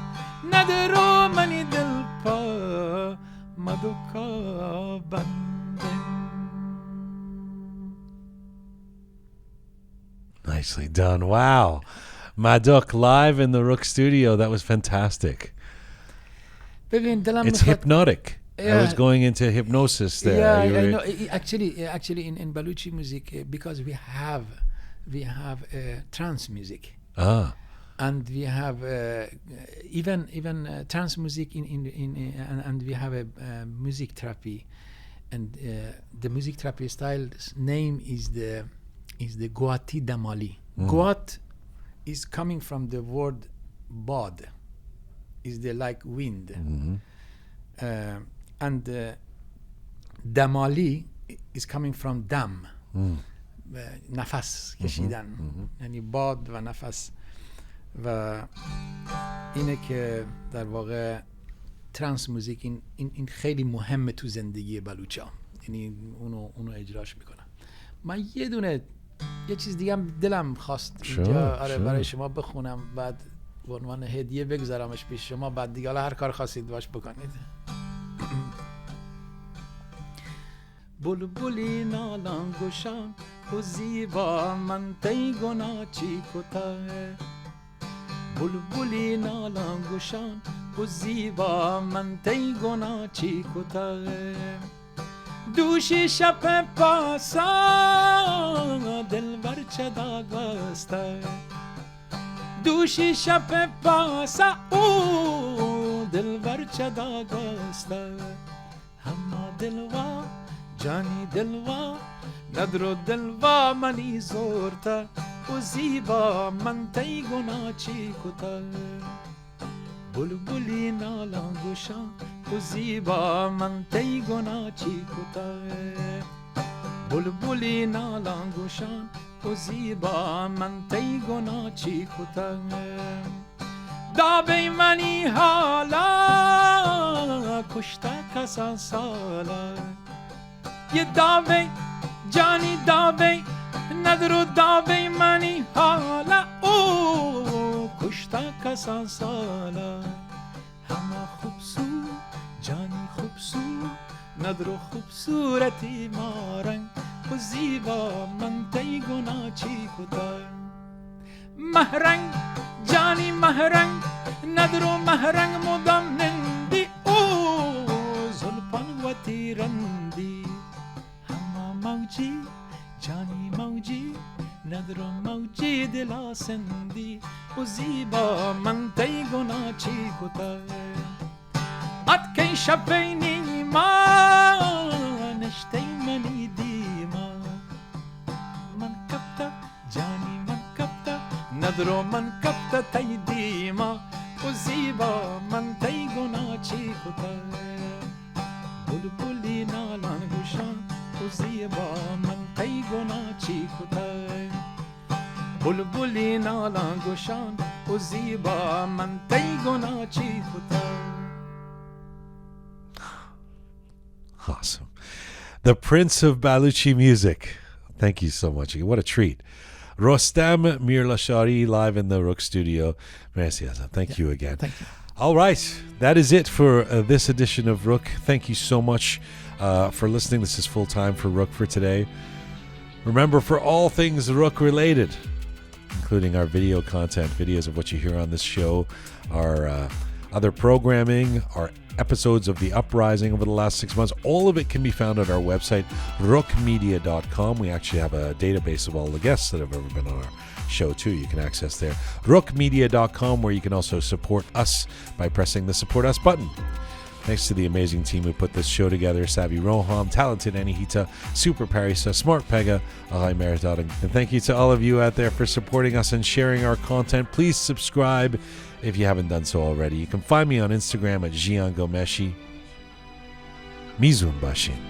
D: ندرو منی دل پا مدوکا بنده.
A: Nicely done. Wow. Madok live in the Roqe Studio. That was fantastic.
C: ببین دلم
A: It's hypnotic. I was going into hypnosis there.
C: Yeah,
A: You
C: I
A: were-
C: know. Actually, in Baluchi music, because we have trance music, and we have even trance music and we have a music therapy, and the music therapy style's name is the Guati Damali. Guat is coming from the word bad, is the like wind. And Damali is coming from dam, نفس کشیدن، یعنی باد و نفس، و اینه که در واقع ترانس موزیک این خیلی مهمه تو زندگی بلوچا، یعنی اونو اجراش میکنن. من یه چیز دیگه هم دلم خواست اینجا برای شما بخونم، بعد به عنوان هدیه بگذارمش پیش شما، بعد دیگه هر کار خواستید باش بکنید.
D: بلبلی نالان گشان و زیبا من تی گنا چی کتاه بلبلی نالان گشان و زیبا من تی گنا چی کتاه دوشی شب پاسا دلبر چدا گسته دوشی شب پاسا او دلبر چدا گسته همه دلوا جانی دلوا ندرو دلوا منی زورتا و زیبا من تی گنا چی کتا بلبلی نالان گوشان و زیبا من تی گنا چی کتا بلبلی نالان گوشان و زیبا من تی گنا چی کتا دابی منی حالا کشتا کسان سالا یه داوی جانی داوی ندرو داوی منی حالا او کشتا کسان سالا همه خوبسور جانی خوبسور ندرو خوبصورتی مارنگ و زیبا من تی گنا چی کتا مهرنگ جانی مهرنگ ندرو مهرنگ مدام نندی او زلپان و تیرندی موجی جانی موجی ندرو موجی دلا سندی و زیبا من تی گنا چی کتا ات کی شبینی ما نشتی منی دیما من کبتا جانی من کبتا ندرو من کبتا تی دیما و زیبا من تی گنا چی کتا بلبلی نالان گوشان و زیبا من تی گنا چی کتا بلبلی نالان گوشان و زیبا من تی گنا چی کتا.
A: Awesome. The Prince of Baluchi music. Thank you so much. What a treat. Rostam Mirlashari live in the Roqe Studio. Merci, Azam. Thank you again.
C: Thank you.
A: All right. That is it for this edition of Roqe. Thank you so much for listening. This is full time for Roqe for today. Remember, for all things Roqe related, including our video content, videos of what you hear on this show, our other programming, our episodes of the uprising over the last 6 months, all of it can be found at our website, roqemedia.com. We actually have a database of all the guests that have ever been on our show too. You can access there, roqemedia.com, where you can also support us by pressing the support us button. Thanks to the amazing team who put this show together: Savvy Roham, talented Anihita, Super Parisa, Smart Pegah, Ahai Meritading. And thank you to all of you out there for supporting us and sharing our content. Please subscribe if you haven't done so already. You can find me on Instagram at Jian Ghomeshi. Mizun Bashin.